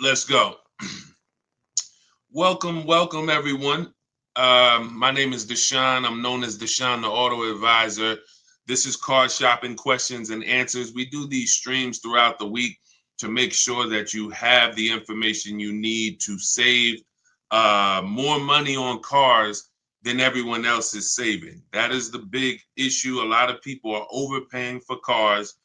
Let's go. Welcome, everyone. My name is Deshone. I'm known as Deshone, the Auto Advisor. This is Car Shopping Questions and Answers. We do these streams throughout the week to make sure that you have the information you need to save more money on cars than everyone else is saving. That is the big issue. A lot of people are overpaying for cars.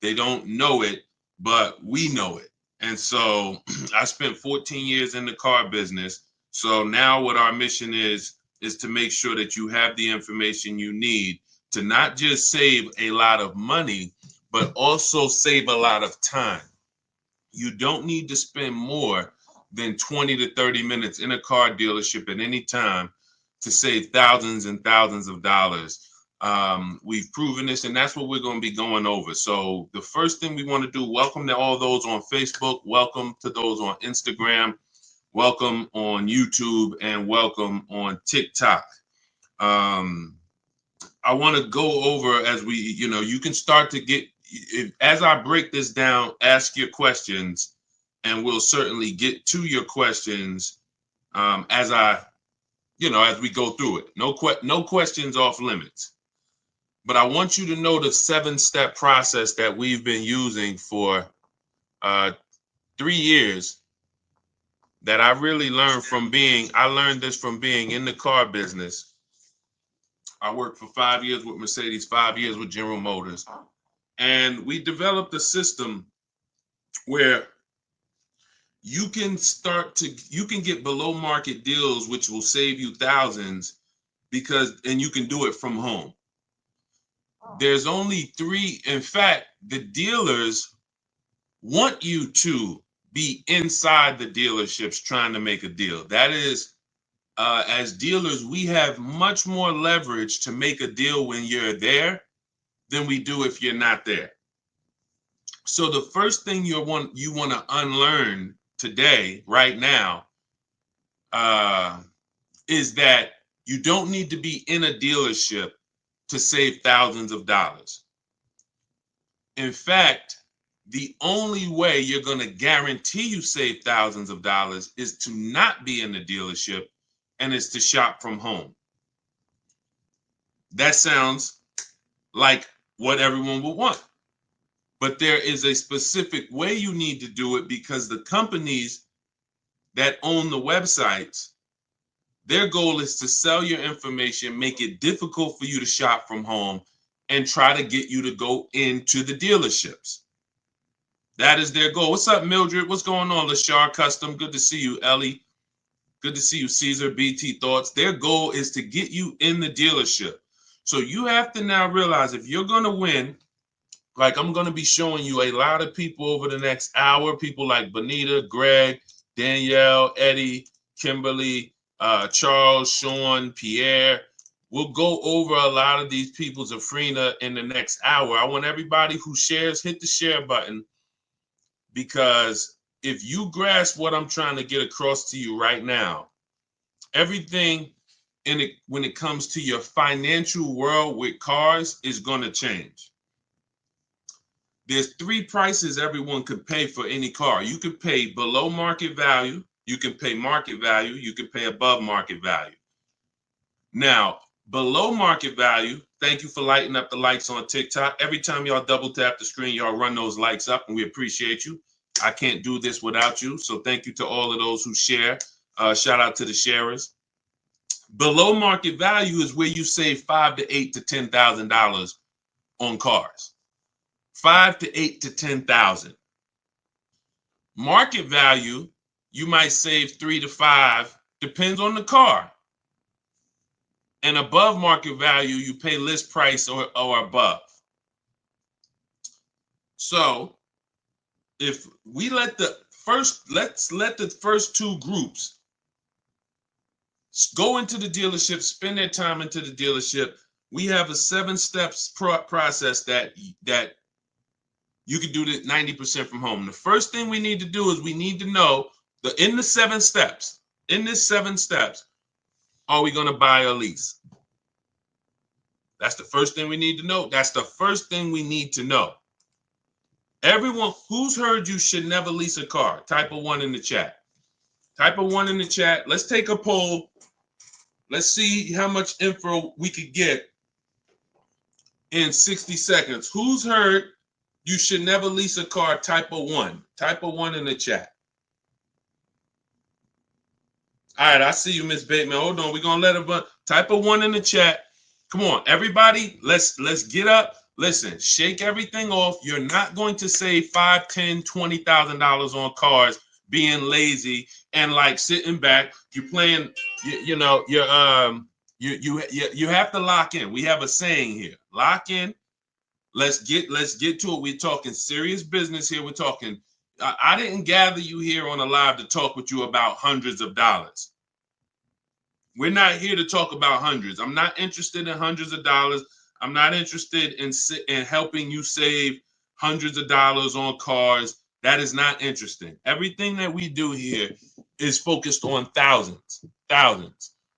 They don't know it, but we know it. And so I spent 14 years in the car business. So now what our mission is to make sure that you have the information you need to not just save a lot of money, but also save a lot of time. You don't need to spend more than 20 to 30 minutes in a car dealership at any time to save thousands and thousands of dollars. We've proven this, and that's what we're going to be going over. So the first thing we want to do, welcome to all those on Facebook, welcome to those on Instagram, welcome on YouTube, and welcome on TikTok. I want to go over as we, you can start to get, as I break this down, ask your questions, and we'll certainly get to your questions as we go through it. No questions off limits. But I want you to know the 7-step process that we've been using for 3 years that I really learned I learned this from being in the car business. I worked for 5 years with Mercedes, 5 years with General Motors. And we developed a system where you can get below market deals, which will save you thousands and you can do it from home. There's only 3. In fact, the dealers want you to be inside the dealerships trying to make a deal. That is, as dealers, we have much more leverage to make a deal when you're there than we do if you're not there. So the first thing you want to unlearn today, right now, is that you don't need to be in a dealership to save thousands of dollars. In fact, the only way you're going to guarantee you save thousands of dollars is to not be in the dealership, and it's to shop from home. That sounds like what everyone would want. But there is a specific way you need to do it, because the companies that own the websites, their goal is to sell your information, make it difficult for you to shop from home, and try to get you to go into the dealerships. That is their goal. What's up, Mildred? What's going on, Lashar Custom? Good to see you, Ellie. Good to see you, Caesar, BT Thoughts. Their goal is to get you in the dealership. So you have to now realize, if you're going to win, like I'm going to be showing you a lot of people over the next hour, people like Bonita, Greg, Danielle, Eddie, Kimberly, Charles, Sean, Pierre. We'll go over a lot of these people, Zafrina, in the next hour. I want everybody who shares, hit the share button, because if you grasp what I'm trying to get across to you right now, everything when it comes to your financial world with cars is going to change. There's 3 prices everyone could pay for any car. You could pay below market value, you can pay market value, you can pay above market value. Now, below market value, thank you for lighting up the likes on TikTok. Every time y'all double tap the screen, y'all run those likes up, and we appreciate you. I can't do this without you. So thank you to all of those who share. Shout out to the sharers. Below market value is where you save $5,000 to $8,000 to $10,000 on cars. $5,000 to $8,000 to $10,000. Market value, you might save $3,000 to $5,000, depends on the car. And above market value, you pay list price or above. So if we let's let the first 2 groups go into the dealership, spend their time into the dealership. We have a 7 steps process that you can do this 90% from home. The first thing we need to do is we need to know in this 7 steps, are we going to buy or lease? That's the first thing we need to know. That's the first thing we need to know. Everyone who's heard you should never lease a car, type a 1 in the chat. Type a 1 in the chat. Let's take a poll. Let's see how much info we could get in 60 seconds. Who's heard you should never lease a car? Type a 1. Type a 1 in the chat. All right, I see you, Miss Bateman. Hold on. We're going to let her type a 1 in the chat. Come on, everybody. Let's get up. Listen, shake everything off. You're not going to save $5, $10, $20,000 on cars being lazy and like sitting back. You're playing, you have to lock in. We have a saying here. Lock in. Let's get to it. We're talking serious business here. We're talking. I didn't gather you here on a live to talk with you about hundreds of dollars. We're not here to talk about hundreds. I'm not interested in hundreds of dollars. I'm not interested in helping you save hundreds of dollars on cars. That is not interesting. Everything that we do here is focused on thousands.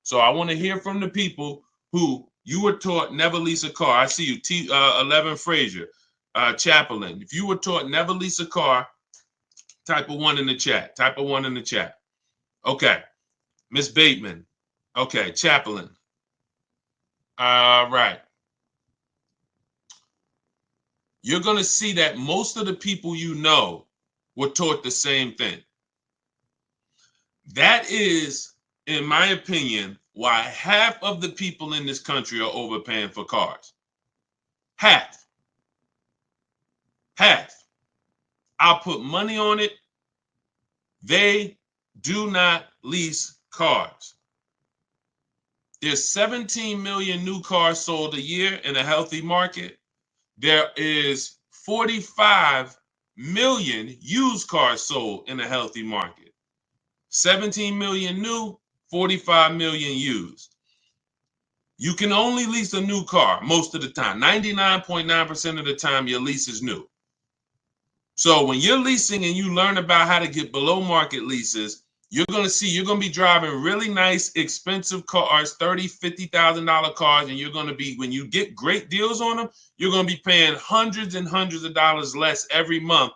So I want to hear from the people who you were taught never lease a car. I see you, 11 Frazier, Chaplain. If you were taught never lease a car, type a 1 in the chat. Type a 1 in the chat. Okay. Miss Bateman. Okay. Chaplain. All right. You're going to see that most of the people you know were taught the same thing. That is, in my opinion, why half of the people in this country are overpaying for cars. Half. I'll put money on it. They do not lease cars. There's 17 million new cars sold a year in a healthy market. There is 45 million used cars sold in a healthy market. 17 million new, 45 million used. You can only lease a new car most of the time. 99.9% of the time, your lease is new. So when you're leasing and you learn about how to get below market leases, you're going to be driving really nice, expensive cars, $30,000, $50,000 cars, and you're going to be, when you get great deals on them, you're going to be paying hundreds and hundreds of dollars less every month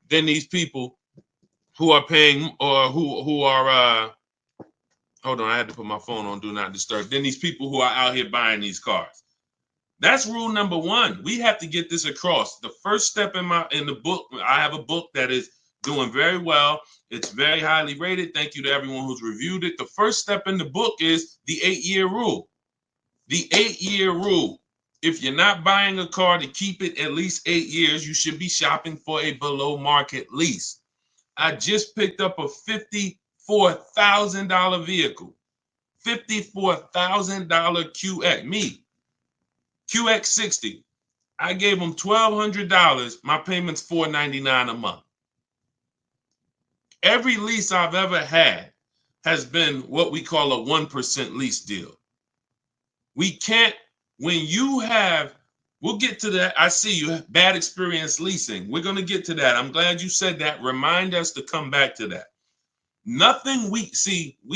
than these people who are paying, or who are, hold on, I had to put my phone on Do Not Disturb, than these people who are out here buying these cars. That's rule number 1. We have to get this across. The first step in the book, I have a book that is doing very well. It's very highly rated. Thank you to everyone who's reviewed it. The first step in the book is the 8-year rule. The 8-year rule. If you're not buying a car to keep it at least 8 years, you should be shopping for a below market lease. I just picked up a $54,000 vehicle. $54,000 QX. QX60. I gave them $1,200. My payment's $499 a month. Every lease I've ever had has been what we call a 1% lease deal. We can't, when you have, we'll get to that. I see you have bad experience leasing. We're going to get to that. I'm glad you said that. Remind us to come back to that. Nothing we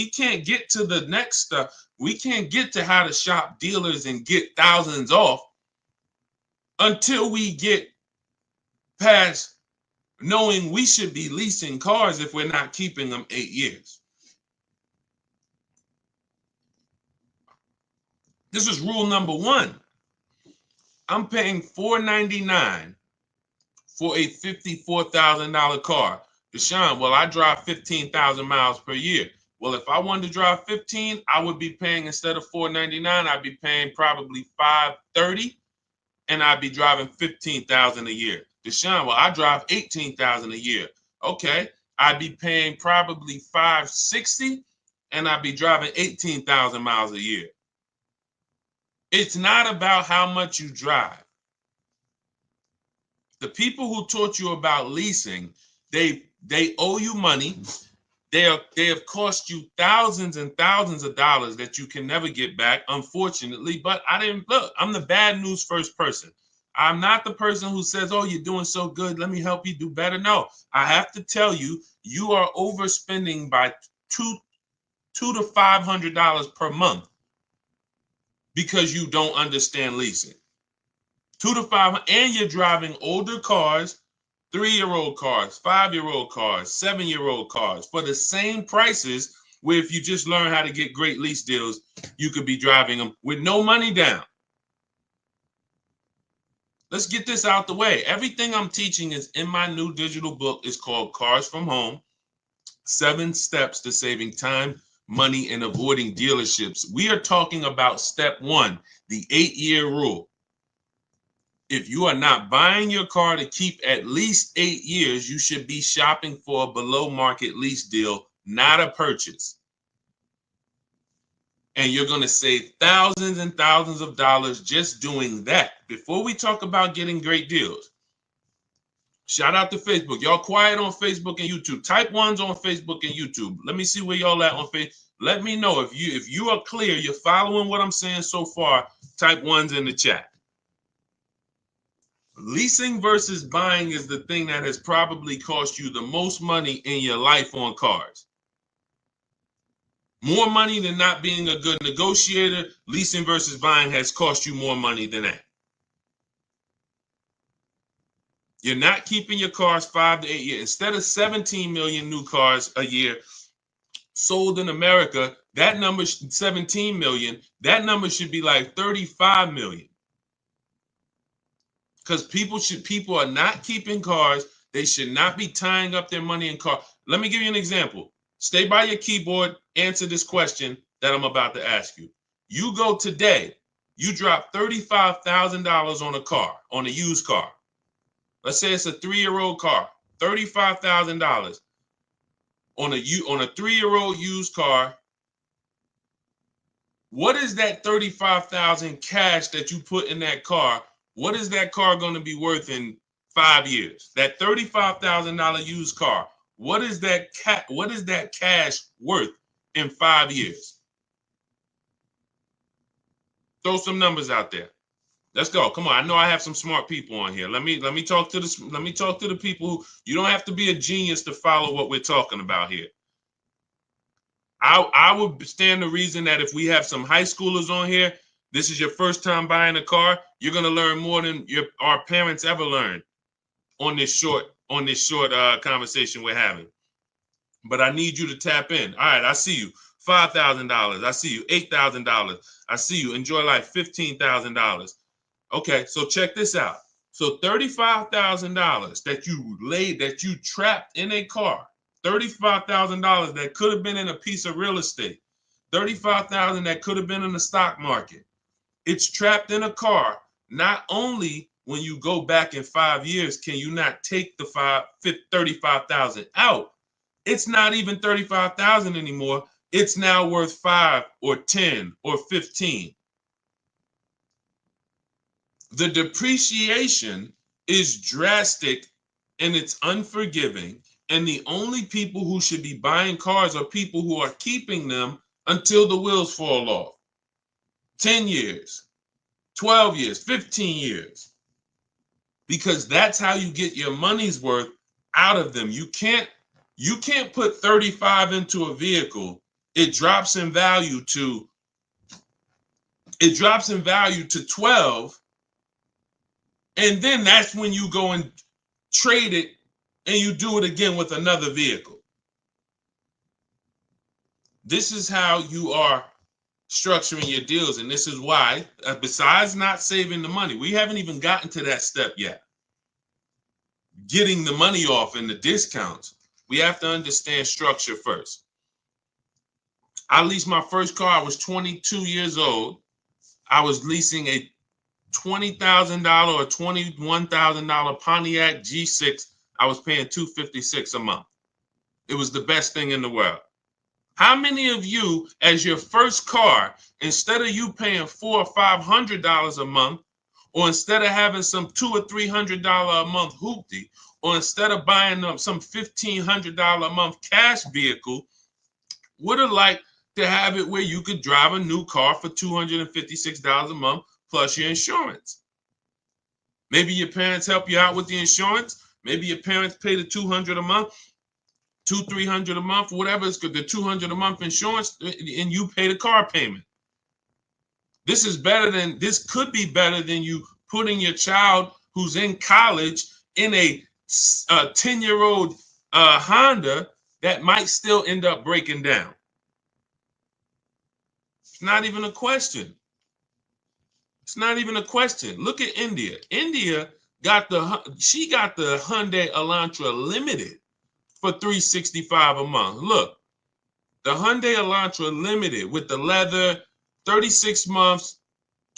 can't get to the next stuff. We can't get to how to shop dealers and get thousands off until we get past knowing we should be leasing cars if we're not keeping them 8 years. This is rule number 1. I'm paying $499 for a $54,000 car. Deshone, well, I drive 15,000 miles per year. Well, if I wanted to drive 15, I would be paying, instead of $499, I'd be paying probably $530, and I'd be driving 15,000 a year. Deshone, well, I drive 18,000 a year. Okay, I'd be paying probably $560, and I'd be driving 18,000 miles a year. It's not about how much you drive. The people who taught you about leasing, they owe you money. They have cost you thousands and thousands of dollars that you can never get back, unfortunately. But I'm the bad news first person. I'm not the person who says, oh, you're doing so good, let me help you do better. No, I have to tell you, you are overspending by $200 to $500 per month because you don't understand leasing. $200 to $500, and you're driving older cars 3-year-old cars, 5-year-old cars, 7-year-old cars for the same prices, where if you just learn how to get great lease deals, you could be driving them with no money down. Let's get this out the way. Everything I'm teaching is in my new digital book. It's called Cars from Home, 7 Steps to Saving Time, Money, and Avoiding Dealerships. We are talking about step 1, the 8-year rule. If you are not buying your car to keep at least 8 years, you should be shopping for a below market lease deal, not a purchase. And you're going to save thousands and thousands of dollars just doing that. Before we talk about getting great deals, shout out to Facebook. Y'all quiet on Facebook and YouTube. Type 1s on Facebook and YouTube. Let me see where y'all at on Facebook. Let me know if you are clear, you're following what I'm saying so far. Type 1s in the chat. Leasing versus buying is the thing that has probably cost you the most money in your life on cars. More money than not being a good negotiator. Leasing versus buying has cost you more money than that. You're not keeping your cars 5 to 8 years. Instead of 17 million new cars a year sold in America, that number, 17 million, that number should be like 35 million. Because people are not keeping cars. They should not be tying up their money in cars. Let me give you an example. Stay by your keyboard, answer this question that I'm about to ask you. You go today, you drop $35,000 on a car, on a used car. Let's say it's a 3-year-old car, $35,000 on a 3-year-old used car. What is that $35,000 cash that you put in that car? What is that car going to be worth in 5 years? That $35,000 used car. What is that cash worth in 5 years? Throw some numbers out there. Let's go. Come on. I know I have some smart people on here. Let me talk to the people who, you don't have to be a genius to follow what we're talking about here. I would stand the reason that if we have some high schoolers on here, this is your first time buying a car, you're gonna learn more than our parents ever learned on this short conversation we're having. But I need you to tap in. All right, I see you. $5,000. I see you. $8,000. I see you. Enjoy life. $15,000. Okay, so check this out. So $35,000 that you trapped in a car. $35,000 that could have been in a piece of real estate. $35,000 that could have been in the stock market. It's trapped in a car. Not only when you go back in 5 years, can you not take the 35,000 out? It's not even 35,000 anymore. It's now worth 5 or 10 or 15. The depreciation is drastic and it's unforgiving. And the only people who should be buying cars are people who are keeping them until the wheels fall off. 10 years, 12 years, 15 years. Because that's how you get your money's worth out of them. You can't put 35 into a vehicle. It drops in value to 12. And then that's when you go and trade it and you do it again with another vehicle. This is how you are structuring your deals. And this is why, besides not saving the money, we haven't even gotten to that step yet. Getting the money off and the discounts. We have to understand structure first. I leased my first car. I was 22 years old. I was leasing a $20,000 or $21,000 Pontiac G6. I was paying $256 a month. It was the best thing in the world. How many of you, as your first car, instead of you paying $400 or $500 a month, or instead of having some $200 or $300 a month hoopty, or instead of buying some $1,500 a month cash vehicle, would have liked to have it where you could drive a new car for $256 a month plus your insurance? Maybe your parents help you out with the insurance. Maybe your parents pay the $200 a month, $200-300 a month, whatever it's good, the $200 a month insurance, and you pay the car payment. This could be better than you putting your child who's in college in a 10-year-old Honda that might still end up breaking down. It's not even a question. It's not even a question. Look at India. India got the Hyundai Elantra Limited for $365 a month. Look, the Hyundai Elantra Limited with the leather, 36 months,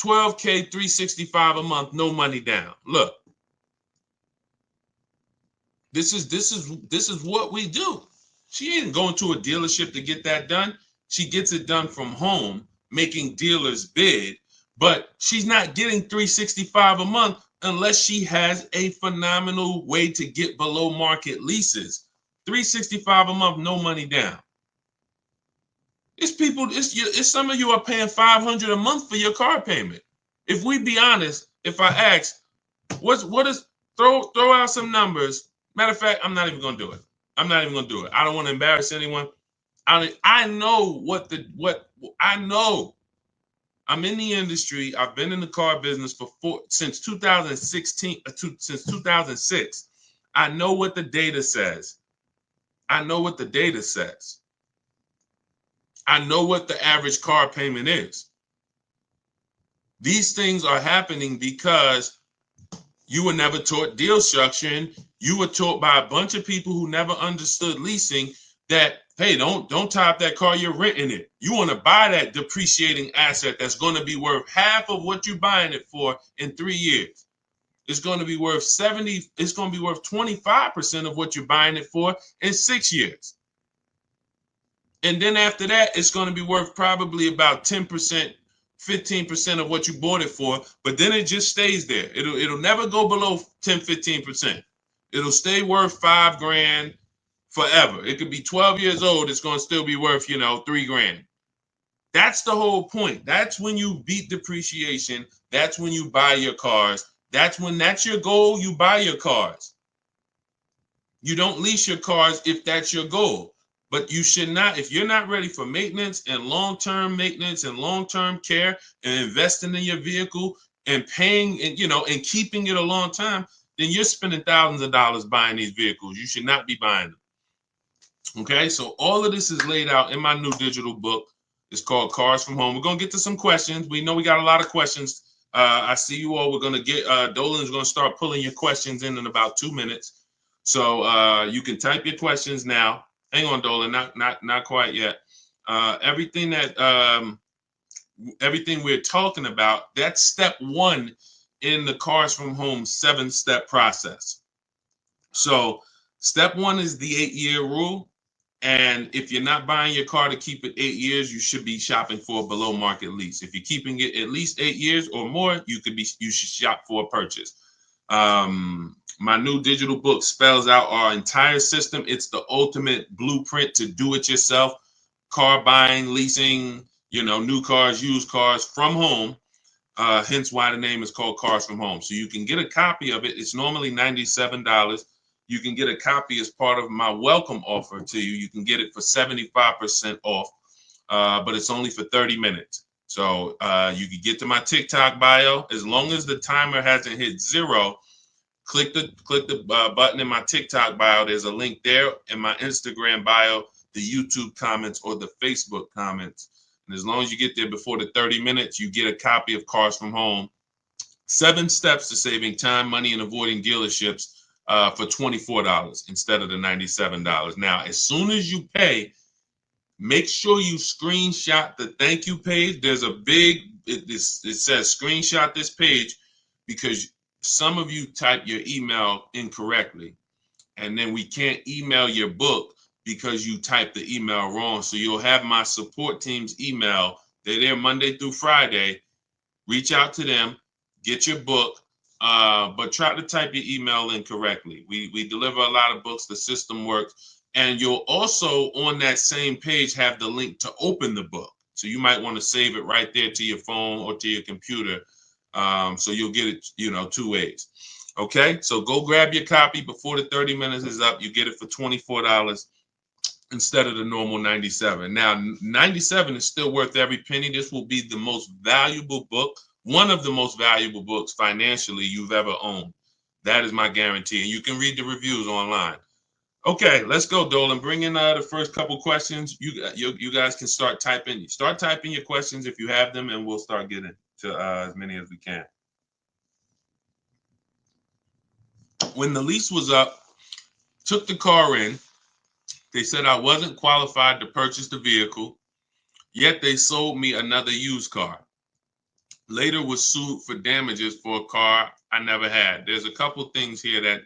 12K, $365 a month, no money down. Look, this is what we do. She ain't going to a dealership to get that done. She gets it done from home, making dealers bid, but she's not getting $365 a month unless she has a phenomenal way to get below market leases. $365 a month, no money down. It's people, it's some of you are paying $500 a month for your car payment. If we be honest, if I ask, what is throw out some numbers. Matter of fact, I'm not even gonna do it. I'm not even gonna do it. I don't want to embarrass anyone. I know I know. I'm in the industry. I've been in the car business since 2016, since 2006. I know what the data says. I know what the data says. I know what the average car payment is. These things are happening because you were never taught deal structuring. You were taught by a bunch of people who never understood leasing that, hey, don't tie up that car, you're renting it. You want to buy that depreciating asset that's going to be worth half of what you're buying it for in 3 years. It's going to be worth 70, it's going to be worth 25% of what you're buying it for in 6 years. And then after that, it's going to be worth probably about 10%, 15% of what you bought it for, but then it just stays there. It'll never go below 10, 15%. It'll stay worth $5,000 forever. It could be 12 years old. It's going to still be worth, $3,000. That's the whole point. That's when you beat depreciation. That's when you buy your cars. That's your goal. You buy your cars. You don't lease your cars if that's your goal. But you should not, if you're not ready for maintenance and long-term care and investing in your vehicle and paying and keeping it a long time, then you're spending thousands of dollars buying these vehicles. You should not be buying them. Okay, so all of this is laid out in my new digital book. It's called Cars from Home. We're going to get to some questions. We know we got a lot of questions. I see you all. We're going to get, Dolan's going to start pulling your questions in about 2 minutes. So you can type your questions now. Hang on, Dolan, not quite yet. Everything we're talking about, that's step 1 in the Cars from Home 7-step process. So step 1 is the 8-year rule. And if you're not buying your car to keep it 8 years, you should be shopping for a below market lease. If you're keeping it at least 8 years or more, you should shop for a purchase. My new digital book spells out our entire system. It's the ultimate blueprint to do it yourself. Car buying, leasing, new cars, used cars from home. Hence why the name is called Cars from Home. So you can get a copy of it. It's normally $97. You can get a copy as part of my welcome offer to you. You can get it for 75% off, but it's only for 30 minutes. So you can get to my TikTok bio. As long as the timer hasn't hit 0, click the button in my TikTok bio. There's a link there in my Instagram bio, the YouTube comments, or the Facebook comments. And as long as you get there before the 30 minutes, you get a copy of Cars from Home. 7 steps to saving time, money, and avoiding dealerships for $24 instead of the $97. Now, as soon as you pay, make sure you screenshot the thank you page. There's a it says screenshot this page because some of you type your email incorrectly, and then we can't email your book because you typed the email wrong. So you'll have my support team's email. They're there Monday through Friday. Reach out to them, get your book, but try to type your email in correctly. We deliver a lot of books. The system works. And you'll also, on that same page, have the link to open the book. So you might want to save it right there to your phone or to your computer. So you'll get it, 2 ways. Okay, so go grab your copy before the 30 minutes is up. You get it for $24 instead of the normal $97. Now, $97 is still worth every penny. This will be the most valuable book, one of the most valuable books financially you've ever owned. That is my guarantee. And you can read the reviews online. Okay, let's go, Dolan. Bring in the first couple questions. You guys can start typing. Start typing your questions if you have them, and we'll start getting to as many as we can. When the lease was up, took the car in. They said I wasn't qualified to purchase the vehicle, yet they sold me another used car. Later was sued for damages for a car I never had. There's a couple things here that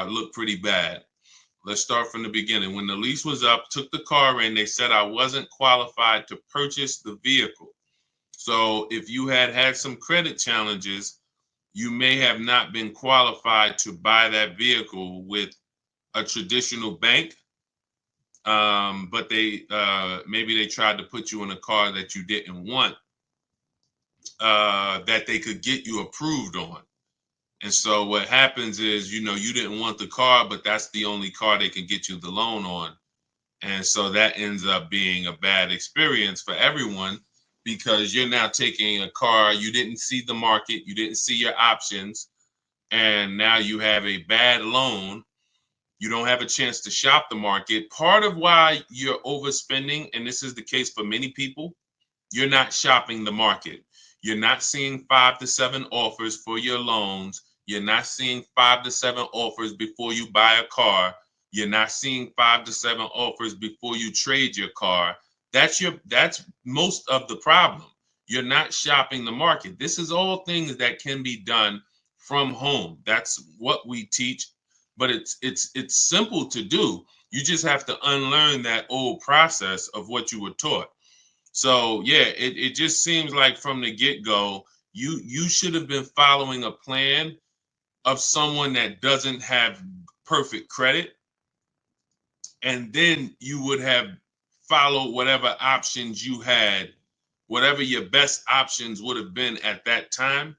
look pretty bad. Let's start from the beginning. When the lease was up, took the car in, they said I wasn't qualified to purchase the vehicle. So if you had some credit challenges, you may have not been qualified to buy that vehicle with a traditional bank. But they maybe they tried to put you in a car that you didn't want, that they could get you approved on. And so what happens is, you didn't want the car, but that's the only car they can get you the loan on. And so that ends up being a bad experience for everyone, because you're now taking a car, you didn't see the market, you didn't see your options, and now you have a bad loan. You don't have a chance to shop the market. Part of why you're overspending, and this is the case for many people, you're not shopping the market. You're not seeing 5 to 7 offers for your loans. You're not seeing 5 to 7 offers before you buy a car. You're not seeing 5 to 7 offers before you trade your car. That's most of the problem. You're not shopping the market. This is all things that can be done from home. That's what we teach, but it's simple to do. You just have to unlearn that old process of what you were taught. So yeah, it just seems like from the get-go, you should have been following a plan of someone that doesn't have perfect credit, and then you would have followed whatever options you had, whatever your best options would have been at that time.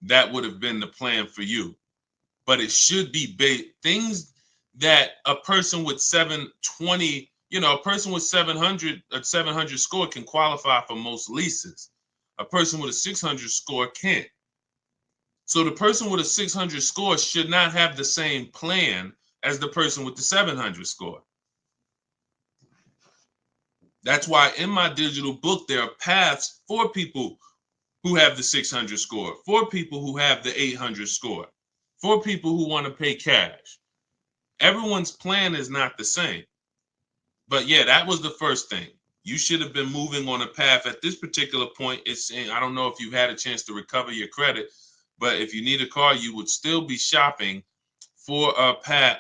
That would have been the plan for you. But it should be things that a person with 720, a person with 700, a 700 score can qualify for most leases. A person with a 600 score can't. So the person with a 600 score should not have the same plan as the person with the 700 score. That's why in my digital book, there are paths for people who have the 600 score, for people who have the 800 score, for people who want to pay cash. Everyone's plan is not the same. But yeah, that was the first thing. You should have been moving on a path at this particular point. It's saying, I don't know if you had a chance to recover your credit, but if you need a car, you would still be shopping for a path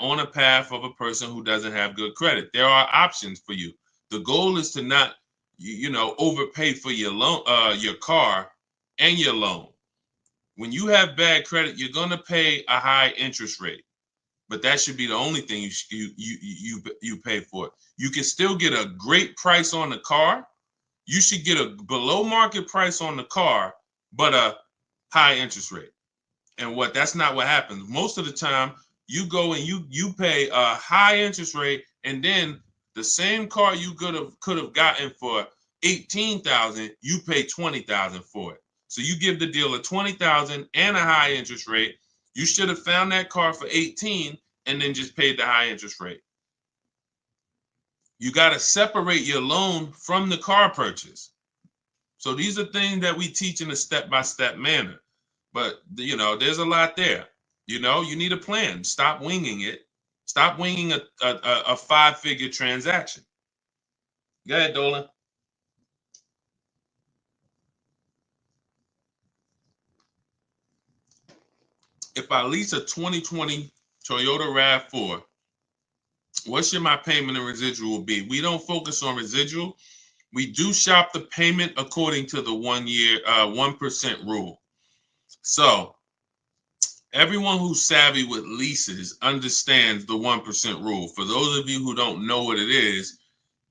of a person who doesn't have good credit. There are options for you. The goal is to not, overpay for your loan, your car and your loan. When you have bad credit, you're going to pay a high interest rate. But that should be the only thing you pay for. You can still get a great price on the car. You should get a below market price on the car, but a high interest rate. And that's not what happens. Most of the time, you go and you pay a high interest rate, and then the same car you could have gotten for $18,000, you pay $20,000 for it. So you give the dealer $20,000 and a high interest rate. You should have found that car for 18 and then just paid the high interest rate. You got to separate your loan from the car purchase. So these are things that we teach in a step-by-step manner. But, there's a lot there. You need a plan. Stop winging it. Stop winging a 5-figure transaction. Go ahead, Dolan. If I lease a 2020 Toyota RAV4, what should my payment and residual be? We don't focus on residual. We do shop the payment according to the 1% rule. So everyone who's savvy with leases understands the 1% rule. For those of you who don't know what it is,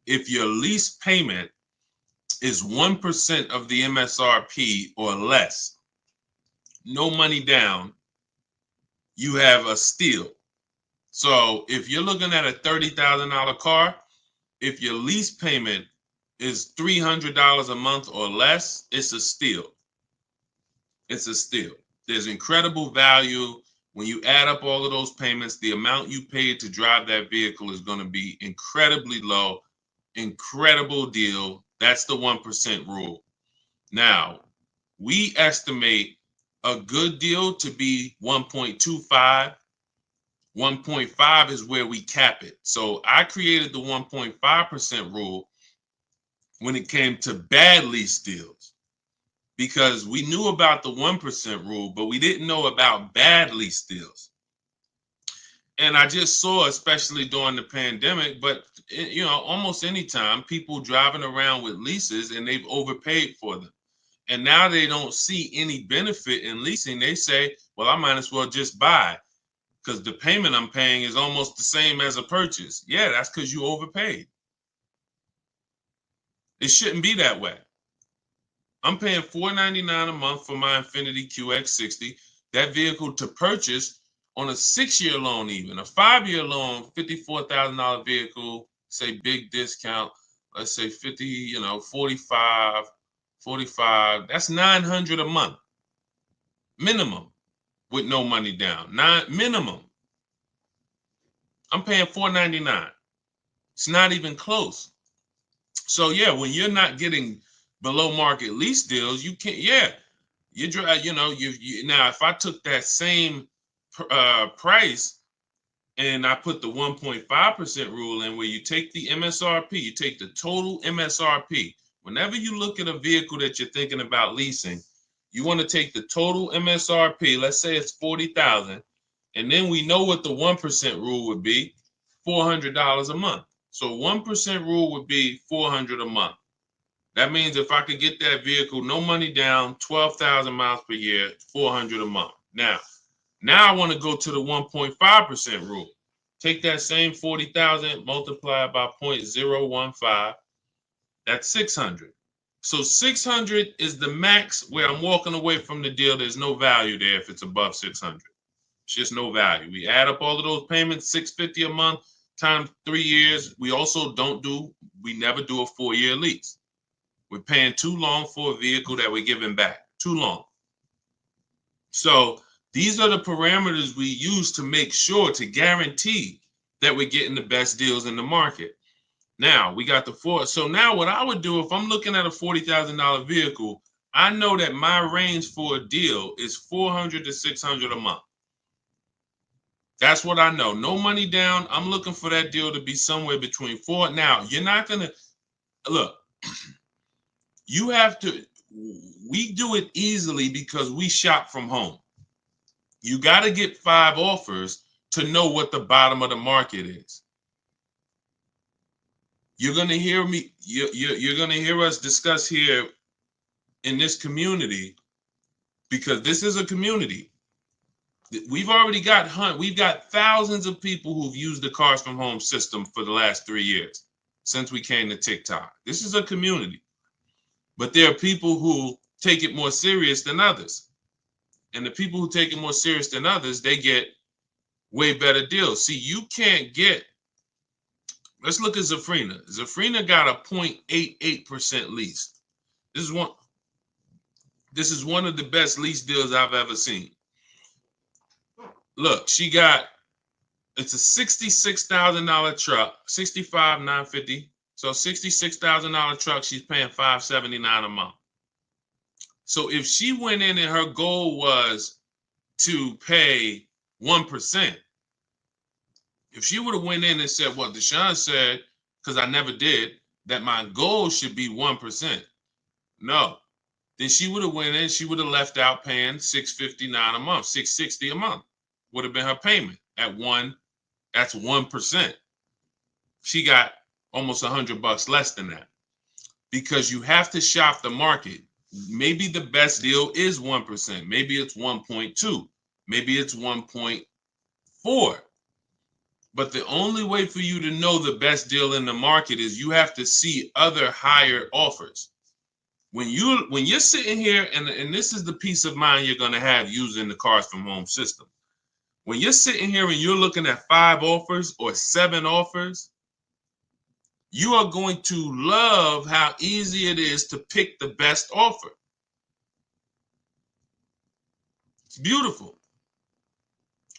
if your lease payment is 1% of the MSRP or less, no money down, you have a steal. So if you're looking at a $30,000 car, if your lease payment is $300 a month or less, it's a steal. It's a steal. There's incredible value When you add up all of those payments, the amount you paid to drive that vehicle is going to be incredibly low. Incredible deal. That's the 1% rule. Now, we estimate a good deal to be 1.25. 1.5 is where we cap it. So I created the 1.5% rule when it came to bad lease deals, because we knew about the 1% rule, but we didn't know about bad lease deals. And I just saw, especially during the pandemic, but almost any time, people driving around with leases and they've overpaid for them. And now they don't see any benefit in leasing. They say, well, I might as well just buy because the payment I'm paying is almost the same as a purchase. Yeah, that's because you overpaid. It shouldn't be that way. I'm paying $499 a month for my Infiniti QX60. That vehicle to purchase on a 6-year loan, even a 5-year loan, $54,000 vehicle, say big discount, let's say 50, 45, that's $900 a month minimum with no money down. Minimum. I'm paying $499. It's not even close. So yeah, when you're not getting below market lease deals, you can't. Yeah, you drive. Now if I took that same price and I put the 1.5% rule in, where you take the MSRP, you take the total MSRP. Whenever you look at a vehicle that you're thinking about leasing, you want to take the total MSRP. Let's say it's $40,000, and then we know what the 1% rule would be: $400 a month. So 1% rule would be $400 a month. That means if I could get that vehicle, no money down, 12,000 miles per year, $400 a month. Now I want to go to the 1.5% rule. Take that same 40,000, multiply by 0.015. That's 600. So 600 is the max where I'm walking away from the deal. There's no value there if it's above 600. It's just no value. We add up all of those payments, $650 a month times 3 years. We never do a 4-year lease. We're paying too long for a vehicle that we're giving back. Too long. So these are the parameters we use to make sure, to guarantee that we're getting the best deals in the market. Now we got the four. So now what I would do if I'm looking at a $40,000 vehicle, I know that my range for a deal is $400 to $600 a month. That's what I know. No money down. I'm looking for that deal to be somewhere between four. Now, you're not going to look. You have to. We do it easily because we shop from home. You got to get 5 offers to know what the bottom of the market is. You're going to hear me. You're going to hear us discuss here in this community, because this is a community. We've got thousands of people who've used the Cars from Home system for the last 3 years since we came to TikTok. This is a community, but there are people who take it more serious than others. And the people who take it more serious than others, they get way better deals. See, you can't get, let's look at Zafrina. Zafrina got a 0.88% lease. This is one of the best lease deals I've ever seen. Look, it's a $66,000 truck, $65,950. So $66,000 truck, she's paying $579 a month. So if she went in and her goal was to pay 1%, if she would have went in and said what Deshone said, because I never did, that my goal should be 1%. No. Then she would have went in, she would have left out paying $659 a month, $660 a month would have been her payment at that's 1%. She got almost $100 less than that, because you have to shop the market. Maybe the best deal is 1%. Maybe it's 1.2. Maybe it's 1.4. But the only way for you to know the best deal in the market is you have to see other higher offers. When you're sitting here, and this is the peace of mind you're going to have using the Cars from Home system. When you're sitting here and you're looking at 5 offers or 7 offers, you are going to love how easy it is to pick the best offer. It's beautiful.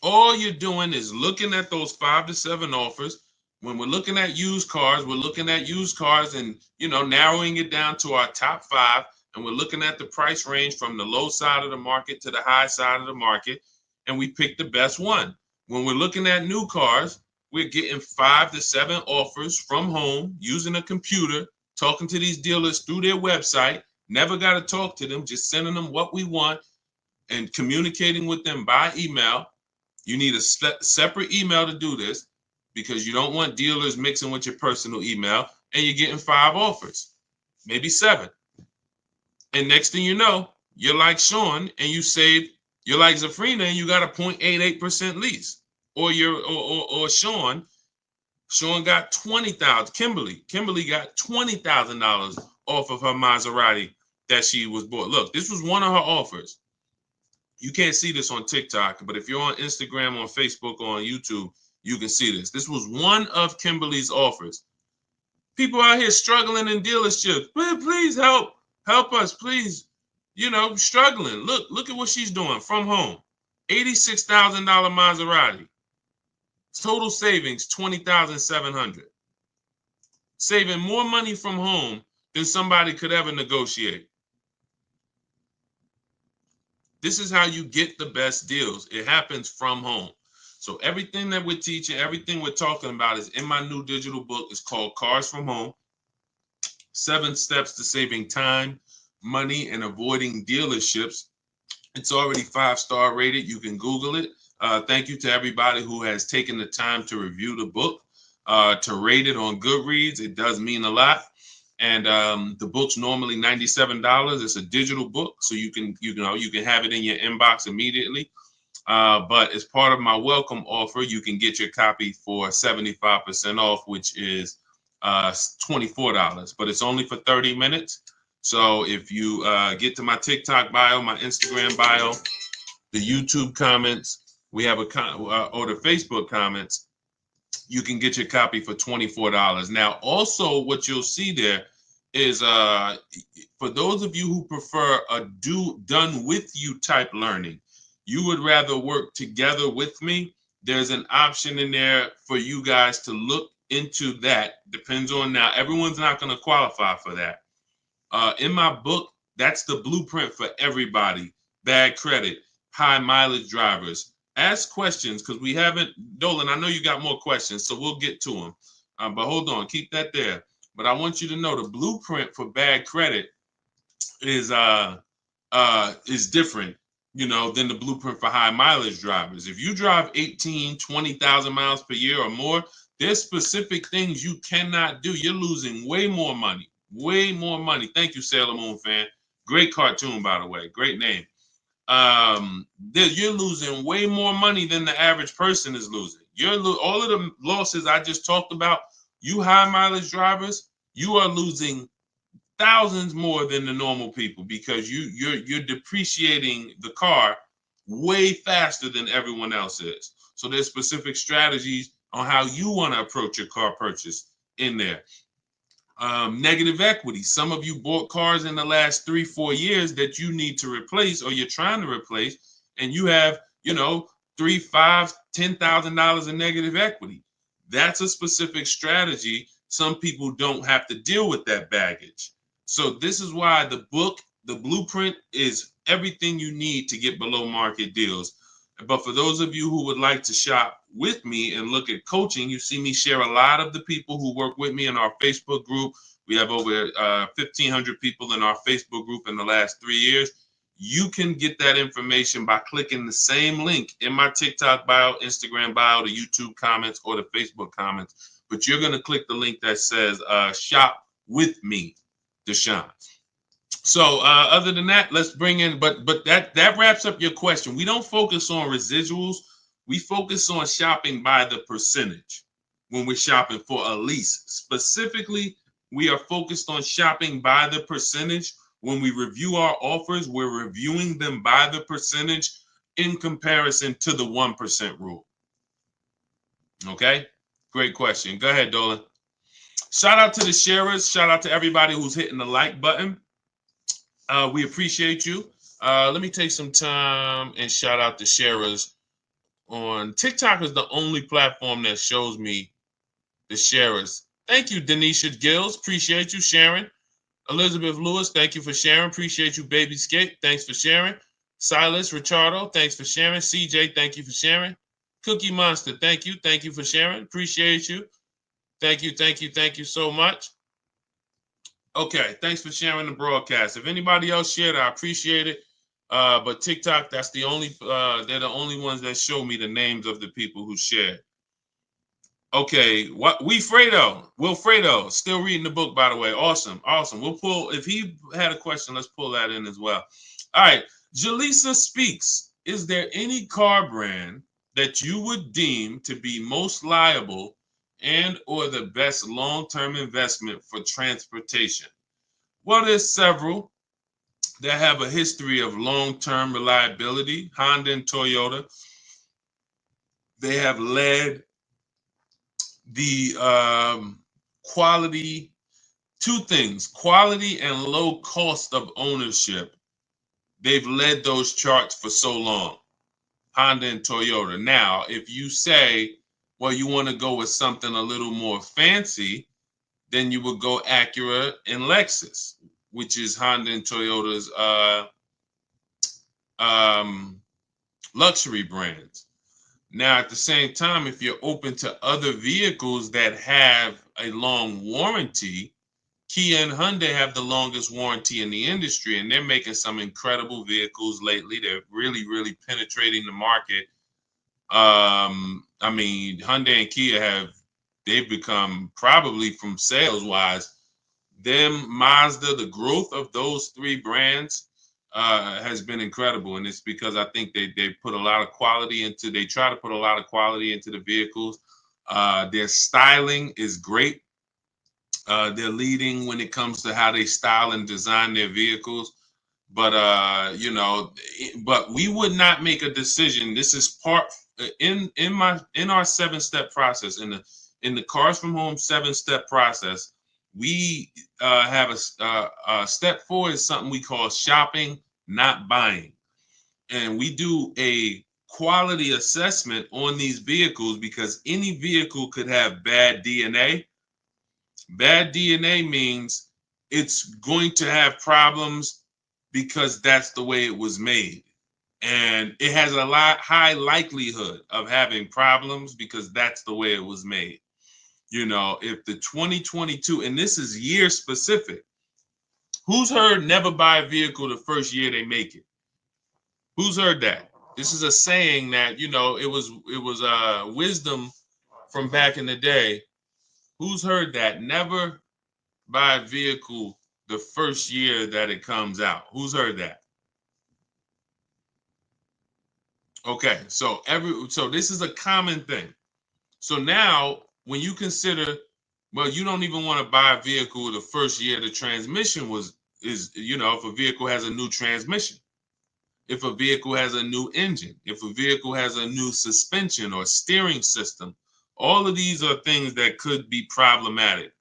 All you're doing is looking at those 5 to 7 offers. When we're looking at used cars, we're looking at used cars and, narrowing it down to our top 5. And we're looking at the price range from the low side of the market to the high side of the market. And we pick the best one. When we're looking at new cars, we're getting 5 to 7 offers from home using a computer, talking to these dealers through their website. Never got to talk to them, just sending them what we want and communicating with them by email. You need a separate email to do this because you don't want dealers mixing with your personal email, and you're getting 5 offers, maybe 7. And next thing you know, you're like Sean and you're like Zafrina and you got a 0.88% lease. Or Sean got 20,000. Kimberly got $20,000 off of her Maserati that she was bought. Look, this was one of her offers. You can't see this on TikTok, but if you're on Instagram, on Facebook, or on YouTube, you can see this. This was one of Kimberly's offers. People out here struggling in dealerships. Please help us, please. Struggling. Look at what she's doing from home. $86,000 Maserati. Total savings, $20,700. Saving more money from home than somebody could ever negotiate. This is how you get the best deals. It happens from home. So everything that we're teaching, everything we're talking about is in my new digital book. It's called Cars from Home. 7 Steps to Saving Time, Money, and Avoiding Dealerships. It's already 5-star rated. You can Google it. Thank you to everybody who has taken the time to review the book, to rate it on Goodreads. It does mean a lot. And the book's normally $97. It's a digital book, so you can have it in your inbox immediately. But as part of my welcome offer, you can get your copy for 75% off, which is $24. But it's only for 30 minutes. So if you get to my TikTok bio, my Instagram bio, the YouTube comments, we have or the Facebook comments, you can get your copy for $24. Now, also what you'll see there is for those of you who prefer a done with you type learning, you would rather work together with me. There's an option in there for you guys to look into that. Depends on, now, everyone's not going to qualify for that. In my book, that's the blueprint for everybody. Bad credit, high mileage drivers. Ask questions because we haven't, Dolan, I know you got more questions, so we'll get to them. But hold on, keep that there. But I want you to know the blueprint for bad credit is different, than the blueprint for high mileage drivers. If you drive 18, 20,000 miles per year or more, there's specific things you cannot do. You're losing way more money. Way more money. Thank you, Sailor Moon fan. Great cartoon, by the way. Great name. You're losing way more money than the average person is losing. All of the losses I just talked about, you high mileage drivers, you are losing thousands more than the normal people because you're depreciating the car way faster than everyone else is. So there's specific strategies on how you want to approach your car purchase in there. Negative equity. Some of you bought cars in the last 3-4 years that you need to replace or you're trying to replace, and you have, $3,000, $5,000, $10,000 in negative equity. That's a specific strategy. Some people don't have to deal with that baggage. So this is why the book, the blueprint, is everything you need to get below market deals. But for those of you who would like to shop with me and look at coaching, you see me share a lot of the people who work with me in our Facebook group. We have over 1,500 people in our Facebook group in the last 3 years. You can get that information by clicking the same link in my TikTok bio, Instagram bio, the YouTube comments, or the Facebook comments. But you're going to click the link that says shop with me, Deshone. So other than that, let's bring in, but that wraps up your question. We don't focus on residuals. We focus on shopping by the percentage when we're shopping for a lease. Specifically, we are focused on shopping by the percentage. When we review our offers, we're reviewing them by the percentage in comparison to the 1% rule. Okay, great question. Go ahead, Dolan. Shout out to the sharers. Shout out to everybody who's hitting the like button. We appreciate you. Let me take some time and shout out the sharers on TikTok is the only platform that shows me the sharers. Thank you, Denisha Gills. Appreciate you sharing. Elizabeth Lewis, thank you for sharing. Appreciate you, Baby Skate. Thanks for sharing. Silas Richardo, thanks for sharing. CJ, thank you for sharing. Cookie Monster, thank you. Thank you for sharing. Appreciate you. Thank you, thank you, thank you so much. Okay, thanks for sharing the broadcast. If anybody else shared, I appreciate it. But TikTok, that's the only they're the only ones that show me the names of the people who shared. Okay, what Wilfredo, still reading the book, by the way. Awesome. We'll pull, if he had a question, let's pull that in as well. All right, Jaleesa speaks. Is there any car brand that you would deem to be most liable and or the best long-term investment for transportation? Well, there's several that have a history of long-term reliability. Honda and Toyota, they have led the quality, two things, quality and low cost of ownership. They've led those charts for so long, Honda and Toyota. Now, if you say, well, you want to go with something a little more fancy, then you would go Acura and Lexus, which is Honda and Toyota's luxury brands. Now, at the same time, if you're open to other vehicles that have a long warranty, Kia and Hyundai have the longest warranty in the industry, and they're making some incredible vehicles lately. They're really, really penetrating the market. I mean, Hyundai and Kia they've become, probably from sales wise, Mazda, the growth of those three brands has been incredible, and it's because I think they put a lot of quality into. They try to put a lot of quality into the vehicles. Their styling is great. They're leading when it comes to how they style and design their vehicles. But but we would not make a decision. This is part in our 7-step process, in the Cars from Home 7-step process. We have a step 4 is something we call shopping, not buying. And we do a quality assessment on these vehicles because any vehicle could have bad DNA. Bad DNA means it's going to have problems because that's the way it was made. And it has a high likelihood of having problems because that's the way it was made. You know, if the 2022, and this is year specific, who's heard never buy a vehicle the first year they make it? Who's heard that? This is a saying that, you know, it was wisdom from back in the day. Who's heard that? Never buy a vehicle the first year that it comes out. Who's heard that? Okay, so this is a common thing. So now when you consider, well, you don't even want to buy a vehicle the first year the transmission is, you know, if a vehicle has a new transmission, if a vehicle has a new engine, if a vehicle has a new suspension or steering system, all of these are things that could be problematic.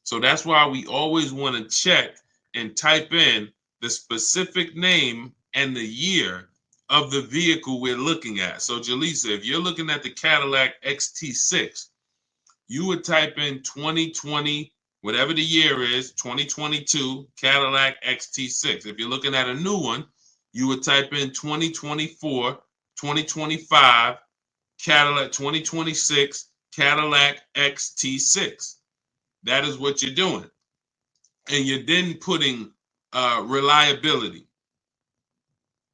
So that's why we always want to check and type in the specific name and the year of the vehicle we're looking at. So Jaleesa, if you're looking at the Cadillac XT6, you would type in 2020, whatever the year is, 2022 Cadillac XT6. If you're looking at a new one, you would type in 2024, 2025 Cadillac, 2026 Cadillac XT6. That is what you're doing. And you're then putting reliability.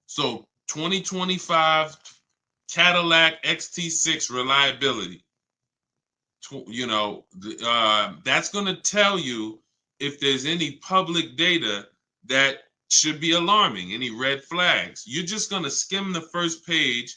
So 2025 Cadillac XT6 reliability. You know, that's going to tell you if there's any public data that should be alarming, any red flags. You're just going to skim the first page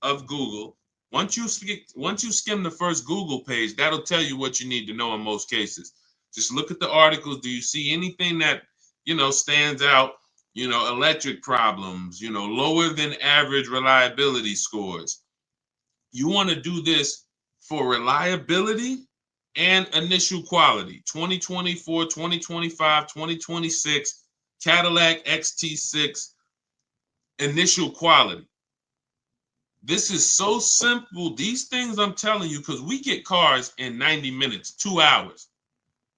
of Google. Once you skim the first Google page, that'll tell you what you need to know in most cases. Just look at the articles. Do you see anything that, you know, stands out? You know, electric problems, you know, lower than average reliability scores. You want to do this for reliability and initial quality. 2024, 2025, 2026 Cadillac XT6 initial quality. This is so simple. These things I'm telling you, because we get cars in 90 minutes, 2 hours.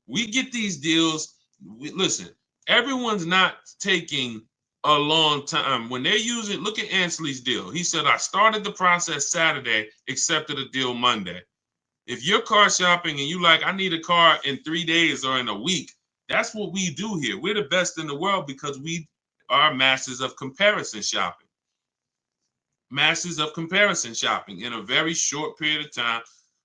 We get these deals. Listen, everyone's not taking a long time. When they're using, look at Ansley's deal. He said, I started the process Saturday, accepted a deal Monday. If you're car shopping and you like, I need a car in 3 days or in a week, that's what we do here. We're the best in the world because we are masters of comparison shopping. Masters of comparison shopping in a very short period of time.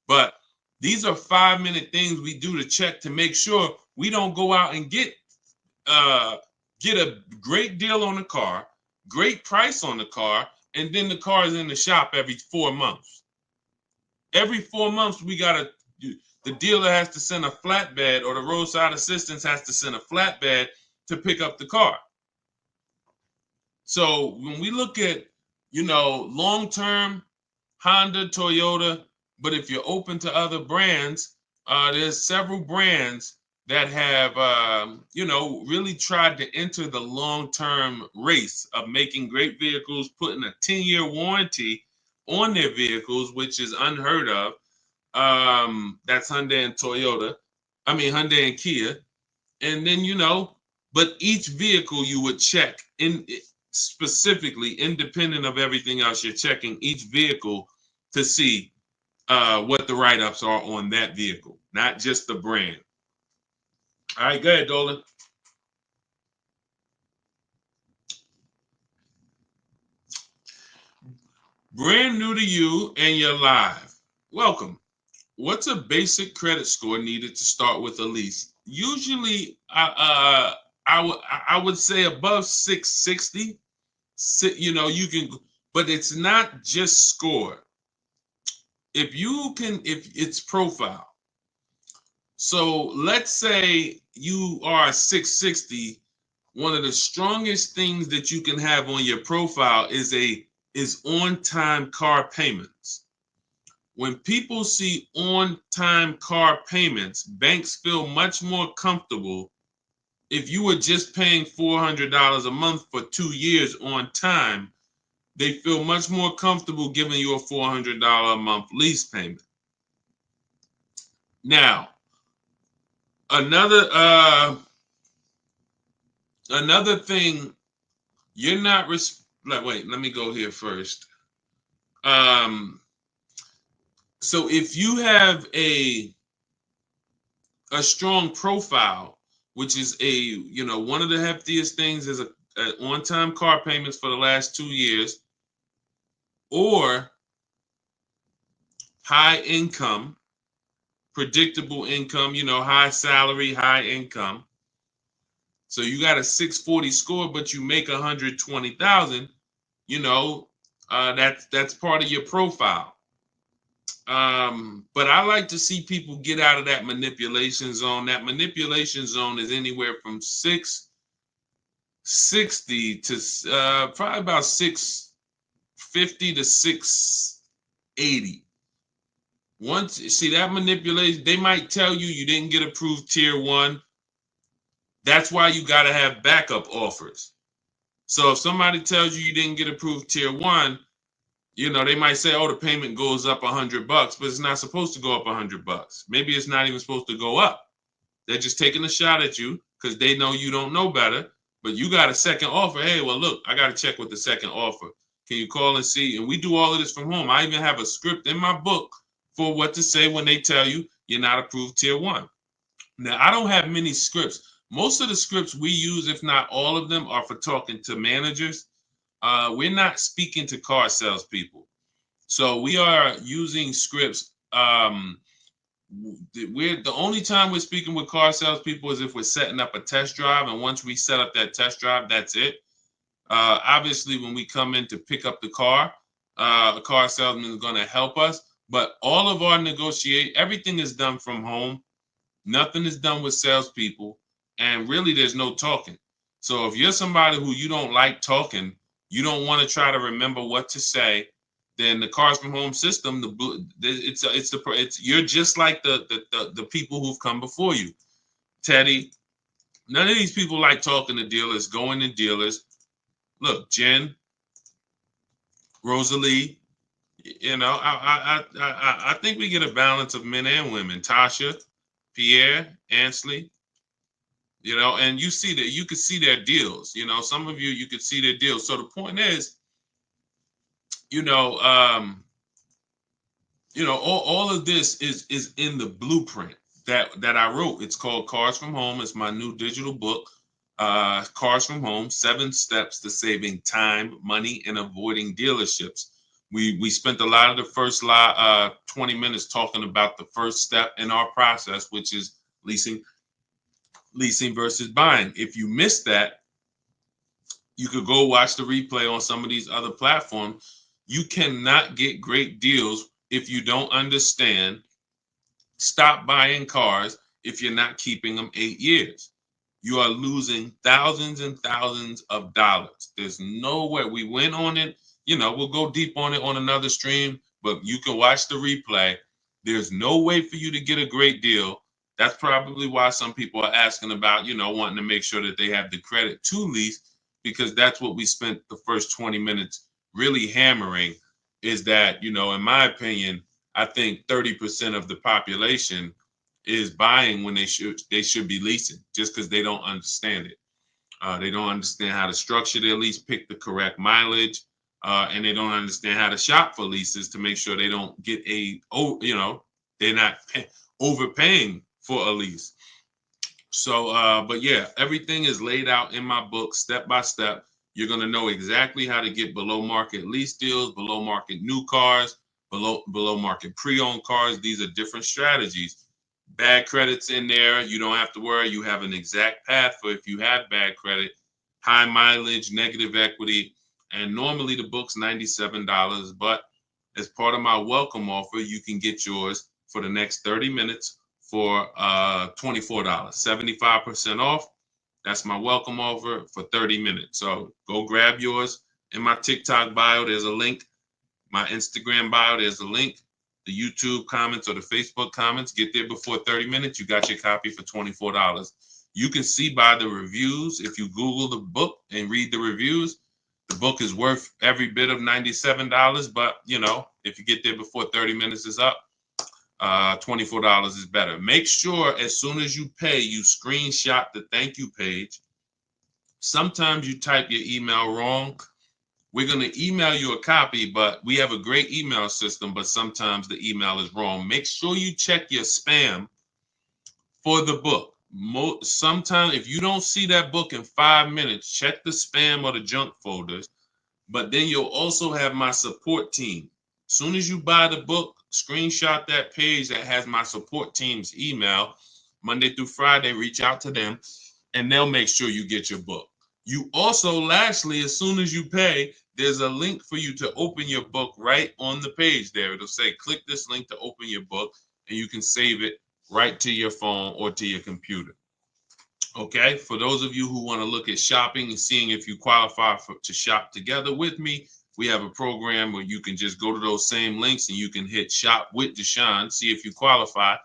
But these are 5-minute things we do to check to make sure we don't go out and get a great deal on the car, great price on the car, and then the car is in the shop every 4 months. Every 4 months, the dealer has to send a flatbed, or the roadside assistance has to send a flatbed to pick up the car. So when we look at, long-term Honda, Toyota, but if you're open to other brands, there's several brands that have, really tried to enter the long-term race of making great vehicles, putting a 10-year warranty on their vehicles, which is unheard of. That's Hyundai and Toyota. Hyundai and Kia. And then, but each vehicle you would check in specifically, independent of everything else, you're checking each vehicle to see what the write-ups are on that vehicle, not just the brand. All right, go ahead, Dolan. Brand new to you and you're live. Welcome. What's a basic credit score needed to start with a lease? Usually, I would say above 660. You can, but it's not just score. If it's profile. So let's say you are 660. One of the strongest things that you can have on your profile is on-time car payments. When people see on-time car payments, banks feel much more comfortable. If you were just paying $400 a month for 2 years on time, they feel much more comfortable giving you a $400 a month lease payment. Now, another thing, you're not wait, let me go here first. So if you have a strong profile, which is one of the heftiest things is a on-time car payments for the last 2 years, or high income, predictable income, high salary, high income. So you got a 640 score, but you make 120,000. That's part of your profile. But I like to see people get out of that manipulation zone. That manipulation zone is anywhere from 660 to probably about 650 to 680. Once you see that manipulation, they might tell you didn't get approved tier 1. That's why you got to have backup offers. So if somebody tells you didn't get approved tier 1, they might say, oh, the payment goes up $100, but it's not supposed to go up $100. Maybe it's not even supposed to go up. They're just taking a shot at you because they know you don't know better, but you got a second offer. Hey, well, look, I got to check with the second offer. Can you call and see? And we do all of this from home. I even have a script in my book for what to say when they tell you you're not approved tier 1. Now, I don't have many scripts. Most of the scripts we use, if not all of them, are for talking to managers. We're not speaking to car salespeople. So we are using scripts. The only time we're speaking with car salespeople is if we're setting up a test drive. And once we set up that test drive, that's it. Obviously, when we come in to pick up the car, a car salesman is going to help us. But all of our everything is done from home. Nothing is done with salespeople. And really, there's no talking. So if you're somebody who you don't like talking, you don't want to try to remember what to say, then the Cars from Home system, you're just like the people who've come before you. Teddy, none of these people like talking to dealers, going to dealers. Look, Jen, Rosalie, You know, I think we get a balance of men and women. Tasha, Pierre, Ansley, you know, and you see that you could see their deals. You know, some of you could see their deals. So the point is, you know, all of this is in the blueprint that I wrote. It's called Cars from Home. It's my new digital book, Cars from Home: 7 Steps to Saving Time, Money, and Avoiding Dealerships. We spent a lot of the first 20 minutes talking about the first step in our process, which is leasing versus buying. If you missed that, you could go watch the replay on some of these other platforms. You cannot get great deals if you don't understand. Stop buying cars if you're not keeping them 8 years. You are losing thousands and thousands of dollars. There's no way. We went on it. You know, we'll go deep on it on another stream, but you can watch the replay. There's no way for you to get a great deal. That's probably why some people are asking about, wanting to make sure that they have the credit to lease, because that's what we spent the first 20 minutes really hammering, is that, in my opinion, I think 30% of the population is buying when they should be leasing, just because they don't understand it. They don't understand how to structure their lease, pick the correct mileage, and they don't understand how to shop for leases to make sure they don't get they're not overpaying for a lease. So, but yeah, everything is laid out in my book, step by step. You're going to know exactly how to get below market lease deals, below market new cars, below market pre-owned cars. These are different strategies. Bad credits in there. You don't have to worry. You have an exact path for if you have bad credit, high mileage, negative equity. And normally the book's $97, but as part of my welcome offer, you can get yours for the next 30 minutes for $24, 75% off. That's my welcome offer for 30 minutes. So go grab yours. In my TikTok bio, there's a link. My Instagram bio, there's a link. The YouTube comments or the Facebook comments, get there before 30 minutes. You got your copy for $24. You can see by the reviews, if you Google the book and read the reviews, the book is worth every bit of $97. But, if you get there before 30 minutes is up, $24 is better. Make sure as soon as you pay, you screenshot the thank you page. Sometimes you type your email wrong. We're going to email you a copy, but we have a great email system, but sometimes the email is wrong. Make sure you check your spam for the book. Sometimes if you don't see that book in 5 minutes, check the spam or the junk folders. But then you'll also have my support team. As soon as you buy the book, screenshot that page that has my support team's email. Monday through Friday, reach out to them, and they'll make sure you get your book. You also, lastly, as soon as you pay, there's a link for you to open your book right on the page there. It'll say, click this link to open your book, and you can save it right to your phone or to your computer. Okay, for those of you who want to look at shopping and seeing if you qualify to shop together with me, we have a program where you can just go to those same links and you can hit Shop with Deshone, see if you qualify,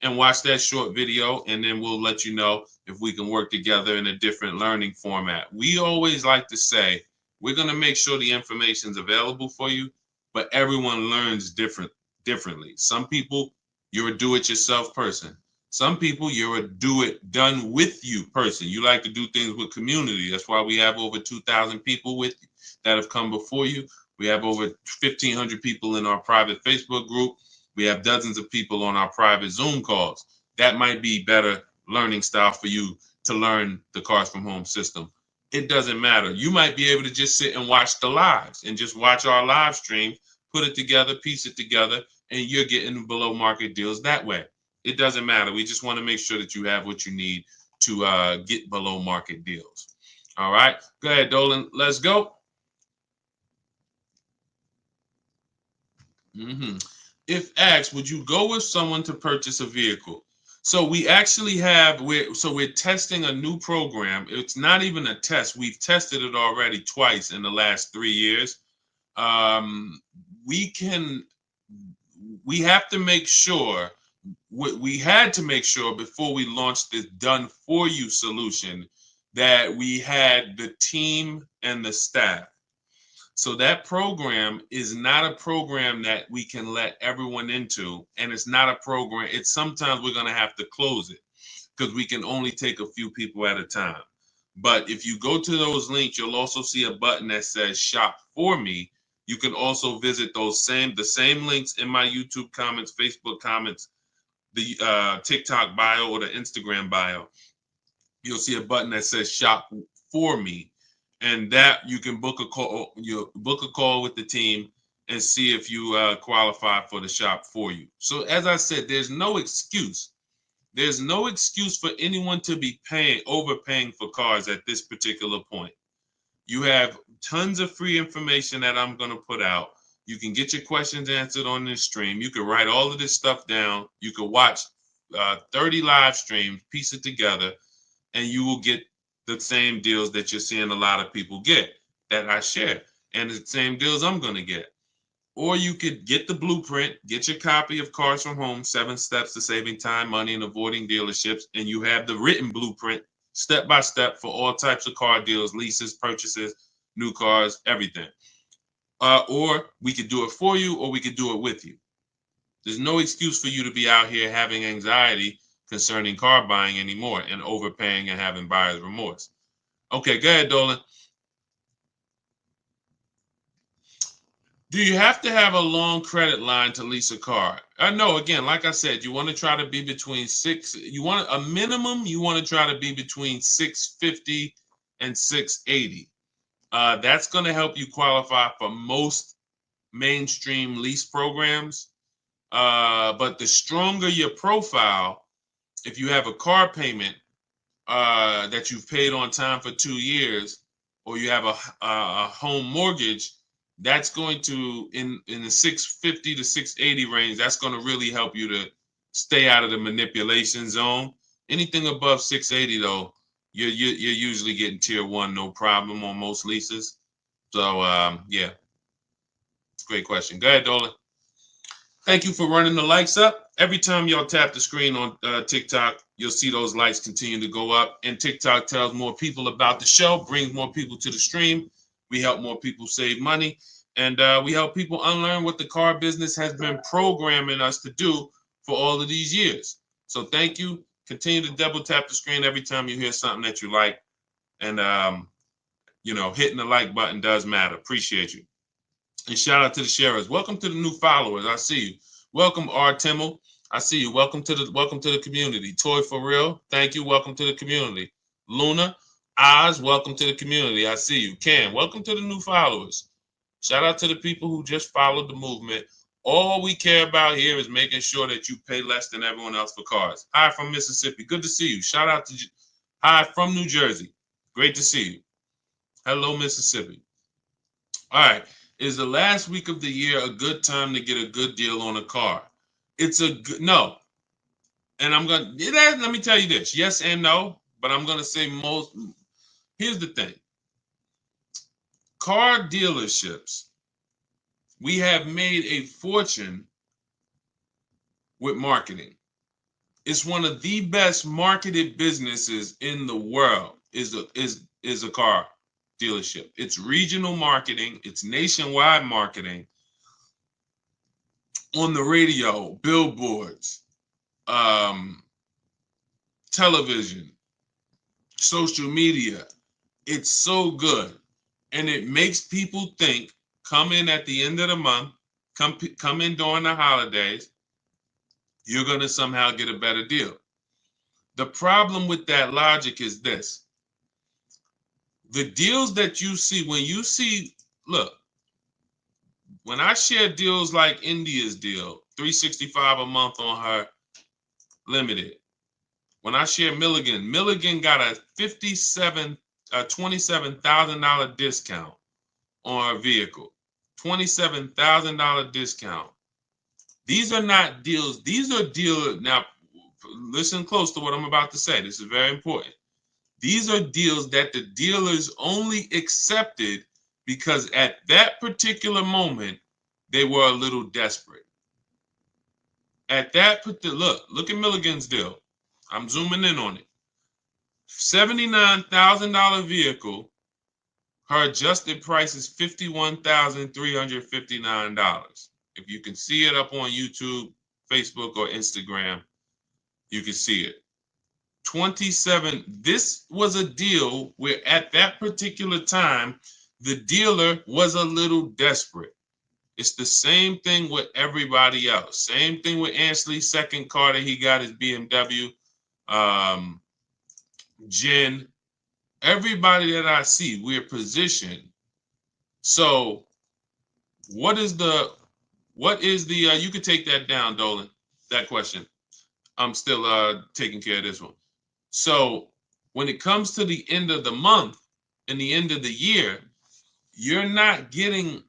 and watch that short video, and then we'll let you know if we can work together in a different learning format. We always like to say, we're going to make sure the information is available for you, but everyone learns differently. Some people, you're a do-it-yourself person. Some people, you're a do-it-done-with-you person. You like to do things with community. That's why we have over 2,000 people with you that have come before you. We have over 1,500 people in our private Facebook group. We have dozens of people on our private Zoom calls. That might be better learning style for you to learn the Cars from Home system. It doesn't matter. You might be able to just sit and watch the lives and just watch our live stream, put it together, piece it together, and you're getting below market deals that way. It doesn't matter. We just want to make sure that you have what you need to get below market deals. All right. Go ahead, Dolan. Let's go. If asked, would you go with someone to purchase a vehicle? So we actually we're testing a new program. It's not even a test. We've tested it already twice in the last 3 years. We have to make sure. We had to make sure before we launched this done for you solution that we had the team and the staff. So that program is not a program that we can let everyone into, and it's not a program. It's sometimes we're going to have to close it because we can only take a few people at a time. But if you go to those links, you'll also see a button that says shop for me. You can also visit the same links in my YouTube comments, Facebook comments, the TikTok bio, or the Instagram bio. You'll see a button that says shop for me, and that you can book a call. You book a call with the team and see if you qualify for the shop for you. So as I said, there's no excuse. There's no excuse for anyone to be overpaying for cars at this particular point. You have tons of free information that I'm going to put out. You can get your questions answered on this stream. You can write all of this stuff down. You can watch 30 live streams, piece it together, and you will get the same deals that you're seeing a lot of people get that I share, and the same deals I'm going to get. Or you could get the blueprint, get your copy of Cars from Home, 7 Steps to Saving Time, Money, and Avoiding Dealerships, and you have the written blueprint step by step for all types of car deals, leases, purchases, new cars, everything. Or we could do it for you, or we could do it with you. There's no excuse for you to be out here having anxiety concerning car buying anymore and overpaying and having buyer's remorse. Okay, go ahead, Dolan. Do you have to have a long credit line to lease a car? No, again, like I said, you want to try to be between you want a minimum, you want to try to be between 650 and 680. That's going to help you qualify for most mainstream lease programs. But the stronger your profile, if you have a car payment that you've paid on time for 2 years, or you have a home mortgage, that's going to in the 650 to 680 range. That's going to really help you to stay out of the manipulation zone. Anything above 680 though, you're usually getting tier 1 no problem on most leases. So yeah, great question. Go ahead, Dolan. Thank you for running the lights up. Every time y'all tap the screen on TikTok, you'll see those lights continue to go up. And TikTok tells more people about the show, brings more people to the stream. We help more people save money. And we help people unlearn what the car business has been programming us to do for all of these years. So thank you. Continue to double tap the screen every time you hear something that you like. And, hitting the like button does matter. Appreciate you. And shout out to the sharers. Welcome to the new followers. I see you. Welcome, R. Timmel. I see you. Welcome to the community. Toy for real. Thank you. Welcome to the community. Luna, Oz, welcome to the community. I see you. Cam, welcome to the new followers. Shout out to the people who just followed the movement. All we care about here is making sure that you pay less than everyone else for cars. Hi from Mississippi. Good to see you. Shout out to hi from New Jersey. Great to see you. Hello, Mississippi. All right. Is the last week of the year a good time to get a good deal on a car? It's a good no. And let me tell you this. Yes and no, but I'm going to say most. Here's the thing. Car dealerships, we have made a fortune with marketing. It's one of the best marketed businesses in the world is a car dealership. It's regional marketing, it's nationwide marketing, on the radio, billboards, television, social media. It's so good. And it makes people think, come in at the end of the month, come in during the holidays, you're going to somehow get a better deal. The problem with that logic is this. The deals that you see, look, when I share deals like India's deal, $365 a month on her limited. When I share Milligan got a $27,000 discount on her vehicle. $27,000 discount. These are not deals. These are deals. Now, listen close to what I'm about to say. This is very important. These are deals that the dealers only accepted because at that particular moment, they were a little desperate. At that particular, look at Milligan's deal. I'm zooming in on it. $79,000 vehicle, Her adjusted price is $51,359. If you can see it up on YouTube, Facebook, or Instagram, you can see it. 27. This was a deal where at that particular time, the dealer was a little desperate. It's the same thing with everybody else. Same thing with Ansley's second car that he got his BMW. Jen, everybody that I see, we're positioned. So what is the you could take that down, Dolan, that question. I'm still taking care of this one. So when it comes to the end of the month and the end of the year, you're not getting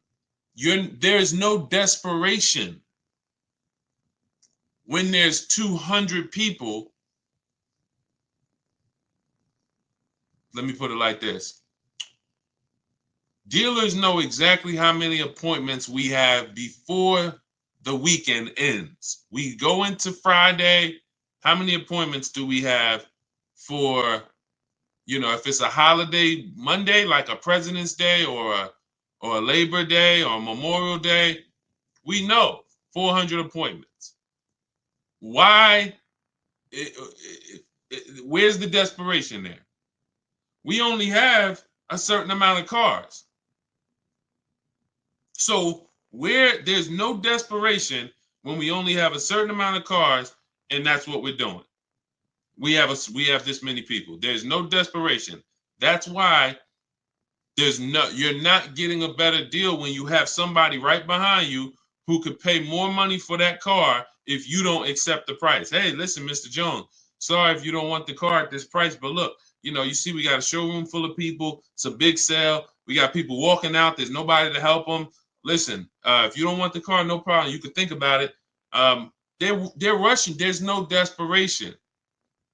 there's no desperation. When there's 200 people, let me put it like this. Dealers know exactly how many appointments we have before the weekend ends. We go into Friday. How many appointments do we have for, if it's a holiday Monday, like a President's Day or a Labor Day or Memorial Day? We know 400 appointments. Why? Where's the desperation there? We only have a certain amount of cars. So where there's no desperation when we only have a certain amount of cars, and that's what we're doing. We have this many people. There's no desperation. That's why you're not getting a better deal when you have somebody right behind you who could pay more money for that car if you don't accept the price. Hey, listen, Mr. Jones, sorry if you don't want the car at this price, but look, you see we got a showroom full of people. It's a big sale. We got people walking out. There's nobody to help them. Listen, if you don't want the car, no problem. You can think about it. They're rushing. There's no desperation.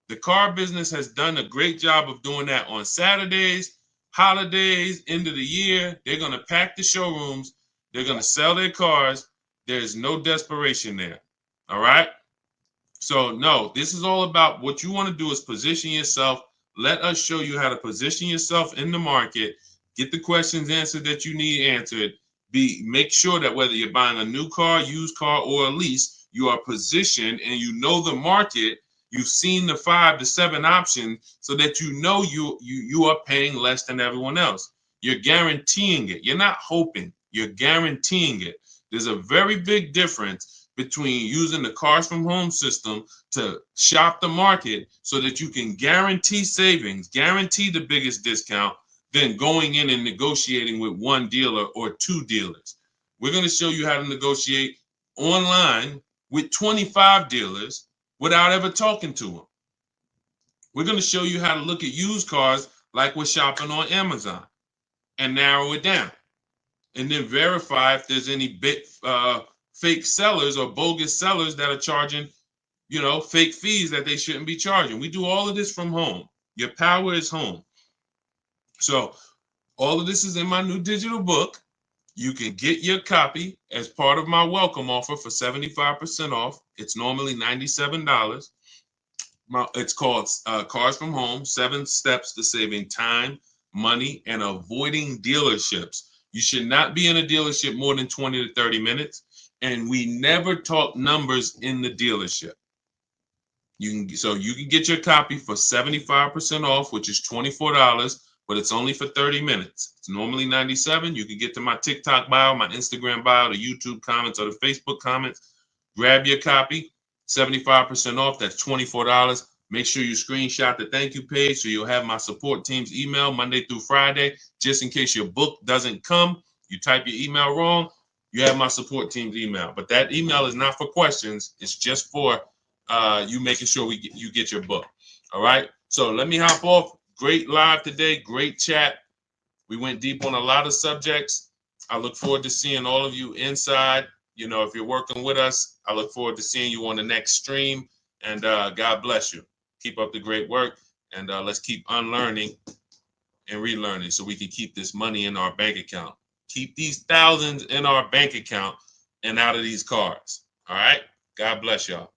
The car business has done a great job of doing that on Saturdays, holidays, end of the year. They're going to pack the showrooms. They're going to sell their cars. There's no desperation there. All right. So no, this is all about what you want to do is position yourself. Let us show you how to position yourself in the market, get the questions answered that you need answered. Make sure that whether you're buying a new car, used car, or a lease, you are positioned and you know the market. You've seen the 5 to 7 options so that you know you are paying less than everyone else. You're guaranteeing it. You're not hoping. You're guaranteeing it. There's a very big difference between using the Cars from Home system to shop the market so that you can guarantee savings, guarantee the biggest discount, than going in and negotiating with one dealer or two dealers. We're going to show you how to negotiate online with 25 dealers without ever talking to them. We're going to show you how to look at used cars like we're shopping on Amazon and narrow it down. And then verify if there's any fake sellers or bogus sellers that are charging, fake fees that they shouldn't be charging. We do all of this from home. Your power is home. So all of this is in my new digital book. You can get your copy as part of my welcome offer for 75% off. It's normally $97. It's called Cars from Home, 7 Steps to Saving Time, Money, and Avoiding Dealerships. You should not be in a dealership more than 20 to 30 minutes. And we never talk numbers in the dealership. You can get your copy for 75% off, which is $24, but it's only for 30 minutes. It's normally $97. You can get to my TikTok bio, my Instagram bio, the YouTube comments, or the Facebook comments. Grab your copy, 75% off. That's $24. Make sure you screenshot the thank you page so you'll have my support team's email Monday through Friday. Just in case your book doesn't come, you type your email wrong, you have my support team's email. But that email is not for questions. It's just for you making sure you get your book. All right. So let me hop off. Great live today. Great chat. We went deep on a lot of subjects. I look forward to seeing all of you inside. If you're working with us, I look forward to seeing you on the next stream. And God bless you. Keep up the great work. And let's keep unlearning and relearning so we can keep this money in our bank account. Keep these thousands in our bank account and out of these cars. All right. God bless y'all.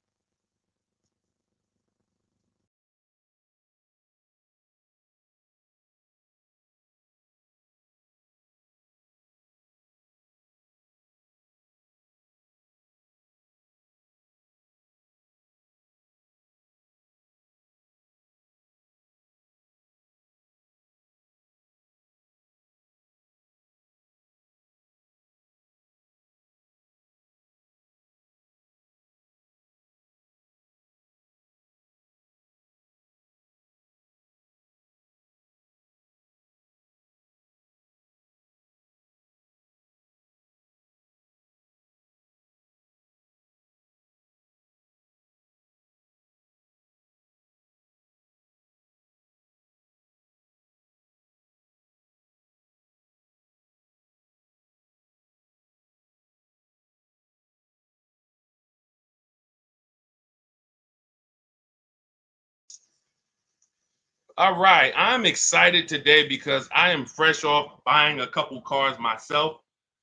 All right, I'm excited today because I am fresh off buying a couple cars myself.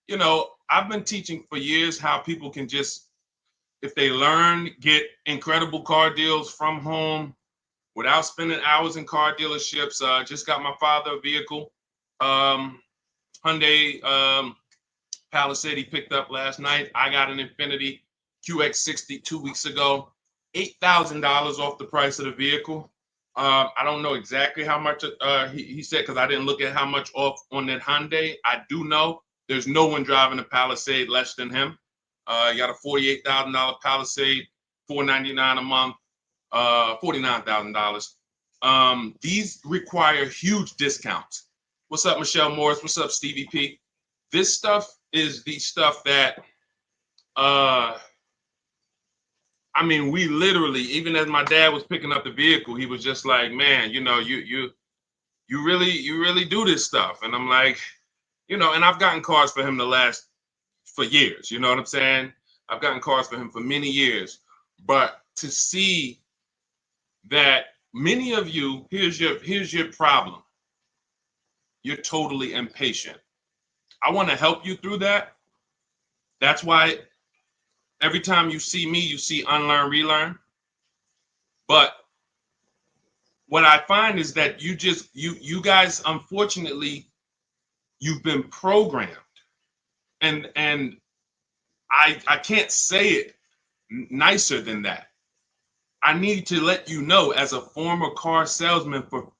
I've been teaching for years how people can just, if they learn, get incredible car deals from home without spending hours in car dealerships. Just got my father a vehicle, um, Hyundai Palisade he picked up last night. I got an Infiniti QX60 2 weeks ago, $8,000 off the price of the vehicle. I don't know exactly how much he said because I didn't look at how much off on that Hyundai. I do know there's no one driving a Palisade less than him. He got a $48,000 Palisade, $499 a month, $49,000. These require huge discounts. What's up, Michelle Morris? What's up, Stevie P? This stuff is the stuff that I mean, we literally, even as my dad was picking up the vehicle, he was just like, man, you really do this stuff. And I'm like, and I've gotten cars for him for years, you know what I'm saying? I've gotten cars for him for many years. But to see that many of you, here's your problem. You're totally impatient. I want to help you through that. That's why every time you see me, you see unlearn, relearn. But what I find is that you guys, unfortunately, you've been programmed. And I can't say it nicer than that. I need to let you know, as a former car salesman for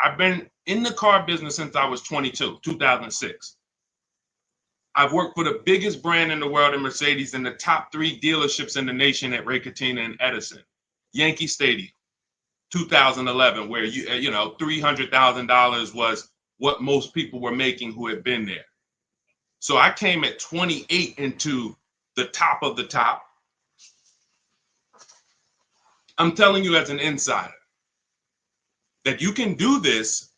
I've been in the car business since I was 22, 2006. I've worked for the biggest brand in the world in Mercedes and the top 3 dealerships in the nation at Ray Catena and Edison. Yankee Stadium, 2011, where $300,000 was what most people were making who had been there. So I came at 28 into the top of the top. I'm telling you as an insider that you can do this.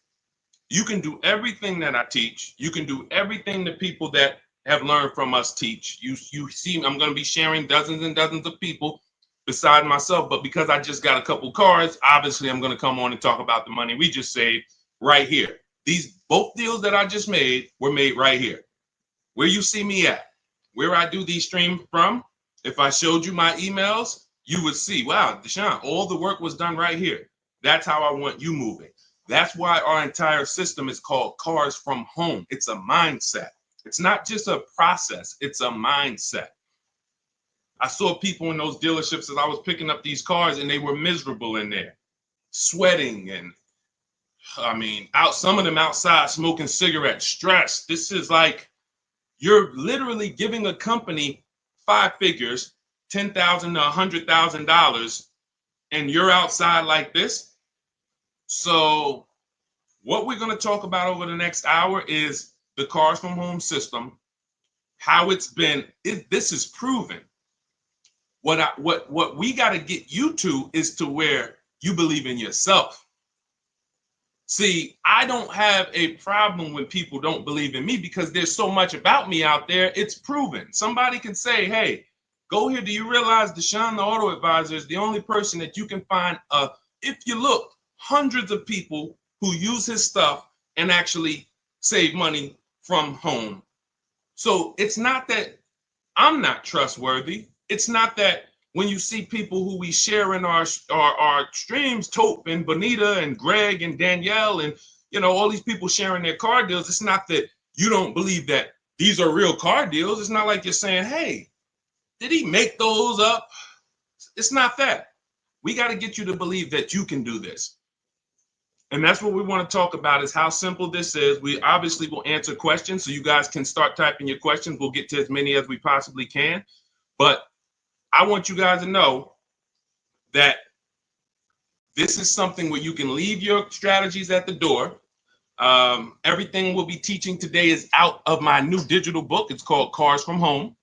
You can do everything that I teach. You can do everything the people that have learned from us teach. You see, I'm going to be sharing dozens and dozens of people beside myself, but because I just got a couple cars, obviously I'm going to come on and talk about the money we just saved right here. Both deals that I just made were made right here. Where you see me at, where I do these streams from, if I showed you my emails, you would see, wow, Deshone, all the work was done right here. That's how I want you moving. That's why our entire system is called Cars from Home. It's a mindset. It's not just a process, it's a mindset. I saw people in those dealerships as I was picking up these cars and they were miserable in there, sweating and some of them outside smoking cigarettes, stressed. This is like, you're literally giving a company 5 figures, $10,000 to $100,000, and you're outside like this. So what we're going to talk about over the next hour is the Cars from Home system, how it's been. This is proven. What we got to get you to is to where you believe in yourself. See, I don't have a problem when people don't believe in me because there's so much about me out there. It's proven. Somebody can say, hey, go here. Do you realize Deshone, the auto advisor, is the only person that you can find, if you look, hundreds of people who use his stuff and actually save money from home. So it's not that I'm not trustworthy. It's not that when you see people who we share in our streams, Tope and Bonita and Greg and Danielle and all these people sharing their car deals, it's not that you don't believe that these are real car deals. It's not like you're saying, hey, did he make those up? It's not that. We got to get you to believe that you can do this. And that's what we want to talk about, is how simple this is. We obviously will answer questions, so you guys can start typing your questions. We'll get to as many as we possibly can. But I want you guys to know that this is something where you can leave your strategies at the door. Everything we'll be teaching today is out of my new digital book. It's called Cars from Home,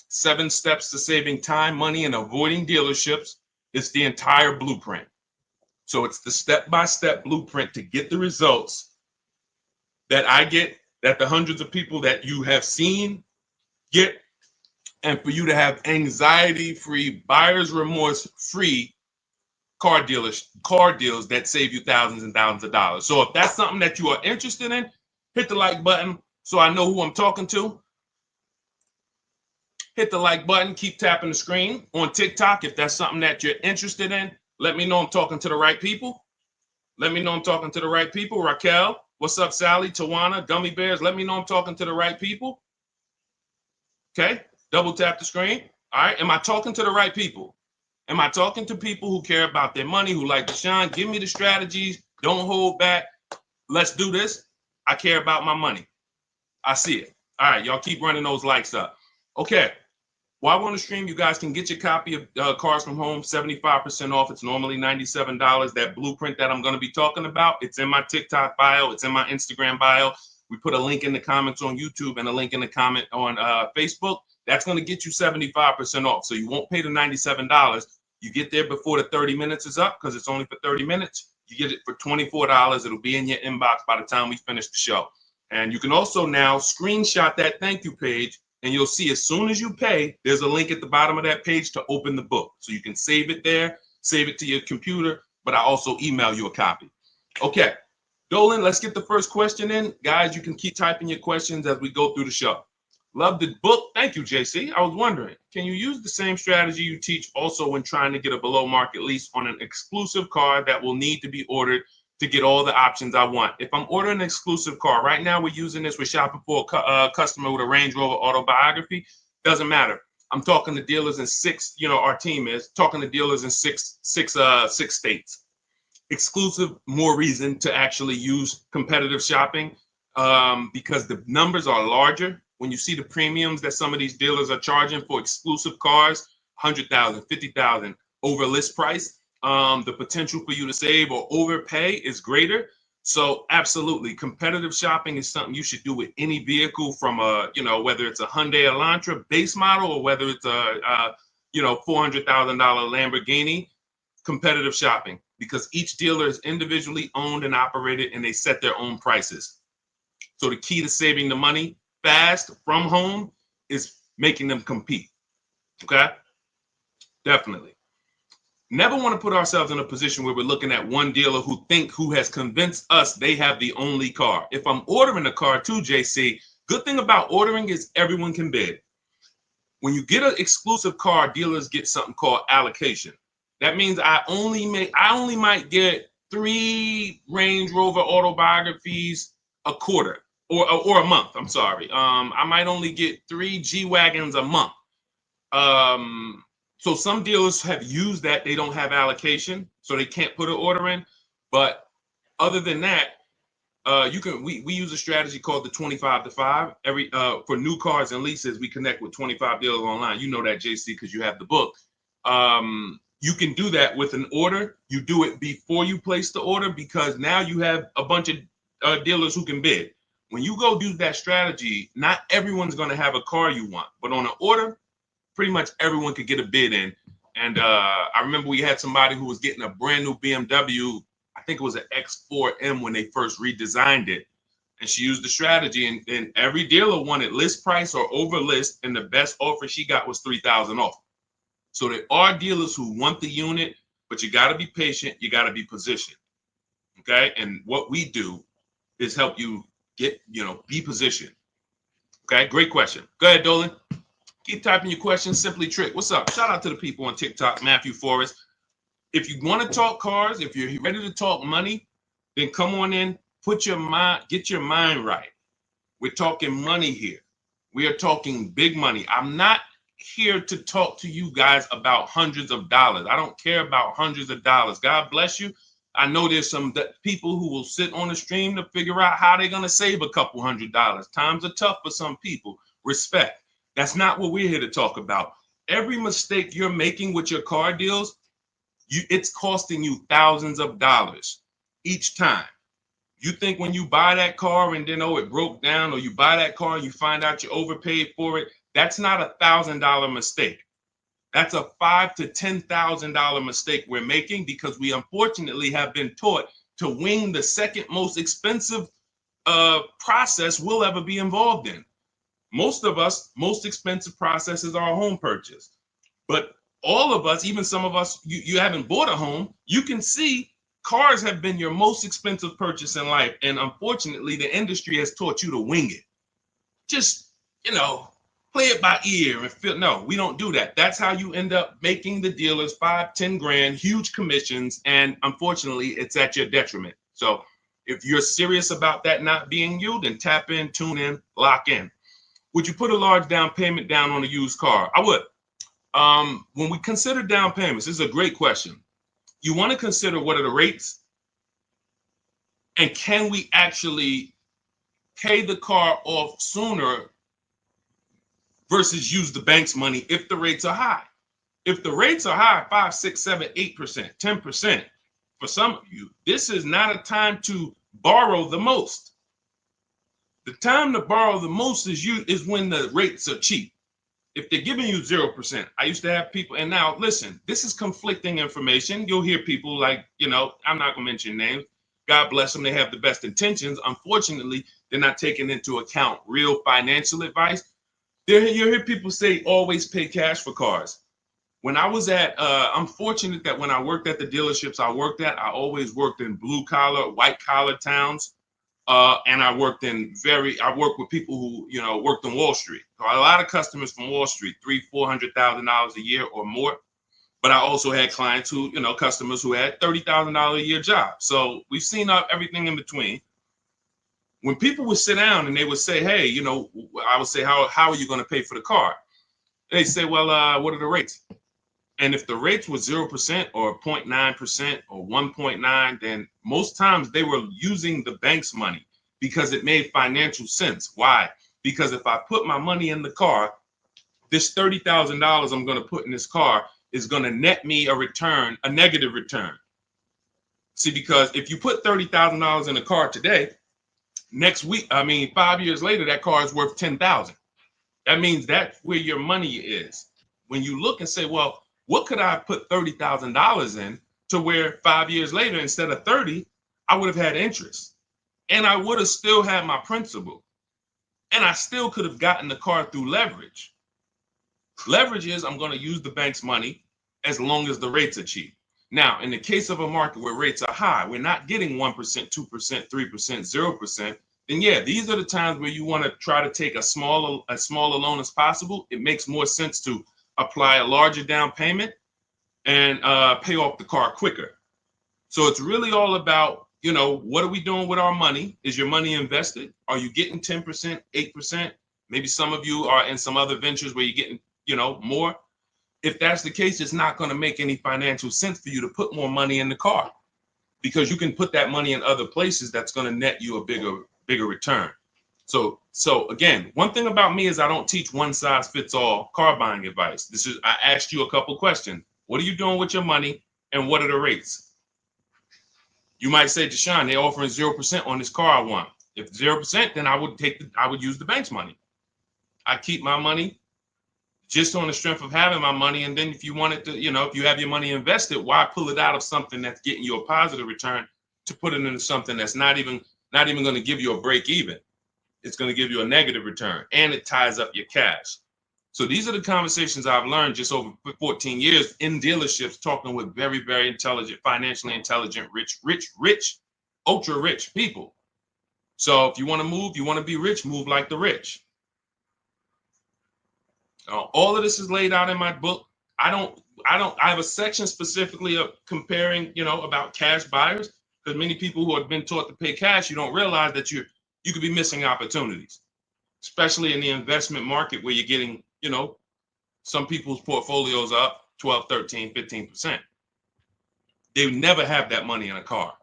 7 Steps to Saving Time, Money, and Avoiding Dealerships. It's the entire blueprint. So it's the step-by-step blueprint to get the results that I get, that the hundreds of people that you have seen get, and for you to have anxiety-free, buyer's remorse-free car deals that save you thousands and thousands of dollars. So if that's something that you are interested in, hit the like button so I know who I'm talking to. Hit the like button, keep tapping the screen. On TikTok, if that's something that you're interested in, let me know I'm talking to the right people. Let me know I'm talking to the right people. Raquel, what's up, Sally, Tawana, Gummy Bears? Let me know I'm talking to the right people. Okay, double tap the screen. All right, am I talking to the right people? Am I talking to people who care about their money, who like Deshone? Give me the strategies. Don't hold back. Let's do this. I care about my money. I see it. All right, y'all keep running those likes up. Okay. While we're on the stream, you guys can get your copy of Cars from Home, 75% off. It's normally $97. That blueprint that I'm going to be talking about, it's in my TikTok bio. It's in my Instagram bio. We put a link in the comments on YouTube and a link in the comment on Facebook. That's going to get you 75% off. So you won't pay the $97. You get there before the 30 minutes is up because it's only for 30 minutes. You get it for $24. It'll be in your inbox by the time we finish the show. And you can also now screenshot that thank you page. And you'll see as soon as you pay, there's a link at the bottom of that page to open the book. So you can save it there, save it to your computer, but I also email you a copy. Okay, Dolan, let's get the first question in. Guys, you can keep typing your questions as we go through the show. Love the book. Thank you, JC. I was wondering, can you use the same strategy you teach also when trying to get a below market lease on an exclusive car that will need to be ordered to get all the options I want? If I'm ordering an exclusive car, right now we're using this, we're shopping for a customer with a Range Rover autobiography. Doesn't matter. I'm talking to dealers in six, our team is talking to dealers in six states. Exclusive, more reason to actually use competitive shopping because the numbers are larger. When you see the premiums that some of these dealers are charging for exclusive cars, 100,000, 50,000 over list price, the potential for you to save or overpay is greater. So absolutely, competitive shopping is something you should do with any vehicle from whether it's a Hyundai Elantra base model or whether it's a $400,000 Lamborghini. Competitive shopping, because each dealer is individually owned and operated and they set their own prices. So the key to saving the money fast from home is making them compete. Okay, definitely. Never want to put ourselves in a position where we're looking at one dealer who has convinced us they have the only car. If I'm ordering a car too, JC, good thing about ordering is everyone can bid. When you get an exclusive car, dealers get something called allocation. That means I only might get 3 Range Rover autobiographies a quarter or a month. I'm sorry. I might only get 3 G-Wagons a month. So some dealers have used that. They don't have allocation, so they can't put an order in. But other than that, we use a strategy called the 25 to 5. For new cars and leases, we connect with 25 dealers online. You know that, JC, because you have the book. You can do that with an order. You do it before you place the order because now you have a bunch of dealers who can bid. When you go do that strategy, not everyone's going to have a car you want, but on an order, pretty much everyone could get a bid in. And I remember we had somebody who was getting a brand new BMW. I think it was an X4M when they first redesigned it. And she used the strategy, and every dealer wanted list price or over list, and the best offer she got was $3,000 off. So there are dealers who want the unit, but you got to be patient. You got to be positioned. Okay. And what we do is help you get, be positioned. Okay. Great question. Go ahead, Dolan. Keep typing your questions. Simply Trick. What's up? Shout out to the people on TikTok. Matthew Forrest. If you want to talk cars, if you're ready to talk money, then come on in. Get your mind right. We're talking money here. We are talking big money. I'm not here to talk to you guys about hundreds of dollars. I don't care about hundreds of dollars. God bless you. I know there's some people who will sit on the stream to figure out how they're going to save a couple $100. Times are tough for some people. Respect. That's not what we're here to talk about. Every mistake you're making with your car deals, it's costing you thousands of dollars each time. You think when you buy that car and then, it broke down, or you buy that car and you find out you overpaid for it, that's not a $1,000 mistake. That's a $5,000 to $10,000 mistake we're making because we unfortunately have been taught to wing the second most expensive process we'll ever be involved in. Most of us, most expensive process is our home purchase. But all of us, even some of us, you haven't bought a home, you can see cars have been your most expensive purchase in life. And unfortunately, the industry has taught you to wing it. Just, play it by ear and feel. No, we don't do that. That's how you end up making the dealers 5-10 grand, huge commissions. And unfortunately, it's at your detriment. So if you're serious about that not being you, then tap in, tune in, lock in. Would you put a large down payment down on a used car? I would. When we consider down payments, this is a great question. You want to consider what are the rates, and can we actually pay the car off sooner versus use the bank's money if the rates are high. If the rates are high, 5, 6, 7, 8%, 10%, for some of you, this is not a time to borrow the most. The time to borrow the most is when the rates are cheap. If they're giving you 0%, I used to have people, and now listen, this is conflicting information. You'll hear people like, I'm not gonna mention names. God bless them, they have the best intentions. Unfortunately, they're not taking into account real financial advice. You hear people say always pay cash for cars. When I was I'm fortunate that when I worked at the dealerships I worked at, I always worked in blue collar, white collar towns. And I worked with people who, worked on Wall Street. So a lot of customers from Wall Street, $300,000-$400,000 a year or more. But I also had clients who, customers who had $30,000 a year jobs. So we've seen everything in between. When people would sit down and they would say, hey, I would say, how are you going to pay for the car? They say, well, what are the rates? And if the rates were 0% or 0.9% or 1.9, then most times they were using the bank's money because it made financial sense. Why? Because if I put my money in the car, this $30,000 I'm going to put in this car is going to net me a negative return. See, because if you put $30,000 in a car today, next week, 5 years later, that car is worth $10,000. That means that's where your money is. When you look and say, well, what could I put $30,000 in to where 5 years later, instead of 30, I would have had interest, and I would have still had my principal, and I still could have gotten the car through leverage. Leverage is I'm going to use the bank's money as long as the rates are cheap. Now, in the case of a market where rates are high, we're not getting 1%, 2%, 3%, 0%. Then yeah, these are the times where you want to try to take as small a loan as possible. It makes more sense to apply a larger down payment and pay off the car quicker. So it's really all about, what are we doing with our money? Is your money invested? Are you getting 10%, 8%? Maybe some of you are in some other ventures where you're getting, more. If that's the case, it's not going to make any financial sense for you to put more money in the car, because you can put that money in other places that's going to net you a bigger return. So again, one thing about me is I don't teach one size fits all car buying advice. I asked you a couple questions. What are you doing with your money, and what are the rates? You might say, Deshone, they're offering 0% on this car I want. If 0%, then I would use the bank's money. I keep my money just on the strength of having my money. And then if you wanted to, if you have your money invested, why pull it out of something that's getting you a positive return to put it into something that's not even going to give you a break even? It's going to give you a negative return, and it ties up your cash. So these are the conversations I've learned just over 14 years in dealerships, talking with very, very intelligent, financially intelligent, rich, ultra rich people. So if you want to move, you want to be rich, move like the rich. All of this is laid out in my book. I have a section specifically of comparing, about cash buyers, because many people who have been taught to pay cash, you don't realize that you could be missing opportunities, especially in the investment market where you're getting, some people's portfolios up 12, 13, 15%. They would never have that money in a car.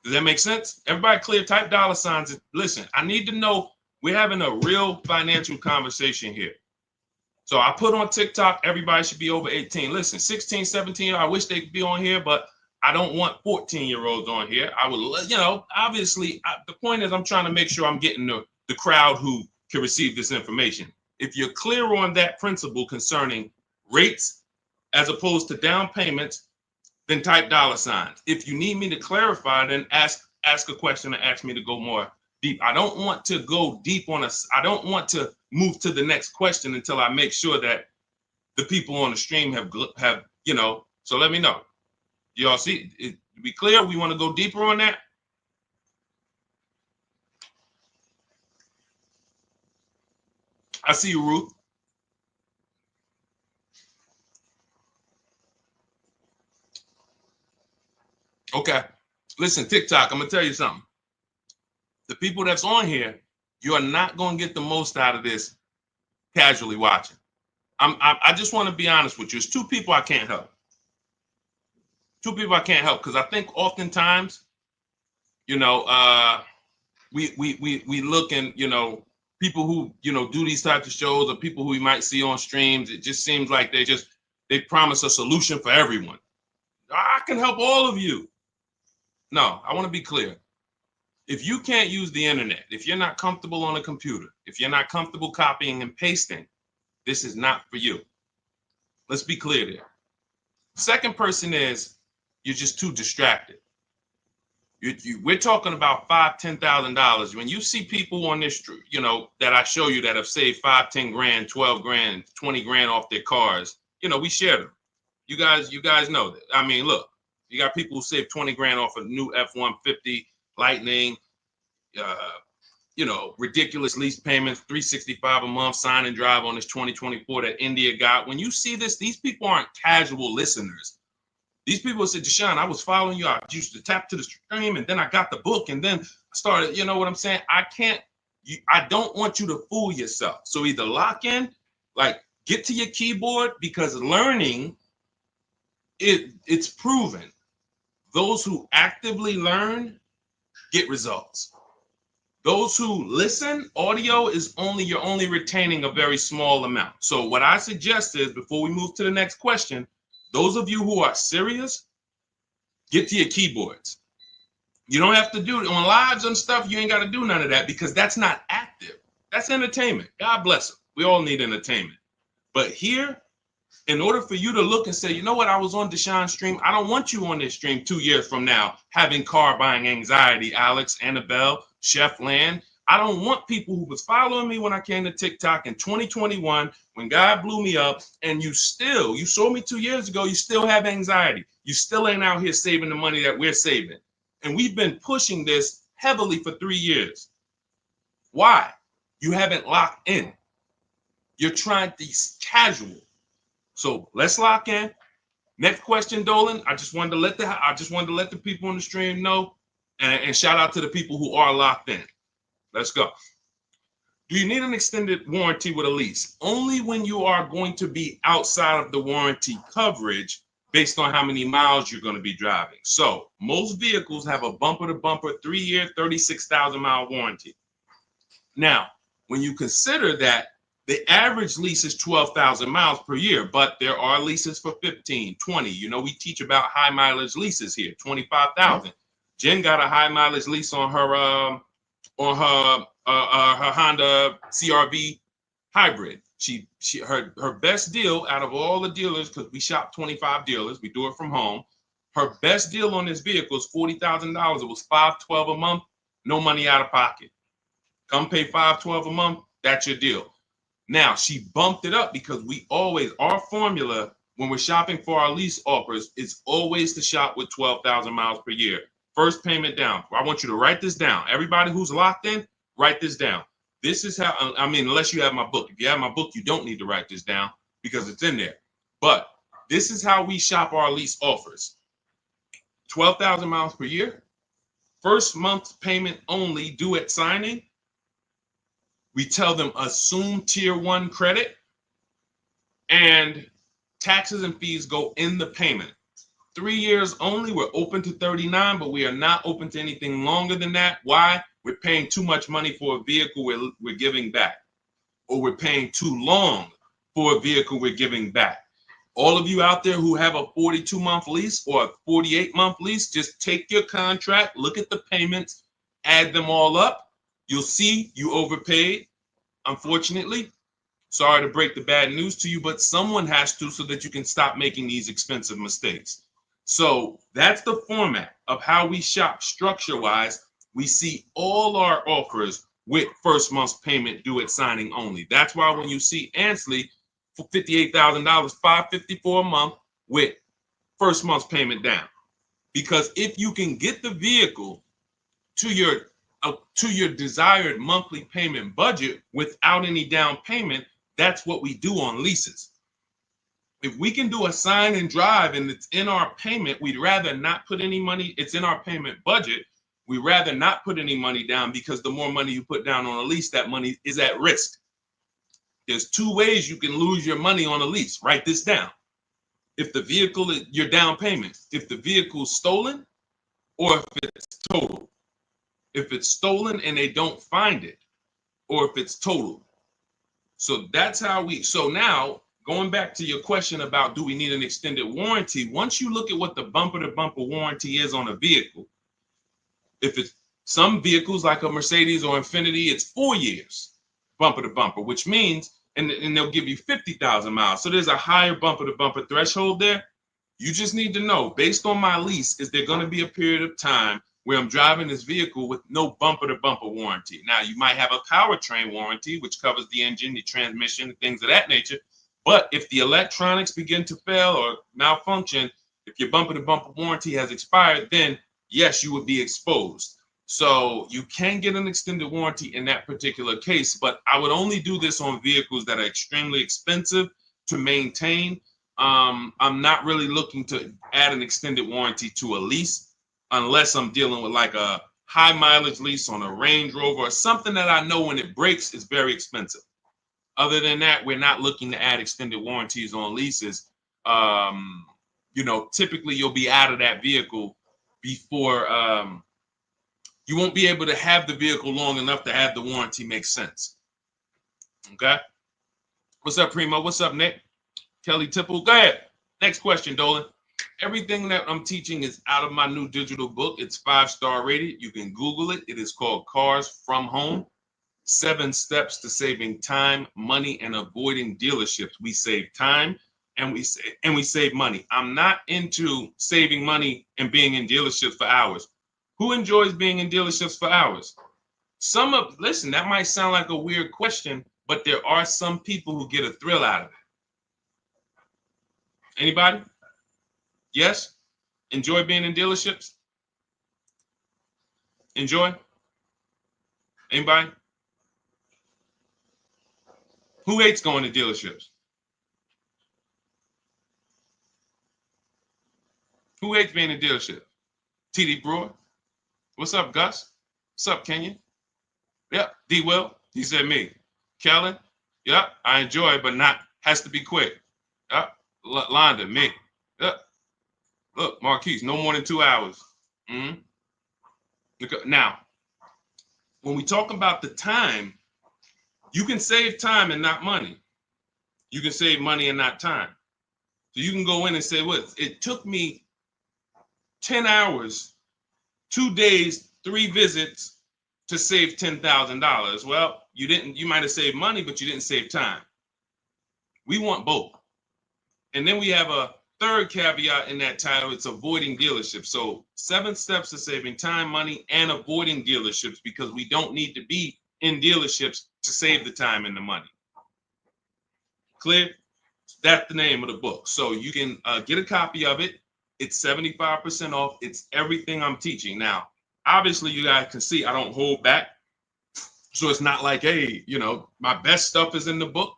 Does that make sense? Everybody clear, type $signs. Listen, I need to know we're having a real financial conversation here. So I put on TikTok, everybody should be over 18. Listen, 16, 17, I wish they could be on here, but I don't want 14-year-olds on here. I would, obviously, the point is I'm trying to make sure I'm getting the crowd who can receive this information. If you're clear on that principle concerning rates as opposed to down payments, then type $signs. If you need me to clarify, then ask a question and ask me to go more deep. I don't want to go deep I don't want to move to the next question until I make sure that the people on the stream have, you know, so let me know. Y'all see, it, be clear, we want to go deeper on that? I see you, Ruth. Okay. Listen, TikTok, I'm going to tell you something. The people that's on here, you are not going to get the most out of this casually watching. I just want to be honest with you. It's two people I can't help. Two people I can't help because I think oftentimes, you know, we look and, you know, people who, you know, do these types of shows or people who we might see on streams, it just seems like they promise a solution for everyone. I can help all of you. No, I want to be clear. If you can't use the internet, if you're not comfortable on a computer, if you're not comfortable copying and pasting, this is not for you. Let's be clear there. Second person is you're just too distracted. We're talking about $5,000, $10,000. When you see people on this, you know, that I show you that have saved 5, 10 grand, 12 grand, 20 grand off their cars, you know, we share them. You guys know that. I mean, look, you got people who save 20 grand off a new F-150 Lightning, you know, ridiculous lease payments, $365 a month, sign and drive on this 2024 that India got. When you see this, these people aren't casual listeners. These people said, Deshone, I was following you. I used to tap to the stream, and then I got the book, and then I started, you know what I'm saying? I don't want you to fool yourself. So either lock in, like get to your keyboard, because learning, it's proven. Those who actively learn get results. Those who listen, audio is you're only retaining a very small amount. So what I suggest is, before we move to the next question, those of you who are serious, get to your keyboards. You don't have to do it on lives and stuff. You ain't got to do none of that because that's not active. That's entertainment. God bless them. We all need entertainment. But here, in order for you to look and say, you know what, I was on Deshone's stream. I don't want you on this stream 2 years from now having car buying anxiety, Alex, Annabelle, Chef Land. I don't want people who was following me when I came to TikTok in 2021, when God blew me up, and you saw me 2 years ago, you still have anxiety. You still ain't out here saving the money that we're saving. And we've been pushing this heavily for 3 years. Why? You haven't locked in. You're trying to be casual. So let's lock in. Next question, Dolan. I just wanted to let the people on the stream know, and shout out to the people who are locked in. Let's go. Do you need an extended warranty with a lease? Only when you are going to be outside of the warranty coverage based on how many miles you're going to be driving. So most vehicles have a bumper-to-bumper 3-year, 36,000-mile warranty. Now, when you consider that the average lease is 12,000 miles per year, but there are leases for 15, 20. You know, we teach about high mileage leases here, 25,000. Jen got a high mileage lease on her Honda CRV hybrid. Her best deal out of all the dealers, because we shop 25 dealers, we do it from home. Her best deal on this vehicle is $40,000. It was $512 a month, no money out of pocket. Come pay $512 a month. That's your deal. Now, she bumped it up because our formula when we're shopping for our lease offers is always to shop with 12,000 miles per year. First payment down. I want you to write this down. Everybody who's locked in, write this down. This is how, I mean, unless you have my book. If you have my book, you don't need to write this down because it's in there. But this is how we shop our lease offers. 12,000 miles per year. First month's payment only due at signing. We tell them assume tier 1 credit, and taxes and fees go in the payment. 3 years only. We're open to 39, but we are not open to anything longer than that. Why? We're paying too much money for a vehicle we're giving back, or we're paying too long for a vehicle we're giving back. All of you out there who have a 42-month lease or a 48-month lease, just take your contract, look at the payments, add them all up. You'll see you overpaid, unfortunately. Sorry to break the bad news to you, but someone has to, so that you can stop making these expensive mistakes. So that's the format of how we shop structure-wise. We see all our offers with first month's payment due at signing only. That's why when you see Ansley, for $58,000, $554 a month with first month's payment down. Because if you can get the vehicle to your desired monthly payment budget without any down payment, that's what we do on leases. If we can do a sign and drive and it's in our payment, we'd rather not put any money. It's in our payment budget. We'd rather not put any money down, because the more money you put down on a lease, that money is at risk. There's two ways you can lose your money on a lease. Write this down. If the vehicle is your down payment, if the vehicle's stolen, or if it's total. If it's stolen and they don't find it, or if it's total. So that's how so now, going back to your question about do we need an extended warranty, once you look at what the bumper-to-bumper warranty is on a vehicle, if it's some vehicles like a Mercedes or Infiniti, it's 4 years bumper-to-bumper, which means, and they'll give you 50,000 miles. So there's a higher bumper-to-bumper threshold there. You just need to know, based on my lease, is there going to be a period of time where I'm driving this vehicle with no bumper-to-bumper warranty? Now, you might have a powertrain warranty, which covers the engine, the transmission, things of that nature. But if the electronics begin to fail or malfunction, if your bumper-to-bumper warranty has expired, then yes, you would be exposed. So you can get an extended warranty in that particular case, but I would only do this on vehicles that are extremely expensive to maintain. I'm not really looking to add an extended warranty to a lease unless I'm dealing with like a high mileage lease on a Range Rover or something that I know when it breaks is very expensive. Other than that, we're not looking to add extended warranties on leases. Typically you'll be out of that vehicle before you won't be able to have the vehicle long enough to have the warranty make sense. Okay. What's up, Primo? What's up, Nick? Kelly Tipple. Go ahead. Next question, Dolan. Everything that I'm teaching is out of my new digital book. It's 5-star rated. You can Google it. It is called Cars from Home. 7 Steps to Saving Time, Money, and Avoiding Dealerships. We save time and we save money. I'm not into saving money and being in dealerships for hours. Who enjoys being in dealerships for hours? Listen, that might sound like a weird question, but there are some people who get a thrill out of it. Anybody? Yes? Enjoy being in dealerships? Enjoy? Anybody? Who hates going to dealerships? Who hates being in dealership? TD Brewer? What's up, Gus? What's up, Kenyon? Yep. D. Will? He said me. Kellen? Yep. I enjoy it, but has to be quick. Yep. Londa, me. Yep. Look, Marquise, no more than 2 hours. Now, when we talk about the time, you can save time and not money. You can save money and not time. So you can go in and say, well, it took me 10 hours, 2 days, 3 visits to save $10,000. Well, you might have saved money, but you didn't save time. We want both. And then we have a third caveat in that title. It's avoiding dealerships. So 7 steps to saving time, money, and avoiding dealerships, because we don't need to be in dealerships to save the time and the money. Clear? That's the name of the book. So you can get a copy of it. It's 75% off. It's everything I'm teaching. Now, obviously, you guys can see I don't hold back. So it's not like, hey, my best stuff is in the book.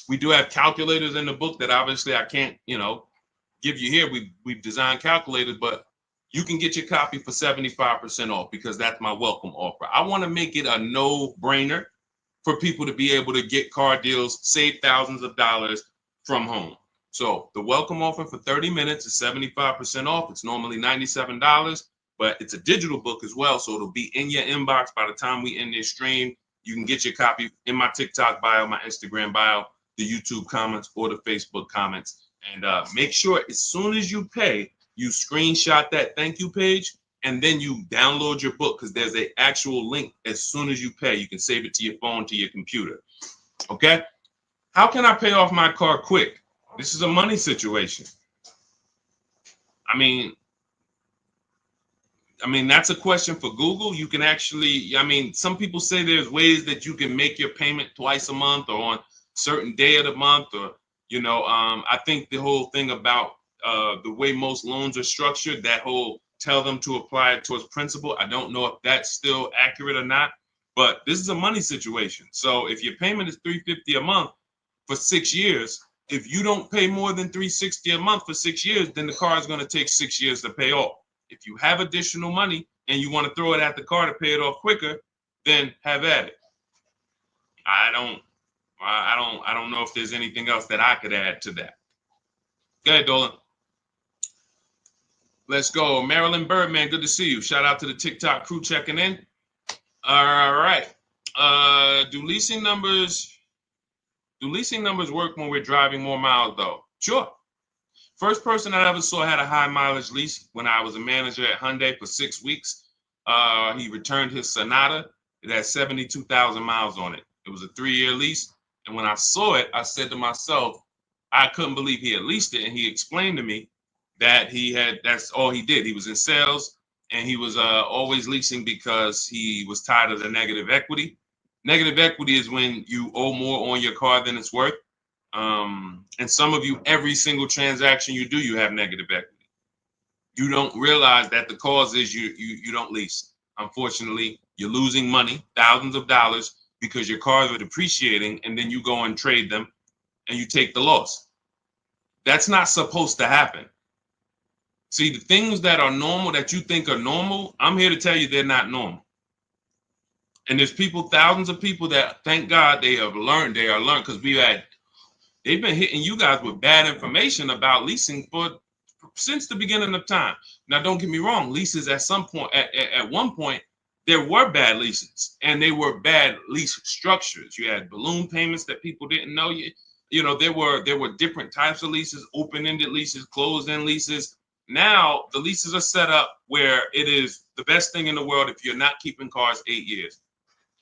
We do have calculators in the book that obviously I can't, give you here. We've designed calculators, but you can get your copy for 75% off because that's my welcome offer. I want to make it a no-brainer for people to be able to get car deals, save thousands of dollars from home. So the welcome offer for 30 minutes is 75% off. It's normally $97, but it's a digital book as well. So it'll be in your inbox by the time we end this stream. You can get your copy in my TikTok bio, my Instagram bio, the YouTube comments, or the Facebook comments. And make sure as soon as you pay, you screenshot that thank you page, and then you download your book, because there's an actual link as soon as you pay. You can save it to your phone, to your computer. Okay? How can I pay off my car quick? This is a money situation. I mean, that's a question for Google. You can actually, some people say there's ways that you can make your payment twice a month or on certain day of the month, or I think the whole thing about the way most loans are structured, that whole tell them to apply it towards principal, I don't know if that's still accurate or not, but this is a money situation. So if your payment is $350 a month for 6 years, if you don't pay more than $360 a month for 6 years, then the car is going to take 6 years to pay off. If you have additional money and you want to throw it at the car to pay it off quicker, then have at it. I don't know if there's anything else that I could add to that. Go ahead, Dolan. Let's go. Marilyn Birdman, good to see you. Shout out to the TikTok crew checking in. All right. Do leasing numbers work when we're driving more miles, though? Sure. First person I ever saw had a high mileage lease when I was a manager at Hyundai for 6 weeks. He returned his Sonata. It had 72,000 miles on it. It was a 3-year lease. And when I saw it, I said to myself, I couldn't believe he had leased it. And he explained to me that that's all he did. He was in sales and he was always leasing because he was tired of the negative equity. Negative equity is when you owe more on your car than it's worth. And some of you, every single transaction you do, you have negative equity. You don't realize that the cause is you don't lease. Unfortunately, you're losing money, thousands of dollars, because your cars are depreciating, and then you go and trade them and you take the loss. That's not supposed to happen. See, the things that are normal that you think are normal, I'm here to tell you they're not normal. And there's people, thousands of people that, thank God, they are learned, because they've been hitting you guys with bad information about leasing since the beginning of time. Now, don't get me wrong, leases at some point, at one point, there were bad leases, and they were bad lease structures. You had balloon payments that people didn't know. There were different types of leases, open-ended leases, closed-end leases. Now the leases are set up where it is the best thing in the world if you're not keeping cars 8 years.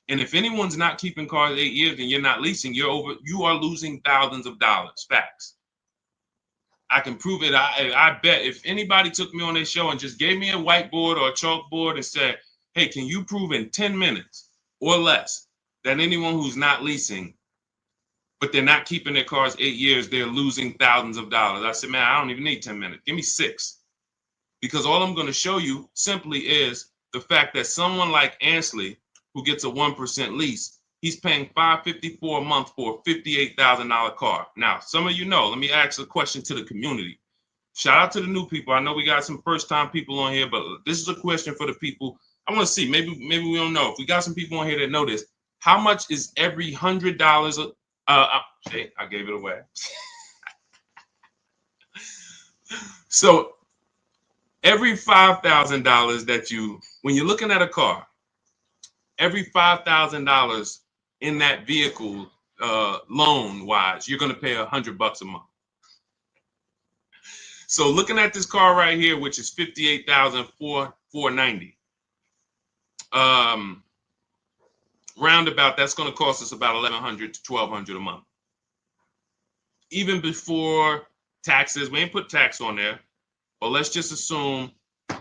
And if anyone's not keeping cars 8 years and you're not leasing, you are losing thousands of dollars. Facts. I can prove it. I bet if anybody took me on their show and just gave me a whiteboard or a chalkboard and said, hey, can you prove in 10 minutes or less that anyone who's not leasing, but they're not keeping their cars 8 years, they're losing thousands of dollars? I said, man, I don't even need 10 minutes. Give me 6. Because all I'm going to show you simply is the fact that someone like Ansley, who gets a 1% lease, he's paying $554 a month for a $58,000 car. Now, some of you know, let me ask a question to the community. Shout out to the new people. I know we got some first-time people on here, but this is a question for the people. I want to see, maybe we don't know. If we got some people on here that know this, how much is every $100? I gave it away. So every $5,000 that when you're looking at a car, every $5,000 in that vehicle, loan-wise, you're going to pay $100 a month. So looking at this car right here, which is $58,490. Roundabout, that's going to cost us about $1,100 to $1,200 a month. Even before taxes, we ain't put tax on there, but let's just assume,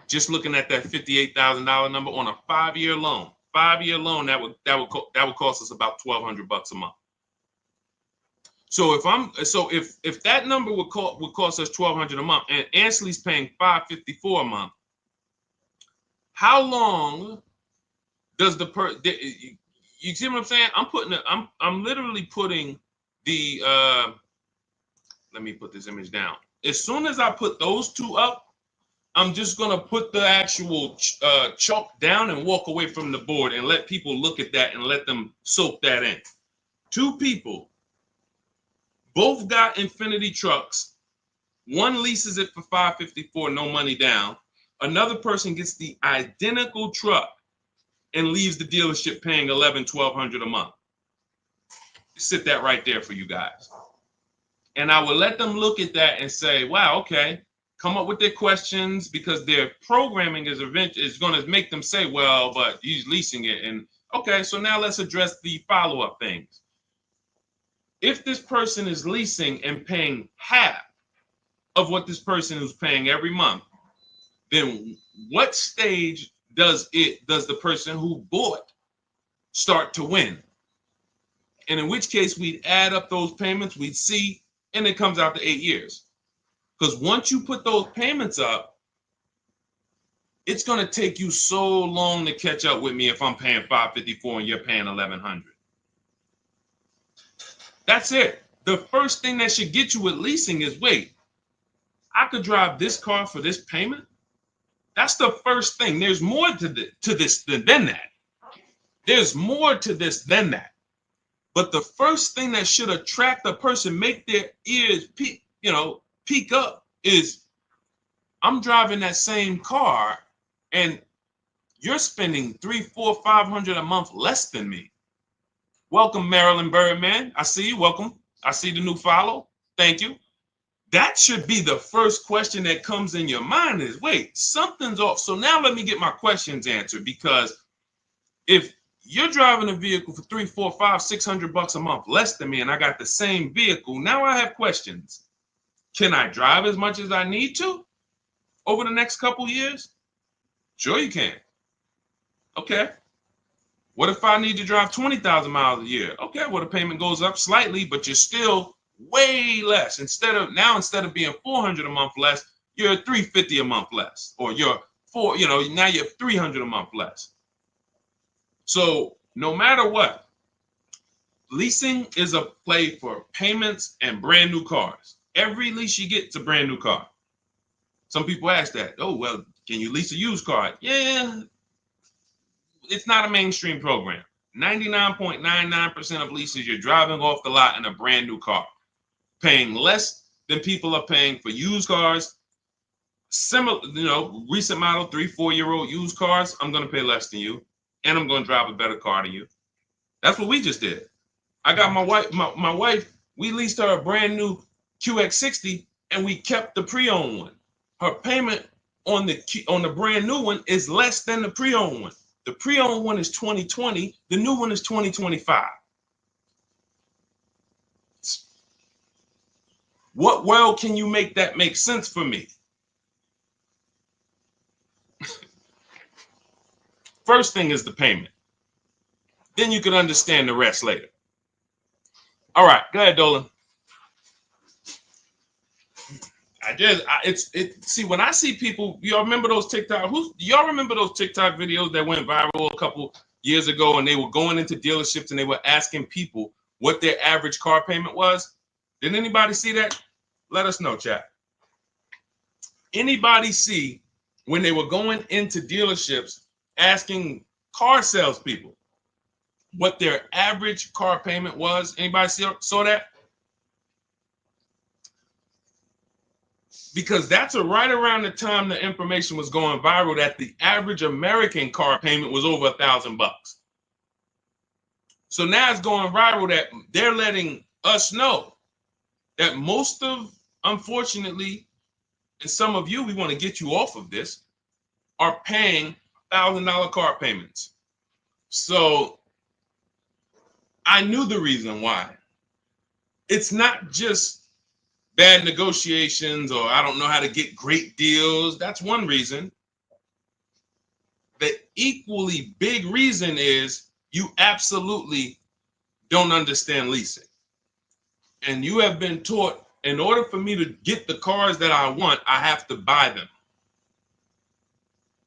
just looking at that $58,000 number on a 5-year loan. 5-year loan, that would cost us about $1,200 a month. So if that number would cost us $1,200 a month, and Ansley's paying $554 a month, how long does you see what I'm saying? I'm literally putting the let me put this image down. As soon as I put those two up, I'm just gonna put the actual chalk down and walk away from the board and let people look at that and let them soak that in. 2 people, both got Infinity trucks. One leases it for $554, no money down. Another person gets the identical truck and leaves the dealership paying $1,100-$1,200 a month. Sit that right there for you guys. And I will let them look at that and say, wow, okay, come up with their questions, because their programming is going to make them say, well, but he's leasing it. And okay, so now let's address the follow-up things. If this person is leasing and paying half of what this person is paying every month, then what stage does the person who bought start to win? And in which case we'd add up those payments, we'd see, and it comes out to 8 years. Because once you put those payments up, it's going to take you so long to catch up with me if I'm paying $554 and you're paying $1,100. That's it. The first thing that should get you with leasing is, wait, I could drive this car for this payment? That's the first thing. There's more to this than that. There's more to this than that. But the first thing that should attract a person, make their ears peak up, is I'm driving that same car and you're spending $300, $400, $500 a month less than me. Welcome, Marilyn Birdman. I see you. Welcome. I see the new follow. Thank you. That should be the first question that comes in your mind is, wait, something's off. So now let me get my questions answered, because if you're driving a vehicle for $300, $400, $500, $600 a month less than me, and I got the same vehicle, now I have questions. Can I drive as much as I need to over the next couple years? Sure you can. Okay. What if I need to drive 20,000 miles a year? Okay, well, the payment goes up slightly, but you're still way less. Instead of being $400 a month less, you're $350 a month less, or now you're $300 a month less. So no matter what, leasing is a play for payments and brand new cars. Every lease you get is a brand new car. Some people ask that. Oh, well, can you lease a used car? Yeah, it's not a mainstream program. 99.99% of leases, you're driving off the lot in a brand new car, paying less than people are paying for used cars. Similar, recent model 3-4-year-old used cars, I'm going to pay less than you, and I'm going to drive a better car than you. That's what we just did. I got my wife, we leased her a brand new QX60, and we kept the pre-owned one. Her payment on the brand new one is less than the pre-owned one. The pre-owned one is 2020. The new one is 2025. What world can you make that make sense for me? First thing is the payment. Then you can understand the rest later. All right, go ahead, Dolan. See, when I see people, y'all remember those TikTok videos that went viral a couple years ago, and they were going into dealerships and they were asking people what their average car payment was? Did anybody see that? Let us know, chat. Anybody see when they were going into dealerships asking car salespeople what their average car payment was? Anybody saw that? Because that's right around the time the information was going viral that the average American car payment was over $1,000. So now it's going viral that they're letting us know that most of, unfortunately, and some of you, we want to get you off of this, are paying $1,000 car payments. So I knew the reason why. It's not just bad negotiations or I don't know how to get great deals. That's one reason. The equally big reason is you absolutely don't understand leasing. And you have been taught, in order for me to get the cars that I want, I have to buy them.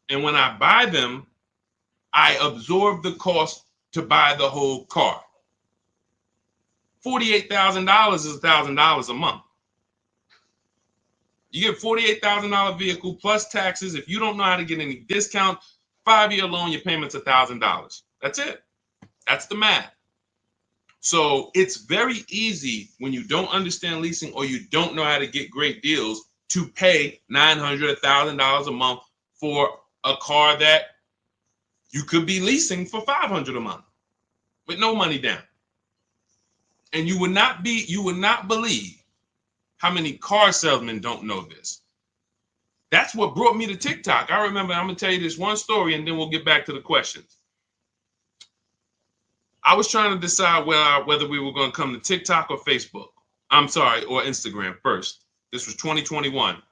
And when I buy them, I absorb the cost to buy the whole car. $48,000 is $1,000 a month. You get $48,000 vehicle plus taxes. If you don't know how to get any discount, 5-year loan, your payment's $1,000. That's it. That's the math. So it's very easy when you don't understand leasing or you don't know how to get great deals to pay $900, $1,000 a month for a car that you could be leasing for $500 a month with no money down. And you would not believe how many car salesmen don't know this. That's what brought me to TikTok. I remember, I'm going to tell you this one story and then we'll get back to the questions. I was trying to decide whether we were going to come to TikTok or Facebook. Or Instagram first. This was 2021.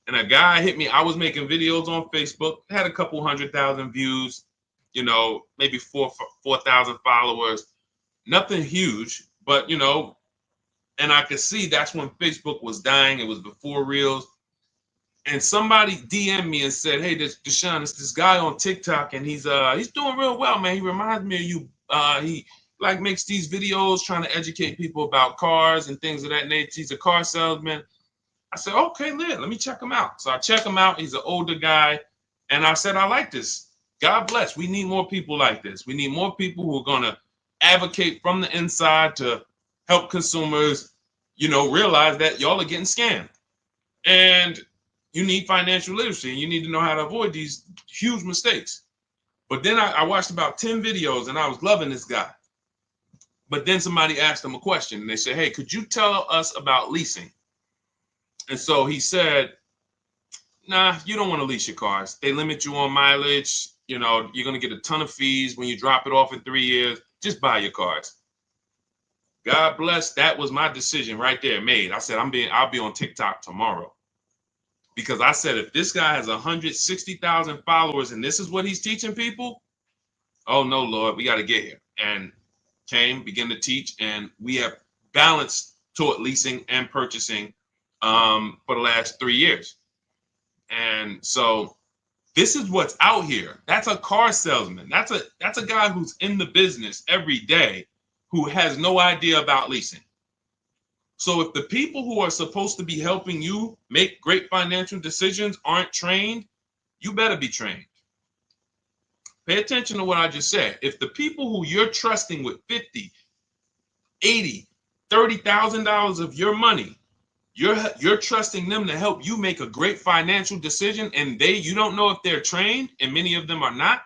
And a guy hit me. I was making videos on Facebook, had a couple 100,000 views, maybe 4,000 followers. nothing huge, but you know, and I could see that's when Facebook was dying. It was before Reels. And somebody DM'd me and said, "Hey, this Deshone, it's this guy on TikTok, and he's doing real well, man. He reminds me of you. He like makes these videos trying to educate people about cars and things of that nature. He's a car salesman." I said, "Okay, let me check him out." So I check him out. He's an older guy, and I said, "I like this. God bless. We need more people like this. We need more people who are gonna advocate from the inside to help consumers, you know, realize that y'all are getting scammed." And you need financial literacy, and you need to know how to avoid these huge mistakes. But then I watched about 10 videos, and I was loving this guy. But then somebody asked him a question, and they said, "Hey, could you tell us about leasing?" And so he said, "Nah, you don't want to lease your cars. They limit you on mileage. You know, you're going to get a ton of fees when you drop it off in 3 years. Just buy your cars." God bless. That was my decision right there made. I said, I'll be on TikTok tomorrow. Because I said, if this guy has 160,000 followers and this is what he's teaching people, oh no, Lord, we got to get here. And began to teach, and we have balanced toward leasing and purchasing for the last 3 years. And so this is what's out here. That's a car salesman. That's a guy who's in the business every day who has no idea about leasing. So if the people who are supposed to be helping you make great financial decisions aren't trained, you better be trained. Pay attention to what I just said. If the people who you're trusting with 50, 80, $30,000 of your money, you're trusting them to help you make a great financial decision, and you don't know if they're trained, and many of them are not,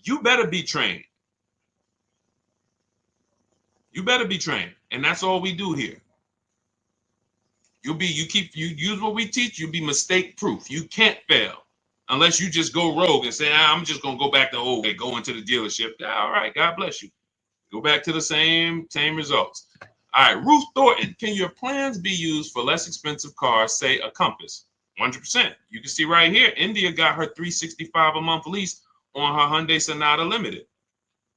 you better be trained. You better be trained. And that's all we do here. You use what we teach, you'll be mistake proof. You can't fail unless you just go rogue and say, I'm just gonna go back to go into the dealership. All right, God bless you. Go back to the same results. All right, Ruth Thornton, can your plans be used for less expensive cars, say a Compass? 100%. You can see right here, India got her $365 a month lease on her Hyundai Sonata Limited.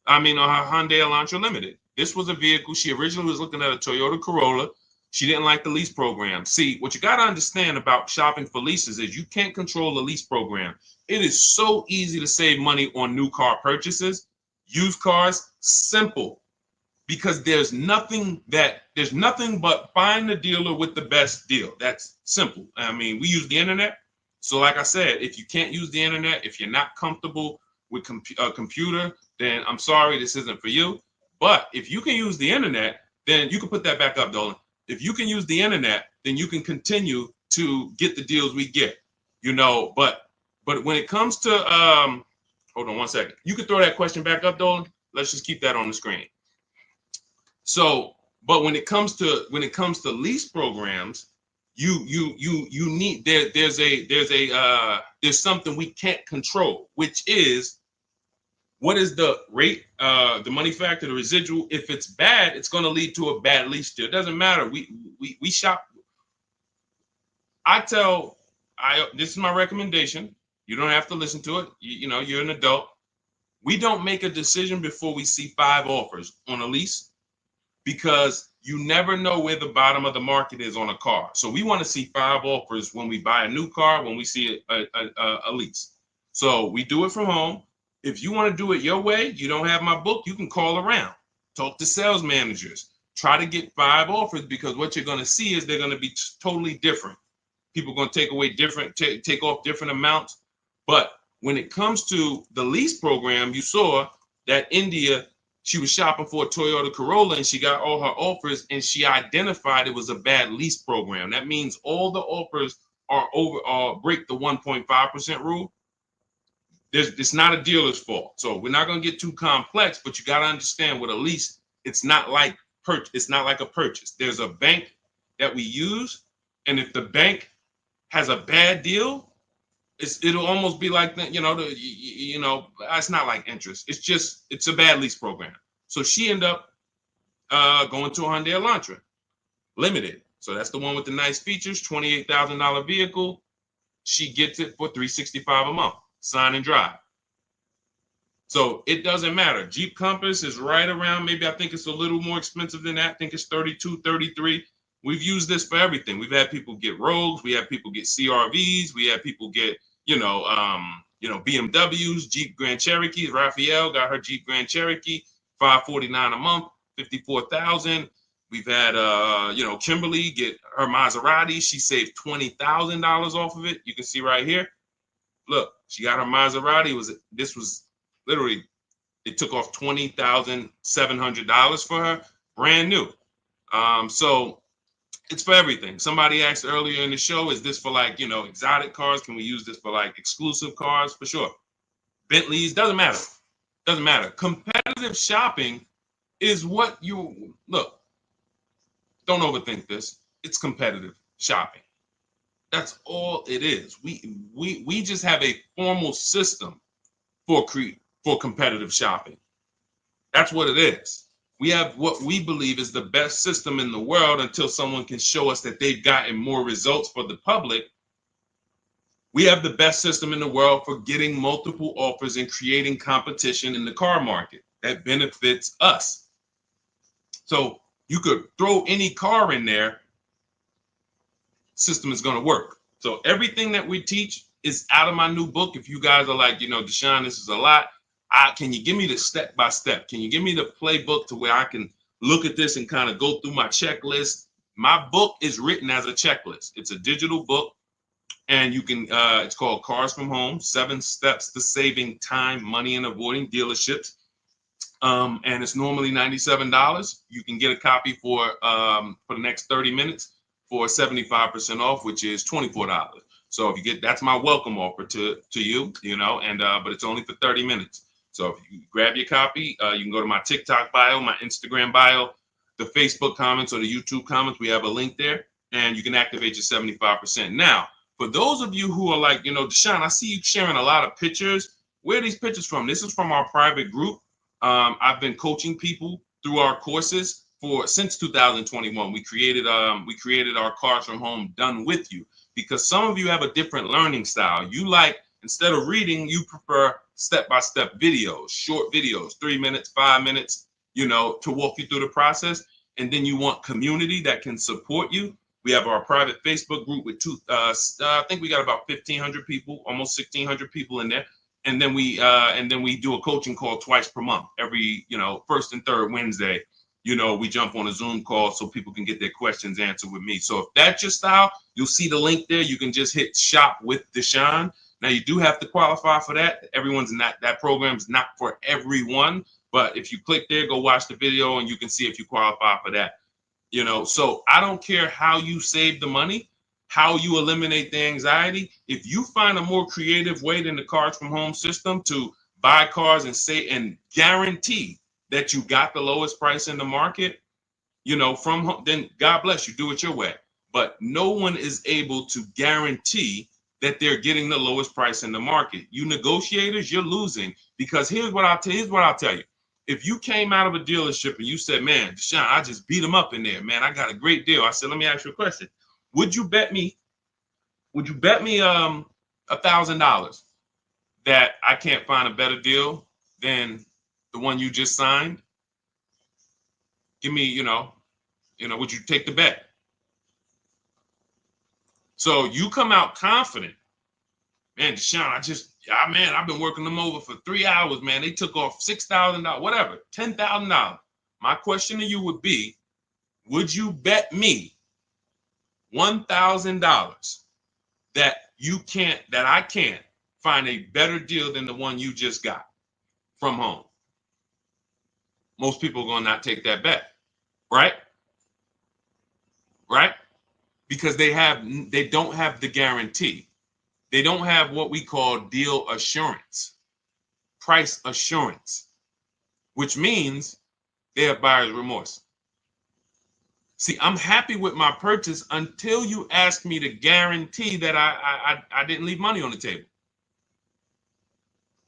On her Hyundai Elantra Limited. This was a vehicle, she originally was looking at a Toyota Corolla. She didn't like the lease program. See, what you got to understand about shopping for leases is you can't control the lease program. It is so easy to save money on new car purchases. Used cars, simple. Because there's nothing but find the dealer with the best deal. That's simple. We use the internet. So like I said, if you can't use the internet, if you're not comfortable with a computer, then I'm sorry, this isn't for you. But if you can use the internet, then you can put that back up, Dolan. If you can use the internet, then you can continue to get the deals we get, but when it comes to, hold on one second. You can throw that question back up, Dolan. Let's just keep that on the screen. So, but when it comes to lease programs, you need, there's something we can't control, which is, what is the rate, the money factor, the residual? If it's bad, it's going to lead to a bad lease deal. It doesn't matter. We shop. This is my recommendation. You don't have to listen to it. You're an adult. We don't make a decision before we see 5 offers on a lease, because you never know where the bottom of the market is on a car. So we want to see 5 offers when we buy a new car, when we see a lease. So we do it from home. If you want to do it your way, you don't have my book, you can call around, talk to sales managers, try to get 5 offers, because what you're going to see is they're going to be totally different. People are going to take off different amounts. But when it comes to the lease program, you saw that India, she was shopping for a Toyota Corolla and she got all her offers, and she identified it was a bad lease program. That means all the offers are break the 1.5% rule. It's not a dealer's fault. So we're not going to get too complex, but you got to understand, with a lease, it's not like a purchase. There's a bank that we use, and if the bank has a bad deal, it'll almost be like that. It's not like interest. It's a bad lease program. So she ended up going to a Hyundai Elantra Limited. So that's the one with the nice features, $28,000 vehicle. She gets it for $365 a month, sign and drive. So it doesn't matter. Jeep Compass is right around, maybe I think it's a little more expensive than that. I think it's 32, 33. We've used this for everything. We've had people get Rogues, we have people get CRVs, we have people get, BMWs, Jeep Grand Cherokees. Raphael got her Jeep Grand Cherokee, $549 a month, 54,000. We've had Kimberly get her Maserati. She saved $20,000 off of it. You can see right here. Look, she got her Maserati. This was literally, it took off $20,700 for her, brand new. So it's for everything. Somebody asked earlier in the show, is this for like, exotic cars? Can we use this for like exclusive cars? For sure. Bentleys, doesn't matter. Doesn't matter. Competitive shopping is what you look. Don't overthink this. It's competitive shopping. That's all it is. We just have a formal system for competitive shopping. That's what it is. We have what we believe is the best system in the world until someone can show us that they've gotten more results for the public. We have the best system in the world for getting multiple offers and creating competition in the car market that benefits us. So you could throw any car in there, system is going to work. So everything that we teach is out of my new book. If you guys are like, Deshone, this is a lot. Can you give me the step by step? Can you give me the playbook to where I can look at this and kind of go through my checklist? My book is written as a checklist. It's a digital book, and you can. It's called Cars from Home: 7 Steps to Saving Time, Money, and Avoiding Dealerships. And it's normally $97. You can get a copy for the next 30 minutes for 75% off, which is $24. So if you get, that's my welcome offer to you, but it's only for 30 minutes. So if you grab your copy, you can go to my TikTok bio, my Instagram bio, the Facebook comments, or the YouTube comments. We have a link there, and you can activate your 75%. Now, for those of you who are like, Deshone, I see you sharing a lot of pictures. Where are these pictures from? This is from our private group. I've been coaching people through our courses since 2021. We created our Cars from Home Done With You, because some of you have a different learning style. You like, instead of reading, you prefer step-by-step videos, short videos, 3 minutes, 5 minutes, to walk you through the process. And then you want community that can support you. We have our private Facebook group with I think we got about 1,500 people, almost 1,600 people in there. And then we do a coaching call twice per month, every, first and third Wednesday. We jump on a Zoom call so people can get their questions answered with me. So if that's your style, you'll see the link there. You can just hit Shop with Deshone. Now, you do have to qualify for that. That program's not for everyone. But if you click there, go watch the video, and you can see if you qualify for that. So I don't care how you save the money, how you eliminate the anxiety. If you find a more creative way than the Cars from Home system to buy cars and guarantee that you got the lowest price in the market, from home, then God bless you, do it your way. But no one is able to guarantee that they're getting the lowest price in the market. You negotiators, you're losing, because here's what I'll tell you. If you came out of a dealership and you said, man, Deshone, I just beat them up in there, man, I got a great deal. I said, let me ask you a question. Would you bet me $1,000 that I can't find a better deal than the one you just signed? Give me, would you take the bet? So you come out confident, man, Deshone, I've been working them over for 3 hours, man. They took off $6,000, whatever, $10,000. My question to you would be, would you bet me $1,000 that I can't find a better deal than the one you just got from home? Most people are going to not take that bet, right? Right? Because they don't have the guarantee. They don't have what we call deal assurance, price assurance, which means they have buyer's remorse. See, I'm happy with my purchase until you ask me to guarantee that I didn't leave money on the table.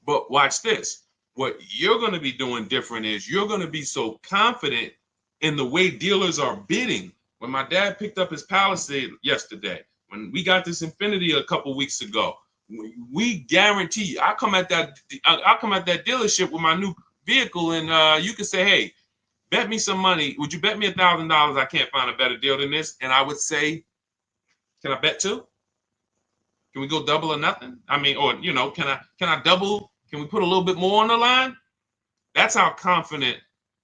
But watch this. What you're going to be doing different is you're going to be so confident in the way dealers are bidding. When my dad picked up his Palisade yesterday, when we got this Infiniti a couple weeks ago, We guarantee you. I come at that dealership with my new vehicle, and you can say, hey, bet me some money. Would you bet me $1,000 I can't find a better deal than this? And I would say, can I bet two? Can we go double or nothing? I mean, or can I double? Can we put a little bit more on the line? That's how confident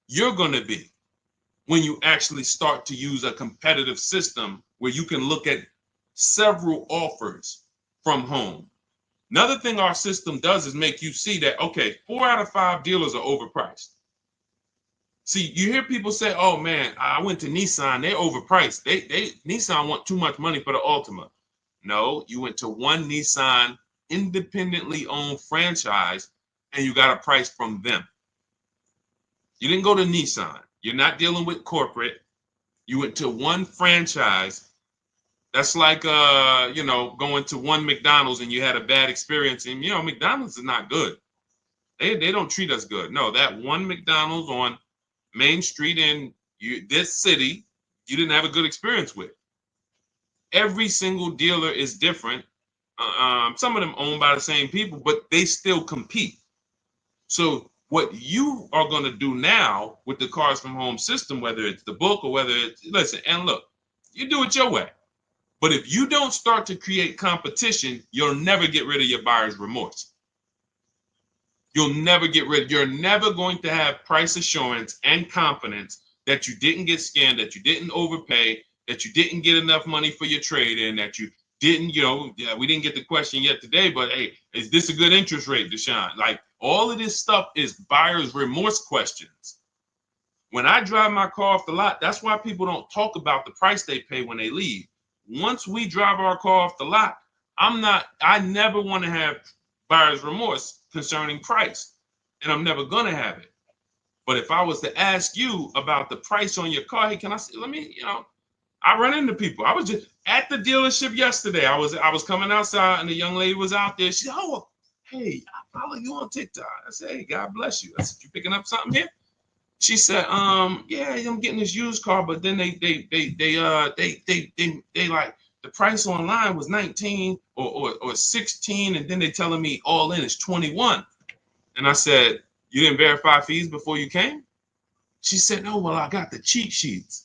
you're going to be when you actually start to use a competitive system where you can look at several offers from home. Another thing our system does is make you see that, okay, 4 out of 5 dealers are overpriced. See, you hear people say, oh man, I went to Nissan, they're overpriced. Nissan want too much money for the Altima. No, you went to one Nissan independently owned franchise and you got a price from them. You didn't go to Nissan. You're not dealing with corporate. You went to one franchise. That's like going to one McDonald's and you had a bad experience. And McDonald's is not good. They don't treat us good. No, that one McDonald's on Main Street in this city, you didn't have a good experience with. Every single dealer is different. Some of them owned by the same people, but they still compete. So what you are going to do now with the Cars from Home system, whether it's the book or whether it's, listen, and look, you do it your way. But if you don't start to create competition, you'll never get rid of your buyer's remorse. You're never going to have price assurance and confidence that you didn't get scammed, that you didn't overpay, that you didn't get enough money for your trade-in, that you didn't, we didn't get the question yet today, but hey, is this a good interest rate, Deshone? Like, all of this stuff is buyer's remorse questions. When I drive my car off the lot, that's why people don't talk about the price they pay when they leave. Once we drive our car off the lot, I never want to have buyer's remorse concerning price, and I'm never going to have it. But if I was to ask you about the price on your car, hey, can I see, I run into people. I was just at the dealership yesterday. I was coming outside and the young lady was out there. She said, oh, hey, I follow you on TikTok. I said, hey, God bless you. I said, you picking up something here? She said, yeah, I'm getting this used car, but then they like the price online was 19 or 16, and then they telling me all in is 21. And I said, you didn't verify fees before you came? She said, no, well, I got the cheat sheets.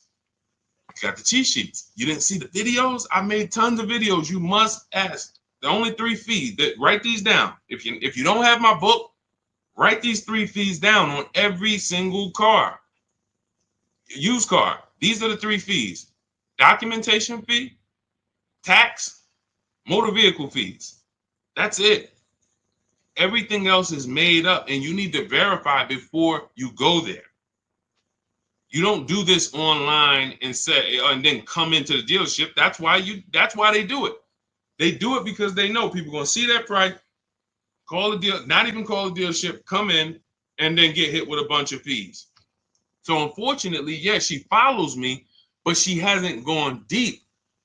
You got the cheat sheets. You didn't see the videos? I made tons of videos. You must ask. The only 3 fees. Write these down. If you don't have my book, write these 3 fees down on every single car. Used car. These are the 3 fees. Documentation fee, tax, motor vehicle fees. That's it. Everything else is made up, and you need to verify before you go there. You don't do this online and say, and then come into the dealership. That's why they do it. They do it because they know people are going to see that price, not even call the dealership, come in, and then get hit with a bunch of fees. So unfortunately, yes, she follows me, but she hasn't gone deep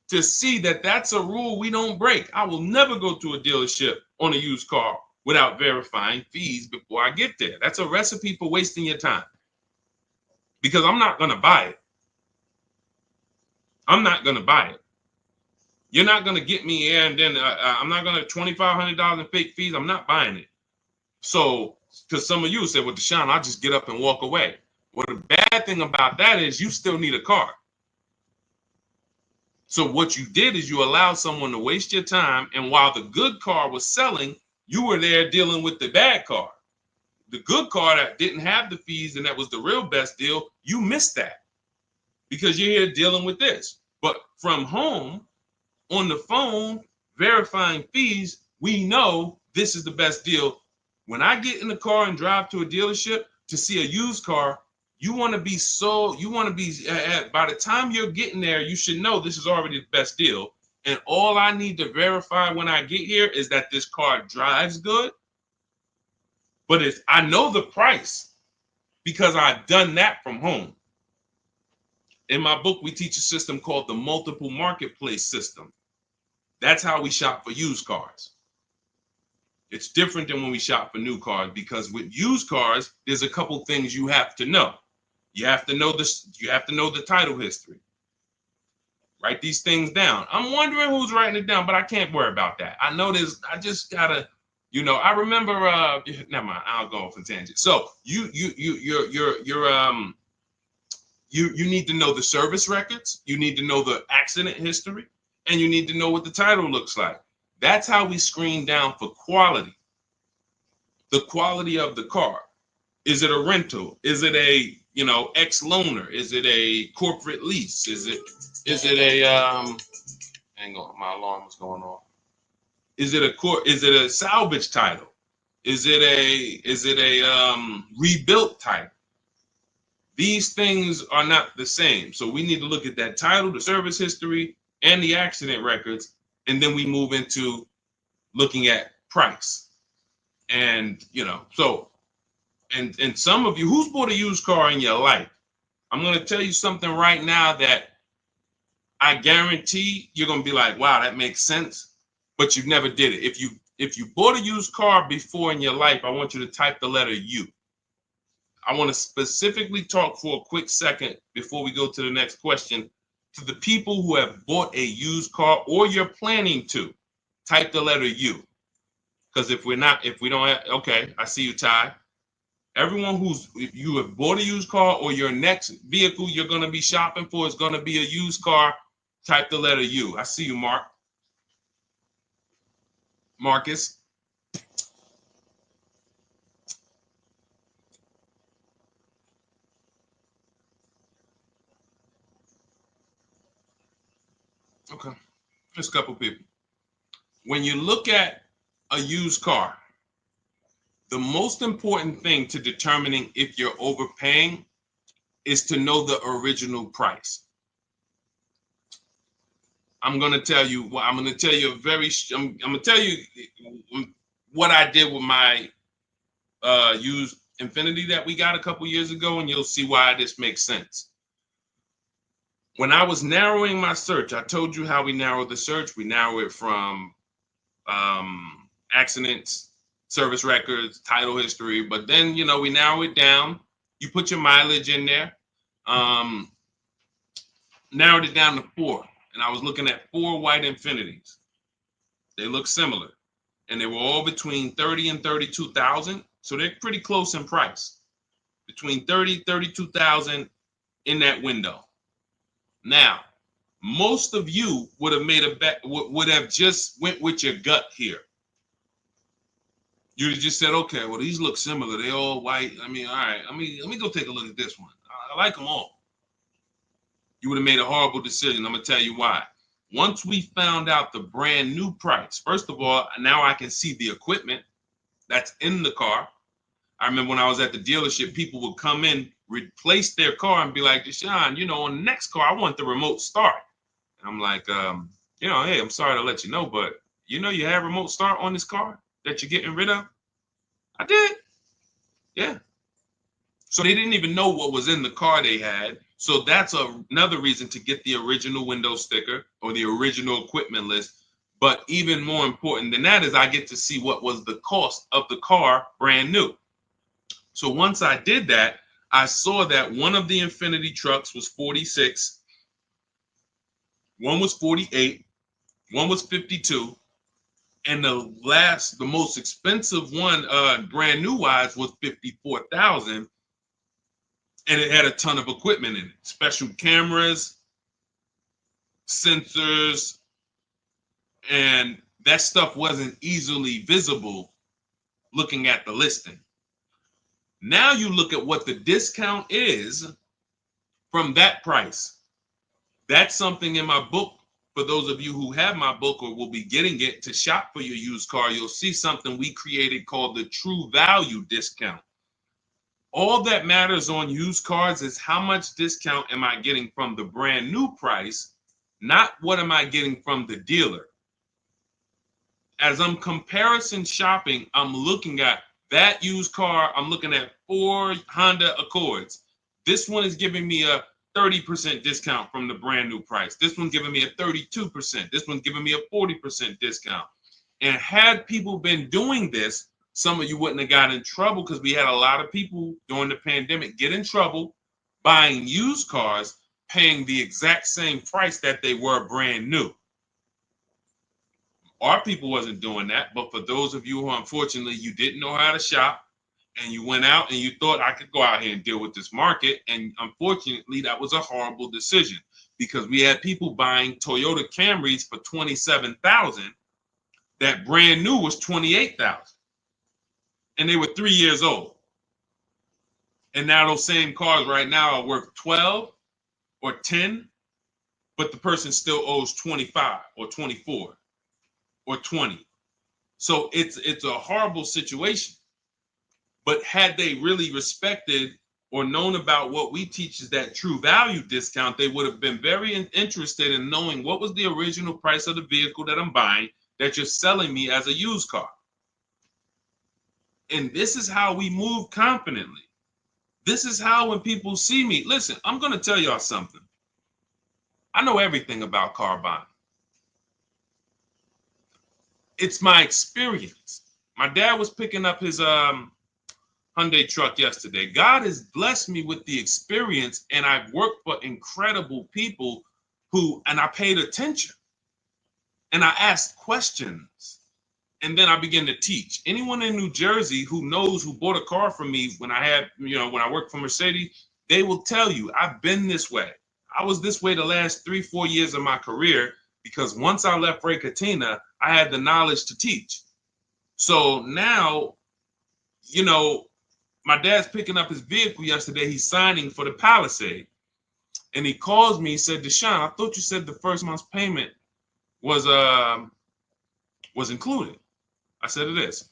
to see that that's a rule we don't break. I will never go to a dealership on a used car without verifying fees before I get there. That's a recipe for wasting your time, because I'm not going to buy it. I'm not going to buy it. You're not going to get me here, and then I'm not going to $2,500 in fake fees. I'm not buying it. So, because some of you said, well, Deshone, I'll just get up and walk away. Well, the bad thing about that is you still need a car. So what you did is you allowed someone to waste your time, and while the good car was selling, you were there dealing with the bad car. The good car that didn't have the fees and that was the real best deal, you missed that because you're here dealing with this. But from home, on the phone, verifying fees, we know this is the best deal. When I get in the car and drive to a dealership to see a used car, by the time you're getting there, you should know this is already the best deal. And all I need to verify when I get here is that this car drives good. But I know the price because I've done that from home. In my book, we teach a system called the multiple marketplace system. That's how we shop for used cars. It's different than when we shop for new cars, because with used cars, there's a couple things you have to know. You have to know this. You have to know the title history. Write these things down. I'm wondering who's writing it down, but I can't worry about that. I know this. I just gotta, I remember. Never mind. I'll go off a tangent. So you need to know the service records. You need to know the accident history, and you need to know what the title looks like. That's how we screen down for quality. The quality of the car. Is it a rental? Is it a ex-loaner? Is it a corporate lease? Is it a hang on, my alarm was going off. Is it a salvage title? Is it a rebuilt title? These things are not the same. So we need to look at that title, the service history, and the accident records, and then we move into looking at price. And and some of you, who's bought a used car in your life? I'm going to tell you something right now that I guarantee you're going to be like, wow, that makes sense, but you never did it. If you bought a used car before in your life, I want you to type the letter U. I want to specifically talk for a quick second before we go to the next question to the people who have bought a used car or you're planning to. Type the letter U. Because if we don't have, okay, I see you, Ty. Everyone if you have bought a used car or your next vehicle you're going to be shopping for is going to be a used car, type the letter U. I see you, Marcus. Okay, just a couple people. When you look at a used car, the most important thing to determining if you're overpaying is to know the original price. I'm going to tell you what I'm going to tell you what I did with my used Infiniti that we got a couple years ago, and you'll see why this makes sense. When I was narrowing my search, I told you how we narrow the search. We narrow it from accidents, service records, title history, but then we narrow it down. You put your mileage in there. Narrowed it down to 4, and I was looking at 4 white Infinitis. They look similar, and they were all between 30 and 32,000, so they're pretty close in price, between 30, 32,000 in that window. Now, most of you would have made a bet, would have just went with your gut here. You'd have just said, okay, well, these look similar. They all white. I mean, all right, let me go take a look at this one. I like them all. You would have made a horrible decision. I'm going to tell you why. Once we found out the brand new price, first of all, now I can see the equipment that's in the car. I remember when I was at the dealership, people would come in, replace their car and be like, Deshone, on the next car, I want the remote start. And I'm like, hey, I'm sorry to let you know, but you have remote start on this car that you're getting rid of? I did. Yeah. So they didn't even know what was in the car they had. So that's another reason to get the original window sticker or the original equipment list. But even more important than that is I get to see what was the cost of the car brand new. So once I did that, I saw that one of the Infiniti trucks was 46, one was 48, one was 52, and the most expensive one, brand new wise, was 54,000. And it had a ton of equipment in it, special cameras, sensors, and that stuff wasn't easily visible looking at the listing. Now you look at what the discount is from that price. That's something in my book. For those of you who have my book or will be getting it to shop for your used car, you'll see something we created called the true value discount. All that matters on used cars is how much discount am I getting from the brand new price, not what am I getting from the dealer. As I'm comparison shopping, I'm looking at that used car. I'm looking at 4 Honda Accords. This one is giving me a 30% discount from the brand new price. This one's giving me a 32%. This one's giving me a 40% discount. And had people been doing this, some of you wouldn't have got in trouble because we had a lot of people during the pandemic get in trouble buying used cars paying the exact same price that they were brand new. Our people wasn't doing that, but for those of you who unfortunately you didn't know how to shop and you went out and you thought I could go out here and deal with this market, and unfortunately that was a horrible decision because we had people buying Toyota Camrys for $27,000 that brand new was $28,000, and they were 3 years old. And now those same cars right now are worth 12 or 10, but the person still owes 25 or 24 or 20. So it's a horrible situation. But had they really respected or known about what we teach is that true value discount, they would have been very interested in knowing what was the original price of the vehicle that I'm buying that you're selling me as a used car. And this is how we move confidently. This is how when people see me, listen, I'm going to tell y'all something. I know everything about car buying. It's my experience. My dad was picking up his Hyundai truck yesterday. God has blessed me with the experience, and I've worked for incredible people and I paid attention and I asked questions, and then I began to teach. Anyone in New Jersey who bought a car from me when I worked for Mercedes, they will tell you I've been this way. I was this way the last 3-4 years of my career because once I left Ray Katina, I had the knowledge to teach. So now, my dad's picking up his vehicle yesterday. He's signing for the Palisade. And he calls me, he said, Deshone, I thought you said the first month's payment was included. I said, it is.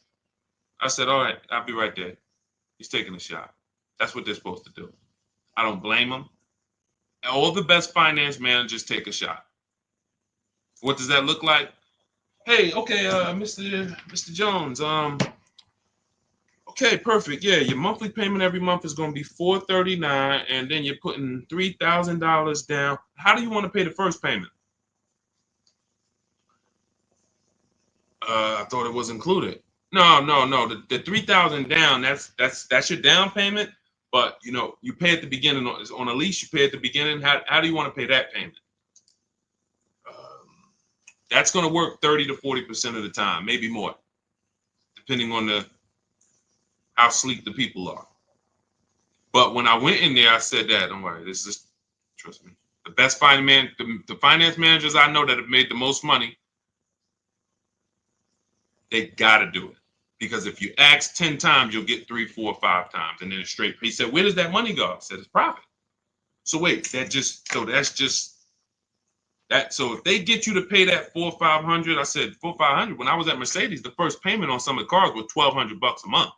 I said, all right, I'll be right there. He's taking a shot. That's what they're supposed to do. I don't blame them. All the best finance managers take a shot. What does that look like? Hey, okay, Mr. Jones, okay, perfect. Yeah, your monthly payment every month is going to be $439, and then you're putting $3,000 down. How do you want to pay the first payment? I thought it was included. No. The $3,000 down. That's your down payment. But you pay at the beginning on a lease. You pay at the beginning. How do you want to pay that payment? That's going to work 30 to 40% of the time, maybe more, depending on how sleek the people are. But when I went in there, I said that, don't worry, trust me. The best the finance managers I know that have made the most money, they got to do it. Because if you ask 10 times, you'll get 3, 4, 5 times. And then it's straight. He said, where does that money go? I said, it's profit. So wait, that's just that. So if they get you to pay that $400 or $500, I said $400 or $500. When I was at Mercedes, the first payment on some of the cars was $1,200 a month.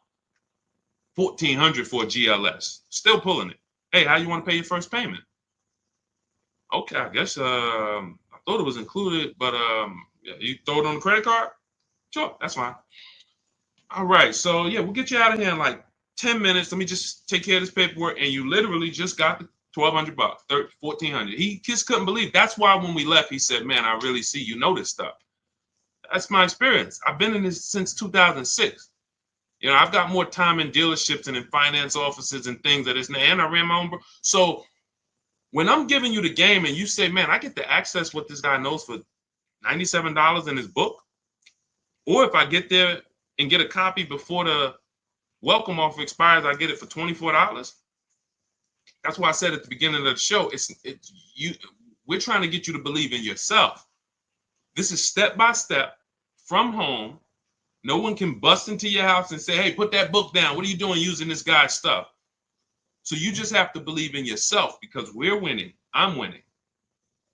$1,400 for a GLS. Still pulling it. Hey, how you want to pay your first payment? Okay, I guess I thought it was included, but yeah, you throw it on the credit card? Sure, that's fine. All right, so yeah, we'll get you out of here in like 10 minutes. Let me just take care of this paperwork, and you literally just got the $1,200, $1,400. He just couldn't believe. That's why when we left, he said, "Man, I really see you know this stuff." That's my experience. I've been in this since 2006. I've got more time in dealerships and in finance offices and things that isn't. And I ran my own. So when I'm giving you the game and you say, "Man, I get to access what this guy knows for $97 in his book," or if I get there and get a copy before the welcome offer expires, I get it for $24. That's why I said at the beginning of the show, we're trying to get you to believe in yourself. This is step by step from home. No one can bust into your house and say, "Hey, put that book down. What are you doing using this guy's stuff?" So you just have to believe in yourself because we're winning. I'm winning.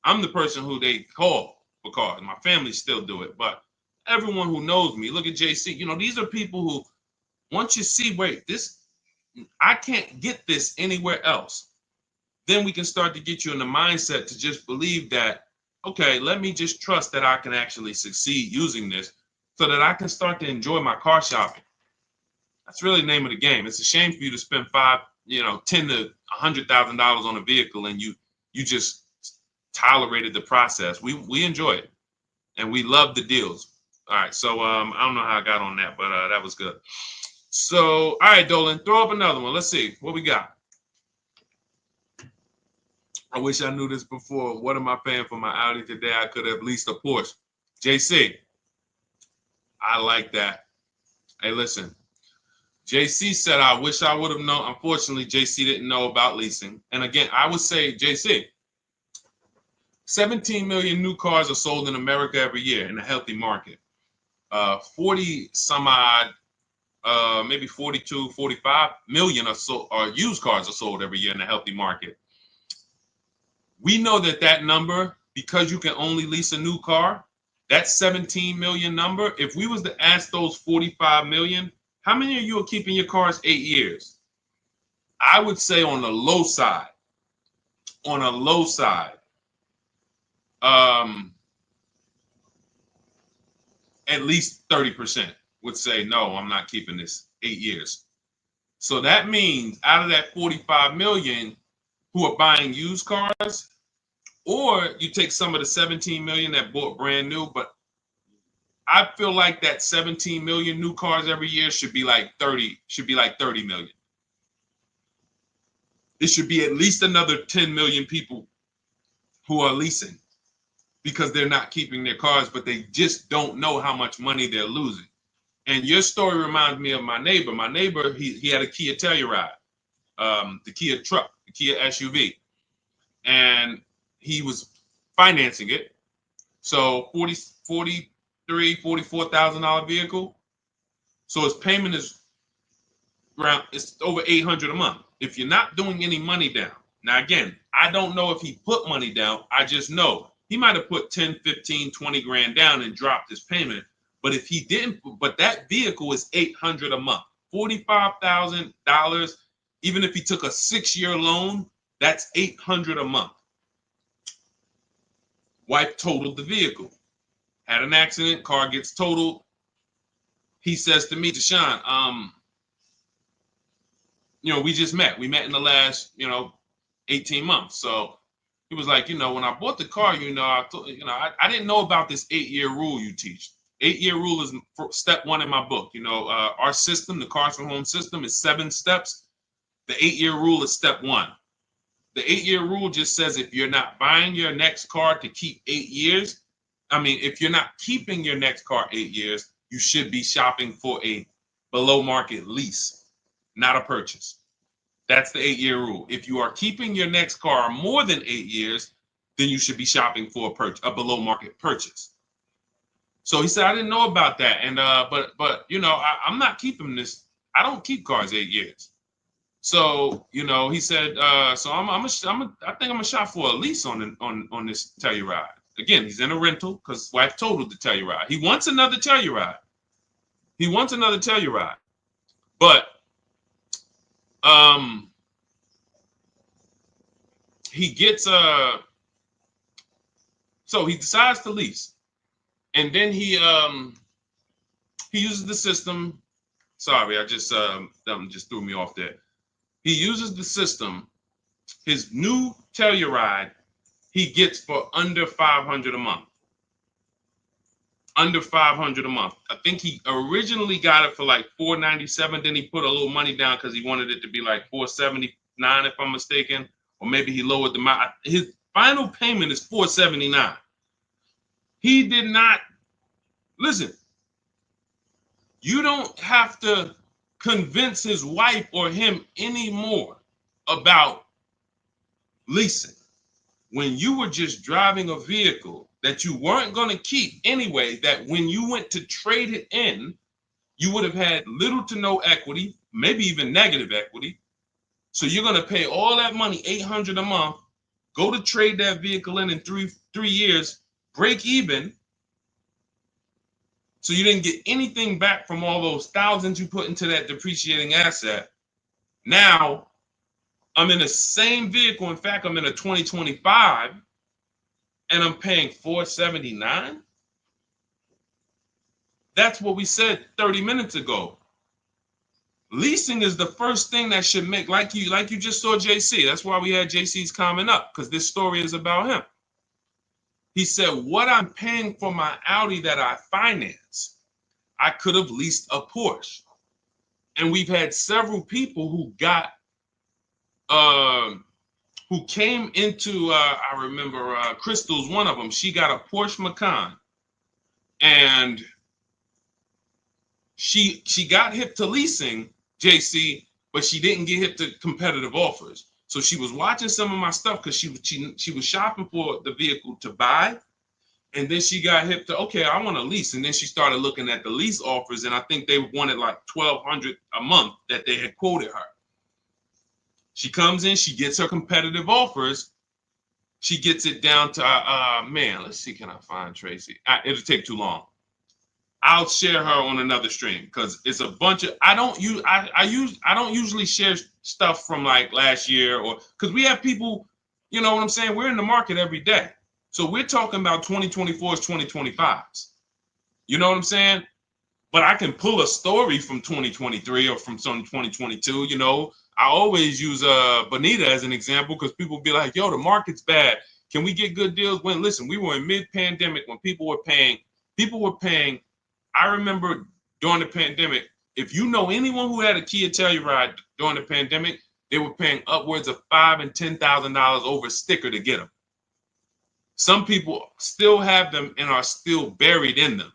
I'm the person who they call for cars. My family still do it, but everyone who knows me, look at JC. These are people who, once you see, wait, I can't get this anywhere else. Then we can start to get you in the mindset to just believe that, okay, let me just trust that I can actually succeed using this so that I can start to enjoy my car shopping. That's really the name of the game. It's a shame for you to spend $10 to $100,000 on a vehicle and you just tolerated the process. We enjoy it and we love the deals. All right, so I don't know how I got on that, but that was good. So, all right, Dolan, throw up another one. Let's see what we got. I wish I knew this before. What am I paying for my Audi today? I could have leased a Porsche. JC, I like that. Hey, listen. JC said, I wish I would have known. Unfortunately, JC didn't know about leasing. And again, I would say, JC, 17 million new cars are sold in America every year in a healthy market. 40 some odd, maybe 42, 45 million are used cars are sold every year in a healthy market. We know that number, because you can only lease a new car, that 17 million number, if we was to ask those 45 million, how many of you are keeping your cars 8 years? I would say on the low side, at least 30% would say, no, I'm not keeping this 8 years. So that means out of that 45 million who are buying used cars, or you take some of the 17 million that bought brand new, but I feel like that 17 million new cars every year should be like 30 million. It should be at least another 10 million people who are leasing because they're not keeping their cars, but they just don't know how much money they're losing. And your story reminds me of my neighbor. My neighbor, he had a Kia Telluride, the Kia truck, the Kia SUV, and he was financing it. So $44,000 vehicle. So his payment is it's over $800 a month. If you're not doing any money down. Now, again, I don't know if he put money down. I just know he might have put 10, 15, 20 grand down and dropped his payment. But if he didn't, but that vehicle is $800 a month, $45,000. Even if he took a 6-year loan, that's $800 a month. Wife totaled the vehicle, had an accident, car gets totaled. He says to me, Deshone, we just met. We met in the last, 18 months. So he was like, when I bought the car, I didn't know about this 8-year rule you teach. 8-year rule is step 1 in my book. Our system, the Cars from Home system, is 7 steps. The 8-year rule is step 1. The 8-year rule just says if you're not buying your next car to keep 8 years, if you're not keeping your next car 8 years, you should be shopping for a below market lease, not a purchase. That's the 8-year rule. If you are keeping your next car more than 8 years, then you should be shopping for a below market purchase. So he said, I didn't know about that. And but I'm not keeping this. I don't keep cars 8 years. So, he said, so I think I'm gonna shop for a lease on this Telluride. Again, he's in a rental because his wife totaled the Telluride. He wants another Telluride. But he gets so he decides to lease, and then he uses the system. Sorry, I just just threw me off there. He uses the system. His new Telluride he gets for under $500 a month. Under $500 a month. I think he originally got it for like $497. Then he put a little money down because he wanted it to be like $479, if I'm mistaken, or maybe he lowered the amount. His final payment is $479. He did not listen. You don't have to convince his wife or him anymore about leasing. When you were just driving a vehicle that you weren't going to keep anyway, that when you went to trade it in, you would have had little to no equity, maybe even negative equity. So you're going to pay all that money, $800 a month, go to trade that vehicle in 3 years, break even. So you didn't get anything back from all those thousands you put into that depreciating asset. Now, I'm in the same vehicle. In fact, I'm in a 2025 and I'm paying $479. That's what we said 30 minutes ago. Leasing is the first thing that should make, like you just saw JC. That's why we had JC's comment up, because this story is about him. He said, what I'm paying for my Audi that I finance, I could have leased a Porsche. And we've had several people who got who came into, I remember Crystal's one of them. She got a Porsche Macan, and she got hip to leasing, JC, but she didn't get hip to competitive offers. So she was watching some of my stuff because she was shopping for the vehicle to buy, and then she got hip to, okay, I want to lease, and then she started looking at the lease offers, and I think they wanted like $1,200 a month that they had quoted her. She comes in, she gets her competitive offers. She gets it down to, man, let's see, can I find Tracy? It'll take too long. I'll share her on another stream because it's a bunch of, I don't usually share stuff from like last year, or because we have people, you know what I'm saying? We're in the market every day. So we're talking about 2024s, 2025s. You know what I'm saying? But I can pull a story from 2023 or from some 2022, you know. I always use Bonita as an example because people be like, yo, the market's bad. Can we get good deals? When, listen, we were in mid-pandemic when people were paying. I remember during the pandemic, if you know anyone who had a Kia Telluride during the pandemic, they were paying upwards of $5,000 and $10,000 over a sticker to get them. Some people still have them and are still buried in them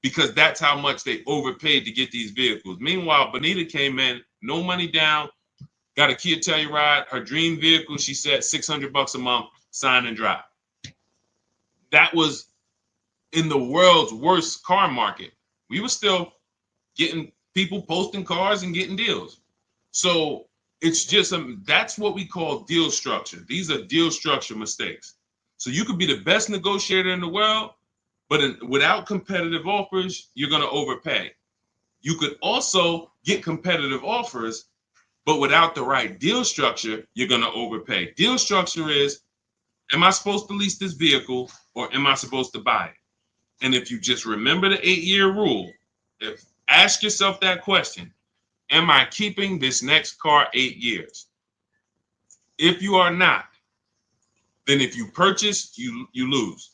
because that's how much they overpaid to get these vehicles. Meanwhile, Bonita came in, no money down, got a Kia Telluride, her dream vehicle, she said $600 a month, sign and drive. That was in the world's worst car market. We were still getting people posting cars and getting deals. So it's just, that's what we call deal structure. These are deal structure mistakes. So you could be the best negotiator in the world, but without competitive offers, you're going to overpay. You could also get competitive offers, but without the right deal structure, you're going to overpay. Deal structure is, am I supposed to lease this vehicle or am I supposed to buy it? And if you just remember the 8-year rule, ask yourself that question, am I keeping this next car 8 years? If you are not, then if you purchase, you lose.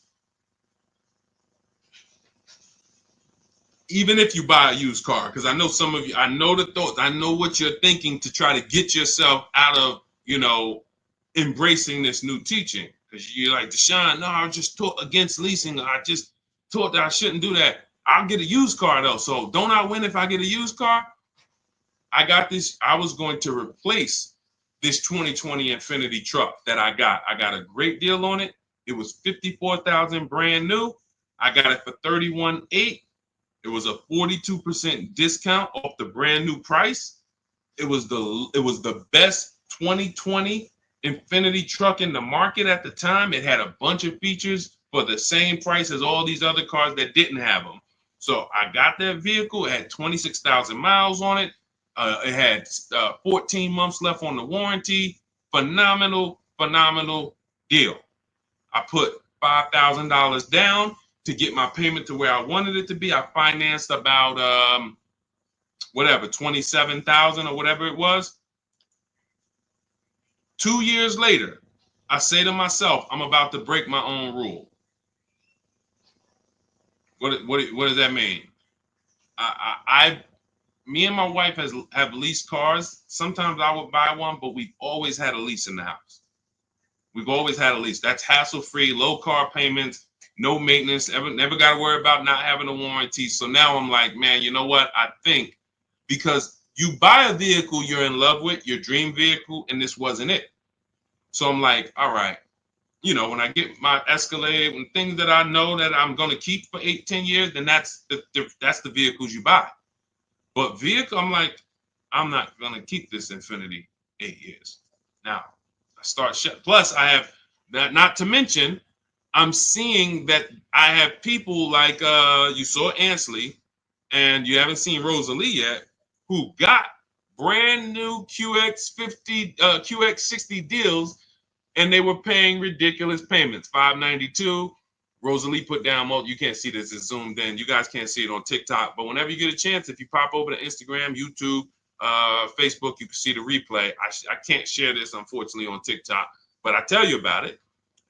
Even if you buy a used car, because I know some of you, I know the thoughts, I know what you're thinking to try to get yourself out of, you know, embracing this new teaching. Because you're like, Deshone, no, I just taught against leasing. I just taught that I shouldn't do that. I'll get a used car though. So don't I win if I get a used car? I got this. I was going to replace this 2020 Infiniti truck that I got. I got a great deal on it. It was $54,000 brand new. I got it for $31,800. It was a 42% discount off the brand new price. It was the best 2020 Infiniti truck in the market at the time. It had a bunch of features for the same price as all these other cars that didn't have them. So I got that vehicle. It had 26,000 miles on it. It had 14 months left on the warranty. Phenomenal deal. I put $5,000 down to get my payment to where I wanted it to be. I financed about whatever, 27,000 or whatever it was. 2 years later, I say to myself, I'm about to break my own rule. What does that mean? Me and my wife have leased cars. Sometimes I would buy one, but we've always had a lease in the house. We've always had a lease. That's hassle-free, low car payments, no maintenance, never got to worry about not having a warranty. So now I'm like, man, you know what? I think because you buy a vehicle you're in love with, your dream vehicle, and this wasn't it. So I'm like, all right, you know, when I get my Escalade and things that I know that I'm going to keep for 8-10 years, then that's the vehicles you buy. But vehicle, I'm like, I'm not going to keep this Infiniti 8 years. Now, I start plus I have that, not to mention, I'm seeing that I have people like you saw Ansley, and you haven't seen Rosalie yet, who got brand new QX50, QX60 deals, and they were paying ridiculous payments, $592. Rosalie put down, you can't see this, it's zoomed in. You guys can't see it on TikTok, but whenever you get a chance, if you pop over to Instagram, YouTube, Facebook, you can see the replay. I can't share this, unfortunately, on TikTok, but I tell you about it.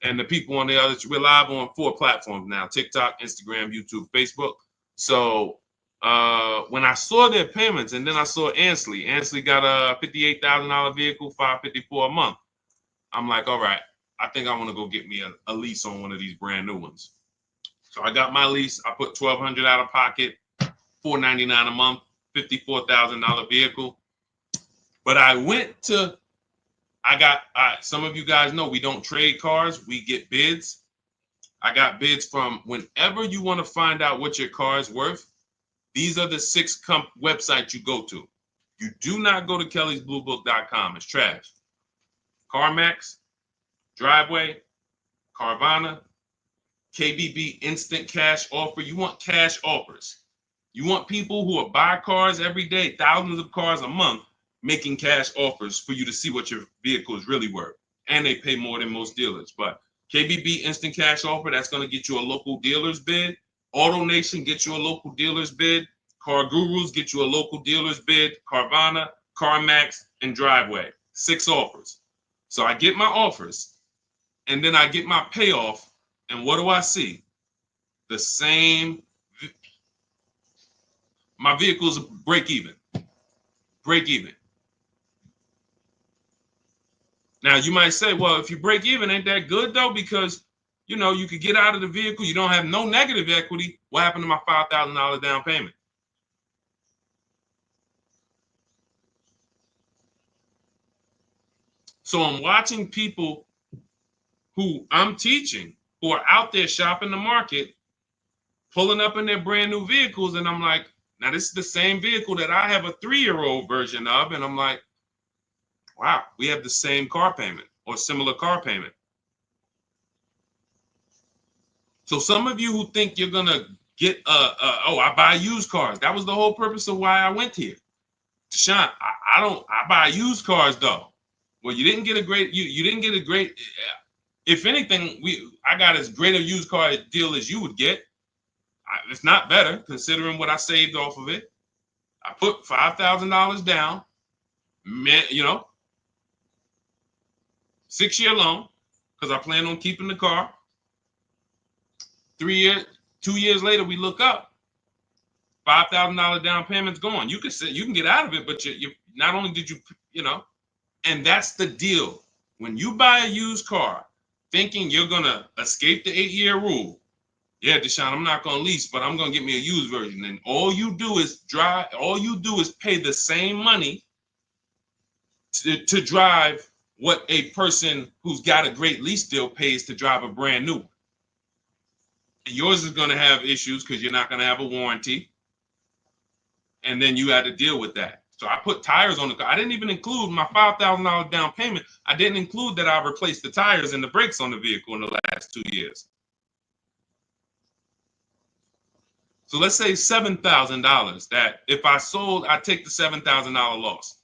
And the people on the others, we're live on 4 platforms now: TikTok, Instagram, YouTube, Facebook. So when I saw their payments, and then I saw Ansley got a $58,000 vehicle, $554 a month. I'm like, all right, I think I want to go get me a lease on one of these brand new ones. So I got my lease. I put $1,200 out of pocket, $499 a month, $54,000 vehicle. But I went to, some of you guys know we don't trade cars. We get bids. I got bids from whenever you want to find out what your car is worth. These are the 6 websites you go to. You do not go to kellysbluebook.com. It's trash. CarMax, Driveway, Carvana, KBB Instant Cash Offer. You want cash offers. You want people who will buy cars every day, thousands of cars a month, making cash offers for you to see what your vehicle is really worth. And they pay more than most dealers. But KBB Instant Cash Offer, that's going to get you a local dealer's bid. AutoNation gets you a local dealer's bid. Car Gurus get you a local dealer's bid. Carvana, CarMax, and Driveway. 6 offers. So I get my offers, and then I get my payoff, and what do I see? The same. My vehicle's break even. Break even. Now you might say, well, if you break even, ain't that good though? Because you know you could get out of the vehicle, you don't have no negative equity. What happened to my $5,000 down payment? So I'm watching people who I'm teaching who are out there shopping the market, pulling up in their brand new vehicles, and I'm like, now this is the same vehicle that I have a 3-year-old version of, and I'm like, wow, we have the same car payment or similar car payment. So some of you who think you're gonna get I buy used cars. That was the whole purpose of why I went here. Deshone, I buy used cars though. Well, you didn't get a great if anything, I got as great a used car deal as you would get. It's not better considering what I saved off of it. I put $5,000 down, 6-year loan, because I plan on keeping the car. 2 years later, we look up, $5,000 down payment's gone. You can get out of it, but you not only did and that's the deal. When you buy a used car, thinking you're gonna escape the 8-year rule, yeah, Deshone, I'm not gonna lease, but I'm gonna get me a used version. And all you do is pay the same money to drive what a person who's got a great lease deal pays to drive a brand new one. And yours is gonna have issues because you're not gonna have a warranty. And then you had to deal with that. So I put tires on the car. I didn't even include my $5,000 down payment. I didn't include that I replaced the tires and the brakes on the vehicle in the last 2 years. So let's say $7,000 that if I sold, I take the $7,000 loss.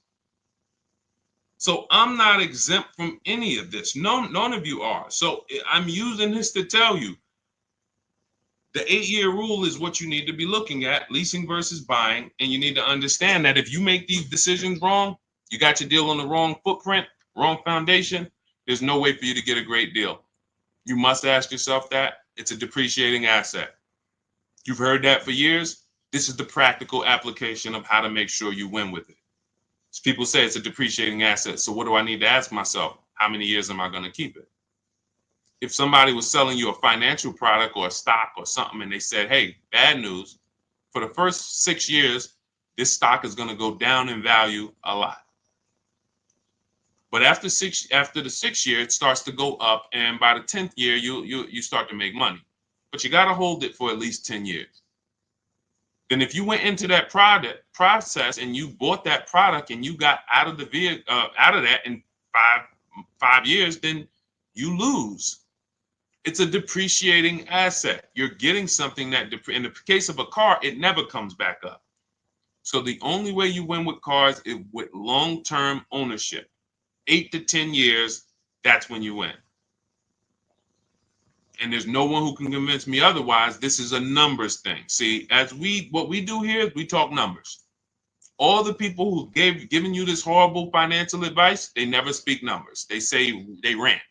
So I'm not exempt from any of this. None of you are. So I'm using this to tell you the 8-year rule is what you need to be looking at, leasing versus buying. And you need to understand that if you make these decisions wrong, you got your deal on the wrong footprint, wrong foundation, there's no way for you to get a great deal. You must ask yourself that. It's a depreciating asset. You've heard that for years. This is the practical application of how to make sure you win with it. So people say it's a depreciating asset. So what do I need to ask myself? How many years am I going to keep it? If somebody was selling you a financial product or a stock or something and they said, hey, bad news, for the first 6 years, this stock is going to go down in value a lot. But after the 6th year, it starts to go up. And by the 10th year, you start to make money. But you got to hold it for at least 10 years. Then if you went into that process and you bought that product and you got out of that in five years, then you lose. It's a depreciating asset. You're getting something that, in the case of a car, it never comes back up. So the only way you win with cars is with long-term ownership. 8 to 10 years, that's when you win. And there's no one who can convince me otherwise. This is a numbers thing. See, what we do here is we talk numbers. All the people who given you this horrible financial advice, they never speak numbers. They rant.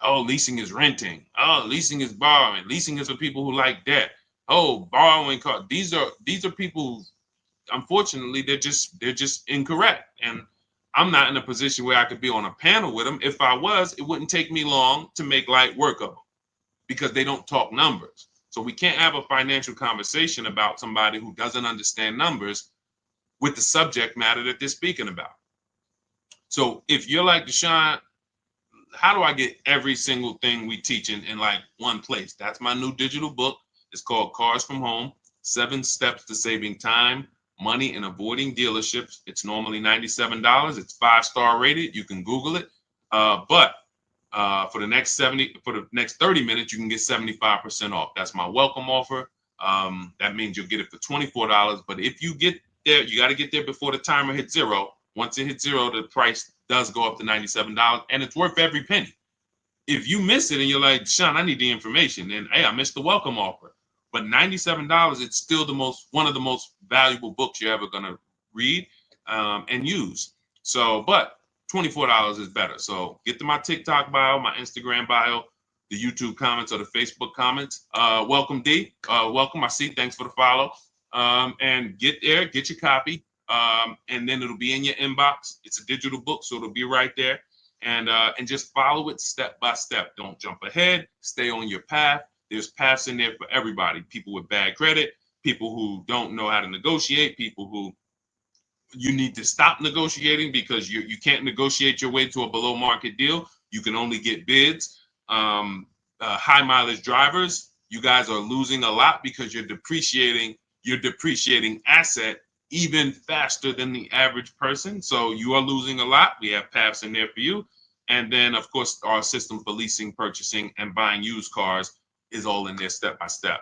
Oh, leasing is renting. Oh, leasing is borrowing. Leasing is for people who like debt. Oh, borrowing cars. These are people who, unfortunately, they're just incorrect. And I'm not in a position where I could be on a panel with them. If I was, it wouldn't take me long to make light work of them because they don't talk numbers. So we can't have a financial conversation about somebody who doesn't understand numbers with the subject matter that they're speaking about. So if you're like Deshone, how do I get every single thing we teach in like one place? That's my new digital book. It's called Cars from Home, 7 Steps to Saving Time, Money, and Avoiding Dealerships. It's normally $97. It's 5-star rated. You can Google it. But for the next 30 minutes, you can get 75% off. That's my welcome offer. That means you'll get it for $24. But if you get there, you got to get there before the timer hits zero. Once it hits zero, the price does go up to $97, and it's worth every penny. If you miss it and you're like, Deshone, I need the information, and hey, I missed the welcome offer. But $97, it's still one of the most valuable books you're ever gonna read and use. So, but $24 is better. So get to my TikTok bio, my Instagram bio, the YouTube comments or the Facebook comments. Welcome, D. Welcome. I see. Thanks for the follow. And get there, get your copy. And then it'll be in your inbox. It's a digital book, so it'll be right there. And just follow it step by step. Don't jump ahead. Stay on your path. There's paths in there for everybody. People with bad credit, people who don't know how to negotiate, people who you need to stop negotiating because you can't negotiate your way to a below market deal. You can only get bids. High mileage drivers, you guys are losing a lot because you're depreciating asset even faster than the average person. So you are losing a lot. We have paths in there for you. And then, of course, our system for leasing, purchasing, and buying used cars is all in there step by step.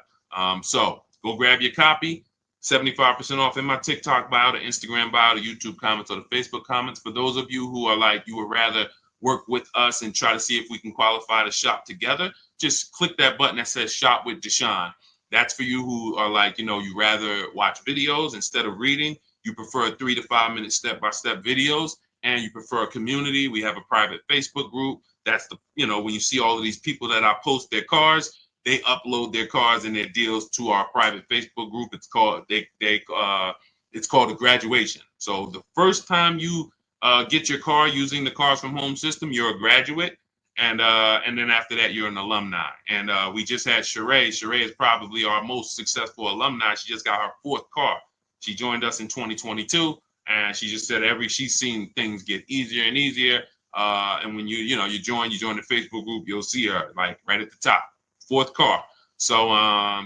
So go grab your copy. 75% off in my TikTok bio, the Instagram bio, the YouTube comments, or the Facebook comments. For those of you who are like, you would rather work with us and try to see if we can qualify to shop together, just click that button that says Shop with Deshone. That's for you who are like, you rather watch videos instead of reading. You prefer 3 to 5 minute step-by-step videos, and you prefer a community. We have a private Facebook group. That's when you see all of these people that I post their cars, they upload their cars and their deals to our private Facebook group. It's called it's called a graduation. So the first time you get your car using the Cars from Home system, you're a graduate. And then after that, you're an alumni. And we just had Sheree. Sheree is probably our most successful alumni. She just got her 4th car. She joined us in 2022, and she just said she's seen things get easier and easier. And when you join the Facebook group, you'll see her like right at the top, 4th car. So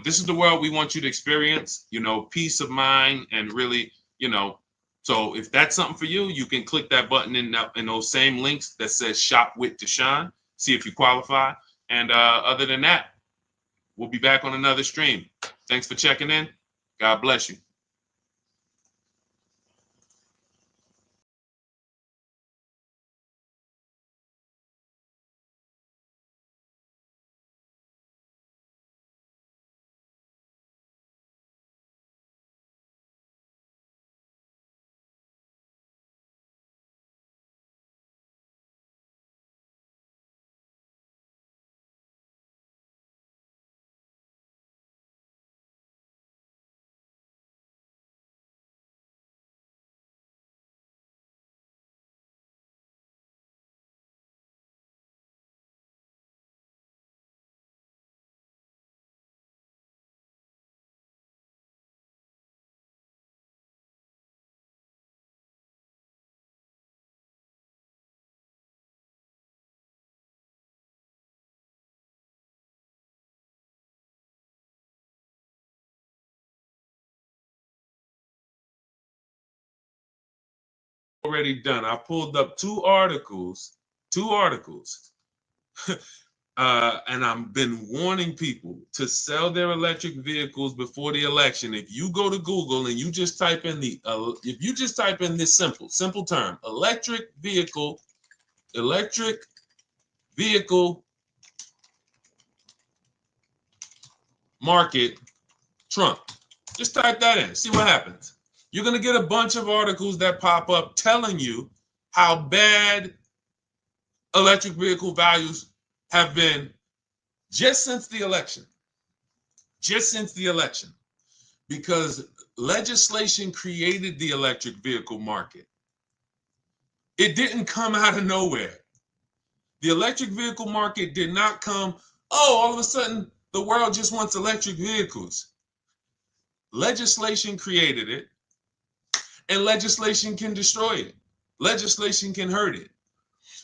this is the world we want you to experience. Peace of mind and really, So if that's something for you, you can click that button in those same links that says Shop with Deshone. See if you qualify. And other than that, we'll be back on another stream. Thanks for checking in. God bless you. Already done. I pulled up two articles, and I've been warning people to sell their electric vehicles before the election. If you go to Google and you just type in this simple term, electric vehicle market Trump, just type that in, see what happens. You're going to get a bunch of articles that pop up telling you how bad electric vehicle values have been just since the election. Because legislation created the electric vehicle market. It didn't come out of nowhere. The electric vehicle market did not come, oh, all of a sudden the world just wants electric vehicles. Legislation created it, and legislation can destroy it. Legislation can hurt it.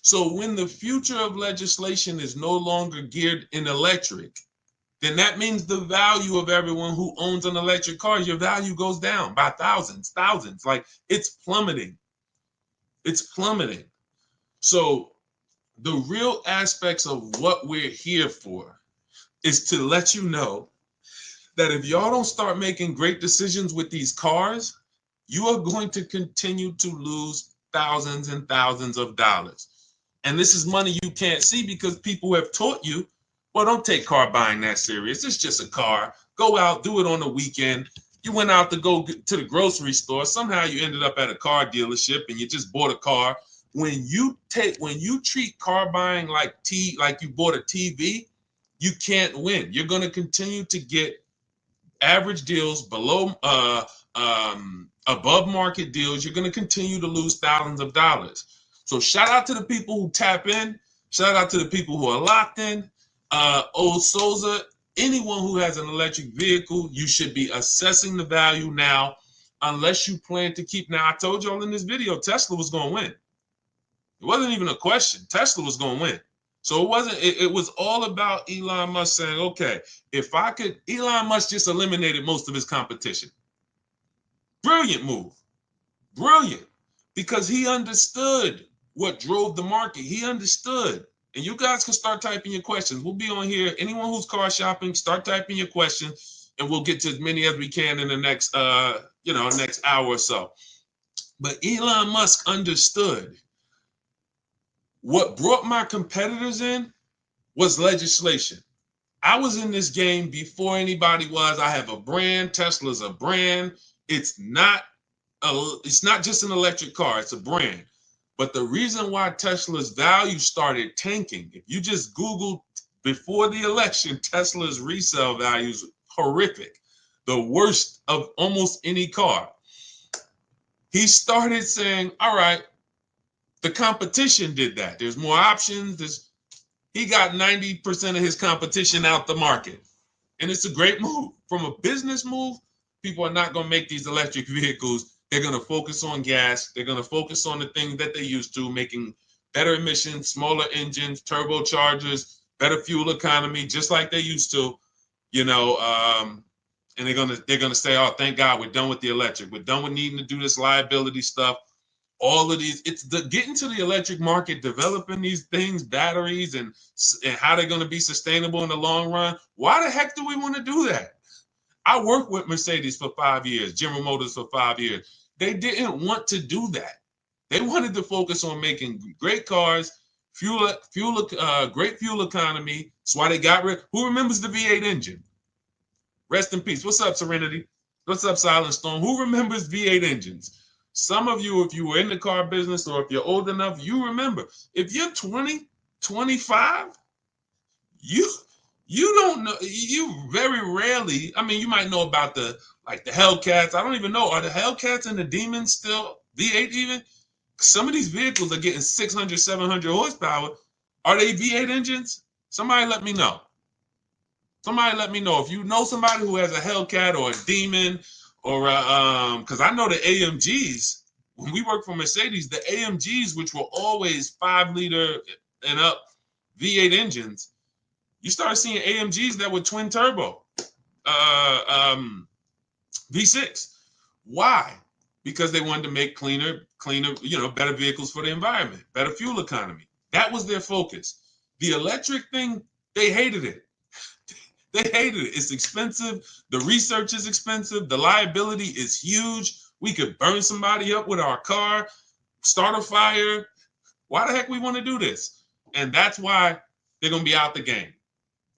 So when the future of legislation is no longer geared in electric, then that means the value of everyone who owns an electric car, your value goes down by thousands. Like it's plummeting. It's plummeting. So the real aspects of what we're here for is to let you know that if y'all don't start making great decisions with these cars, you are going to continue to lose thousands and thousands of dollars. And this is money you can't see because people have taught you, well, don't take car buying that serious. It's just a car. Go out, do it on the weekend. You went out to go to the grocery store. Somehow you ended up at a car dealership and you just bought a car. When you treat car buying like you bought a TV, you can't win. You're going to continue to get average deals below above market deals. You're going to continue to lose thousands of dollars. So shout out to the people who tap in. Shout out to the people who are locked in. Old Souza, anyone who has an electric vehicle, you should be assessing the value now, unless you plan to keep. Now, I told y'all in this video, Tesla was going to win. It wasn't even a question. Tesla was going to win. So it wasn't. It was all about Elon Musk saying, okay, if I could, Elon Musk just eliminated most of his competition. Brilliant move. Brilliant. Because he understood what drove the market. He understood. And you guys can start typing your questions. We'll be on here. Anyone who's car shopping, start typing your questions, and we'll get to as many as we can in the next, next hour or so. But Elon Musk understood. What brought my competitors in was legislation. I was in this game before anybody was. I have a brand. Tesla's a brand. It's not just an electric car. It's a brand. But the reason why Tesla's value started tanking, if you just Google before the election, Tesla's resale values horrific, the worst of almost any car. He started saying, all right, the competition did that. There's more options. He got 90% of his competition out the market. And it's a great move. From a business move, people are not going to make these electric vehicles. They're going to focus on gas. They're going to focus on the things that they used to, making better emissions, smaller engines, turbochargers, better fuel economy, just like they used to, and they're going to say, oh, thank God we're done with the electric. We're done with needing to do this liability stuff. All of these, it's the getting to the electric market, developing these things, batteries, and how they're going to be sustainable in the long run. Why the heck do we want to do that? I worked with Mercedes for 5 years, General Motors for 5 years. They didn't want to do that. They wanted to focus on making great cars, great fuel economy. That's why they got rid. Who remembers the V8 engine? Rest in peace. What's up, Serenity? What's up, Silent Storm? Who remembers V8 engines? Some of you, if you were in the car business or if you're old enough, you remember. If you're 20, 25, you don't know. You very rarely, I mean, you might know about the Hellcats. I don't even know. Are the Hellcats and the Demons still V8 even? Some of these vehicles are getting 600, 700 horsepower. Are they V8 engines? Somebody let me know. Somebody let me know. If you know somebody who has a Hellcat or a Demon, or because I know the AMGs, when we worked for Mercedes, the AMGs, which were always 5-liter and up V8 engines, you started seeing AMGs that were twin turbo V6. Why? Because they wanted to make cleaner, better vehicles for the environment, better fuel economy. That was their focus. The electric thing, they hated it. They hated it. It's expensive. The research is expensive. The liability is huge. We could burn somebody up with our car, start a fire. Why the heck we want to do this? And that's why they're going to be out the game.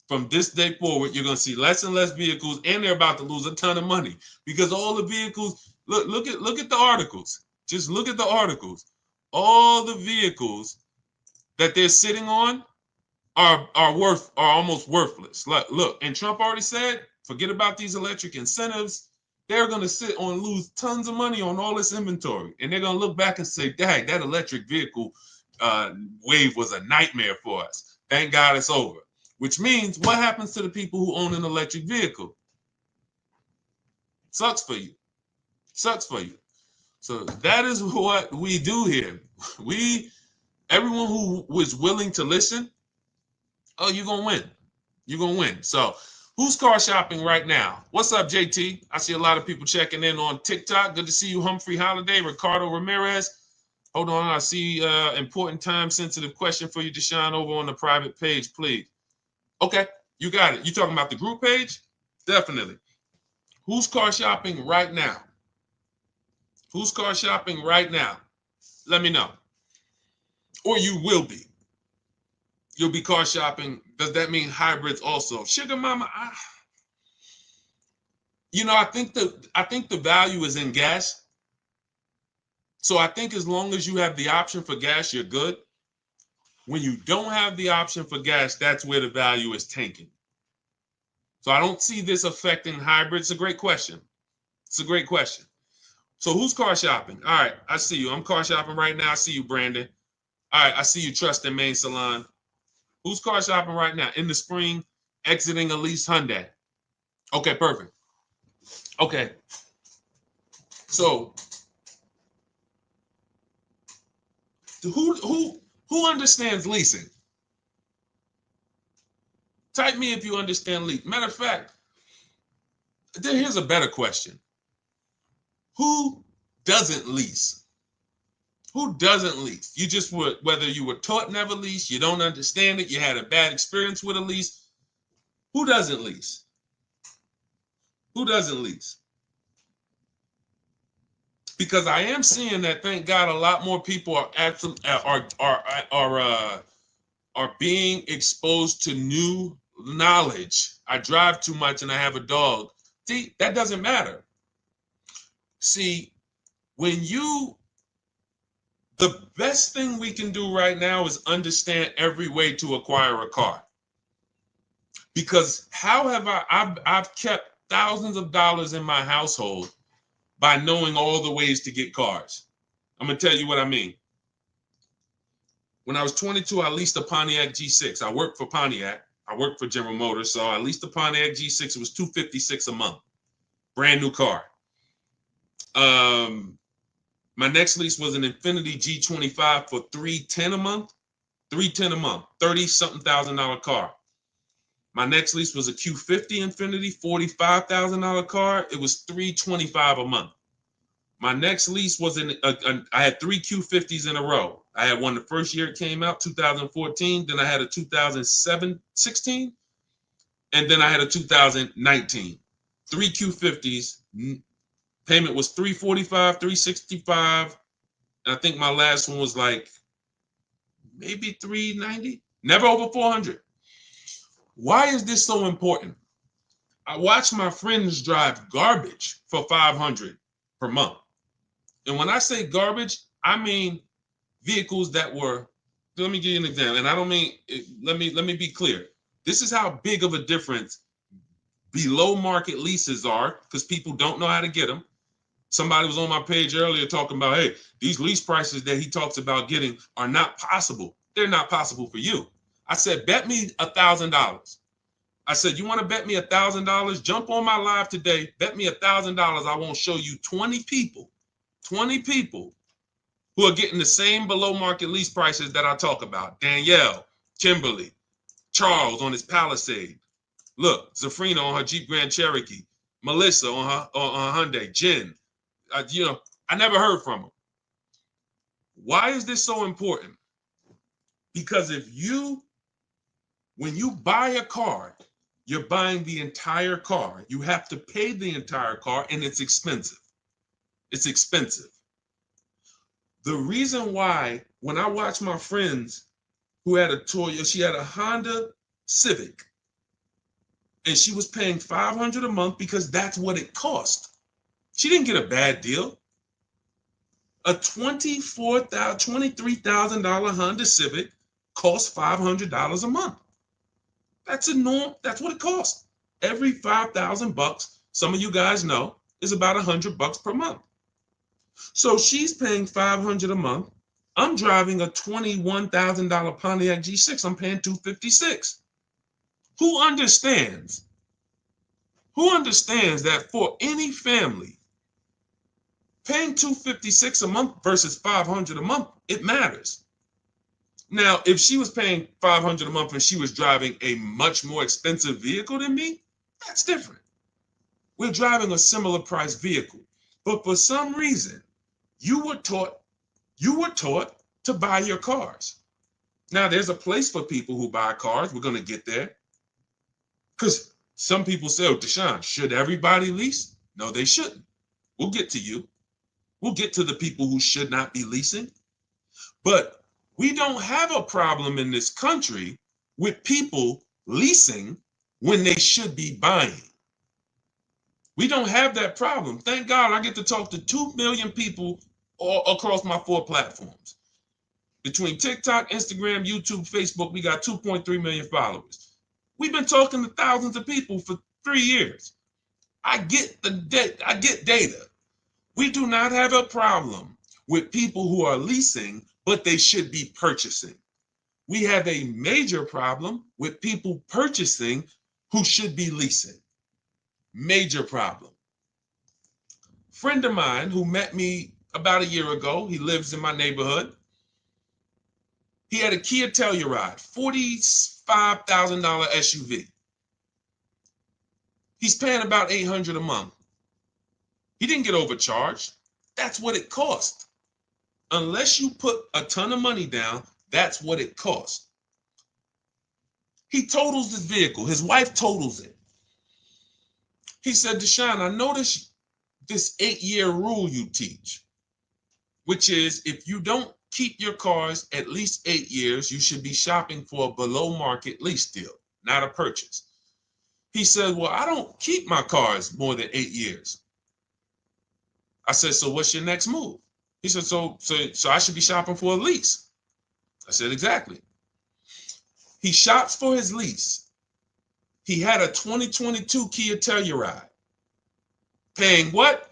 From this day forward, you're going to see less and less vehicles, and they're about to lose a ton of money because all the vehicles, look at the articles. Just look at the articles. All the vehicles that they're sitting on are almost worthless. Look, and Trump already said, forget about these electric incentives. they're going to sit on and lose tons of money on all this inventory. And they're going to look back and say, dang, that electric vehicle wave was a nightmare for us. Thank God it's over. Which means what happens to the people who own an electric vehicle? Sucks for you. Sucks for you. So that is what we do here. Everyone who was willing to listen, oh, you're going to win. You're going to win. So who's car shopping right now? What's up, JT? I see a lot of people checking in on TikTok. Good to see you, Humphrey Holiday, Ricardo Ramirez. Hold on, I see important time-sensitive question for you, Deshone, over on the private page, please. Okay, you got it. You talking about the group page? Definitely. Who's car shopping right now? Who's car shopping right now? Let me know. Or you will be. You'll be car shopping. Does that mean hybrids also? Sugar mama, I think the value is in gas. So I think as long as you have the option for gas, you're good. When you don't have the option for gas, that's where the value is tanking. So I don't see this affecting hybrids. It's a great question. It's a great question. So who's car shopping? All right, I see you. I'm car shopping right now. I see you, Brandon. All right, I see you, Trust and Main Salon. Who's car shopping right now? In the spring, exiting a lease Hyundai. Okay, perfect. Okay. So who understands leasing? Type me if you understand leasing. Matter of fact, here's a better question. Who doesn't lease? Who doesn't lease? You just would, whether you were taught never lease, you don't understand it, you had a bad experience with a lease. Who doesn't lease? Who doesn't lease? Because I am seeing that, thank God, a lot more people are being exposed to new knowledge. I drive too much and I have a dog. See, that doesn't matter. See, the best thing we can do right now is understand every way to acquire a car. Because how have I've kept thousands of dollars in my household by knowing all the ways to get cars. I'm going to tell you what I mean. When I was 22, I leased a Pontiac G6. I worked for Pontiac. I worked for General Motors. So I leased a Pontiac G6. It was $256 a month. Brand new car. My next lease was an Infiniti G25 for $310 a month. $310 a month. 30-something $1,000 car. My next lease was a Q50 Infiniti, $45,000 car. It was $325 a month. My next lease was I had 3 Q50s in a row. I had one the first year it came out, 2014. Then I had a 2016, and then I had a 2019. 3 Q50s. Payment was $345, $365, and I think my last one was like maybe $390. Never over $400. Why is this so important? I watch my friends drive garbage for $500 per month. And when I say garbage, I mean vehicles that were, let me give you an example. And I don't mean, let me be clear. This is how big of a difference below market leases are, because people don't know how to get them. Somebody was on my page earlier talking about, hey, these lease prices that he talks about getting are not possible. They're not possible for you. I said, bet me $1,000. I said, you want to bet me $1,000? Jump on my live today. Bet me $1,000. I won't show you 20 people who are getting the same below market lease prices that I talk about. Danielle, Kimberly, Charles on his Palisade. Look, Zafrina on her Jeep Grand Cherokee. Melissa on her Hyundai. Jen. I never heard from them. Why is this so important? Because when you buy a car, you're buying the entire car. You have to pay the entire car, and it's expensive. It's expensive. The reason why, when I watch my friends who had a Toyota, she had a Honda Civic, and she was paying $500 a month because that's what it cost. She didn't get a bad deal. A $23,000 Honda Civic costs $500 a month. That's a norm. That's what it costs. Every $5,000, some of you guys know, is about $100 per month. So she's paying $500 a month. I'm driving a $21,000 Pontiac G6. I'm paying $256. Who understands? Who understands that for any family, paying $256 a month versus $500 a month, it matters. Now, if she was paying $500 a month and she was driving a much more expensive vehicle than me, that's different. We're driving a similar price vehicle. But for some reason, you were taught to buy your cars. Now, there's a place for people who buy cars. We're going to get there. Because some people say, oh, Deshone, should everybody lease? No, they shouldn't. We'll get to you. We'll get to the people who should not be leasing. But we don't have a problem in this country with people leasing when they should be buying. We don't have that problem. Thank God I get to talk to 2 million people all across my 4 platforms. Between TikTok, Instagram, YouTube, Facebook, we got 2.3 million followers. We've been talking to thousands of people for 3 years. I get data. We do not have a problem with people who are leasing, but they should be purchasing. We have a major problem with people purchasing who should be leasing. Major problem. Friend of mine who met me about a year ago, he lives in my neighborhood. He had a Kia Telluride, $45,000 SUV. He's paying about $800 a month. He didn't get overcharged. That's what it cost. Unless you put a ton of money down, that's what it cost. He totals his vehicle. His wife totals it. He said, Deshone, I noticed this 8-year rule you teach, which is if you don't keep your cars at least 8 years, you should be shopping for a below market lease deal, not a purchase. He said, well, I don't keep my cars more than 8 years. I said, so what's your next move? He said, so I should be shopping for a lease. I said, exactly. He shops for his lease. He had a 2022 Kia Telluride. Paying what?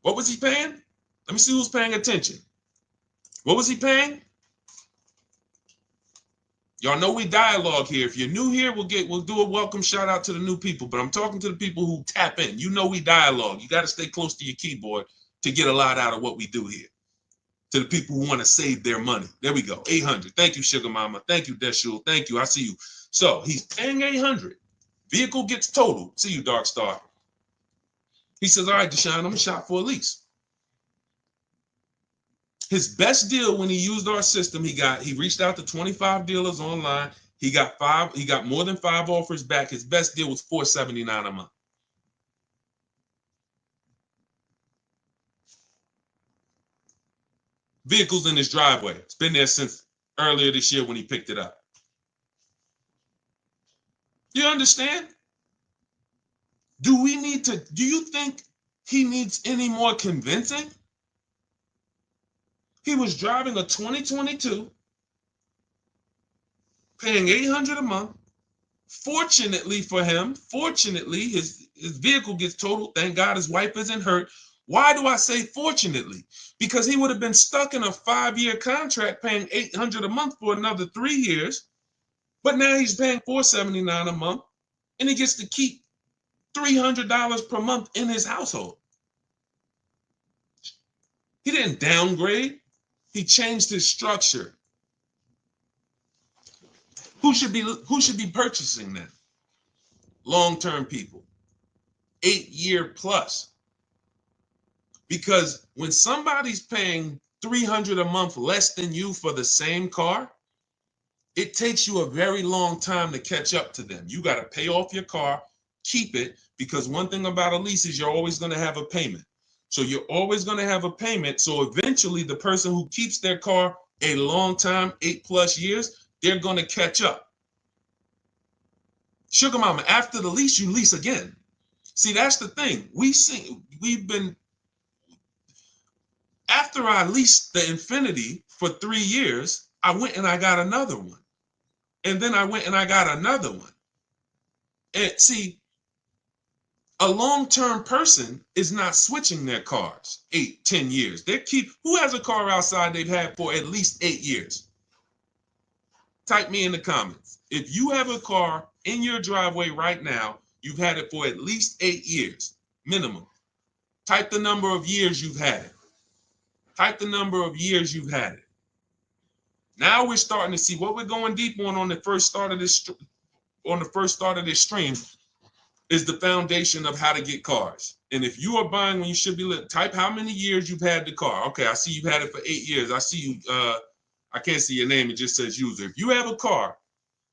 What was he paying? Let me see who's paying attention. What was he paying? Y'all know we dialogue here. If you're new here, we'll do a welcome shout out to the new people. But I'm talking to the people who tap in. You know we dialogue. You got to stay close to your keyboard to get a lot out of what we do here. To the people who want to save their money. There we go. 800. Thank you, Sugar Mama. Thank you, Deshone. Thank you. I see you. So he's paying 800. Vehicle gets totaled. See you, Dark Star. He says, all right, Deshone, I'm going to shop for a lease. His best deal when he used our system, he reached out to 25 dealers online. He got more than 5 offers back. His best deal was $479 a month. Vehicles in his driveway. It's been there since earlier this year when he picked it up. You understand? Do you think he needs any more convincing? He was driving a 2022, paying $800 a month. Fortunately for him, his vehicle gets totaled. Thank God his wife isn't hurt. Why do I say fortunately? Because he would have been stuck in a 5-year contract paying $800 a month for another 3 years. But now he's paying $479 a month, and he gets to keep $300 per month in his household. He didn't downgrade. He changed his structure. Who should be purchasing that? Long-term people. 8-year plus. Because when somebody's paying $300 a month less than you for the same car, it takes you a very long time to catch up to them. You got to pay off your car, keep it, because one thing about a lease is you're always going to have a payment. So you're always going to have a payment. So eventually the person who keeps their car a long time, 8+ years, they're going to catch up. Sugar Mama, after the lease, you lease again. See, that's the thing. After I leased the Infinity for 3 years, I went and I got another one. And then I went and I got another one. And see, A long-term person is not switching their cars 8, 10 years. Who has a car outside they've had for at least 8 years? Type me in the comments. If you have a car in your driveway right now, you've had it for at least 8 years, minimum. Type the number of years you've had it. Type the number of years you've had it. Now we're starting to see what we're going deep on the first start of this stream is the foundation of how to get cars. And if you are buying when you should be, type how many years you've had the car. Okay, I see you've had it for 8 years. I see you, I can't see your name, it just says user. If you have a car,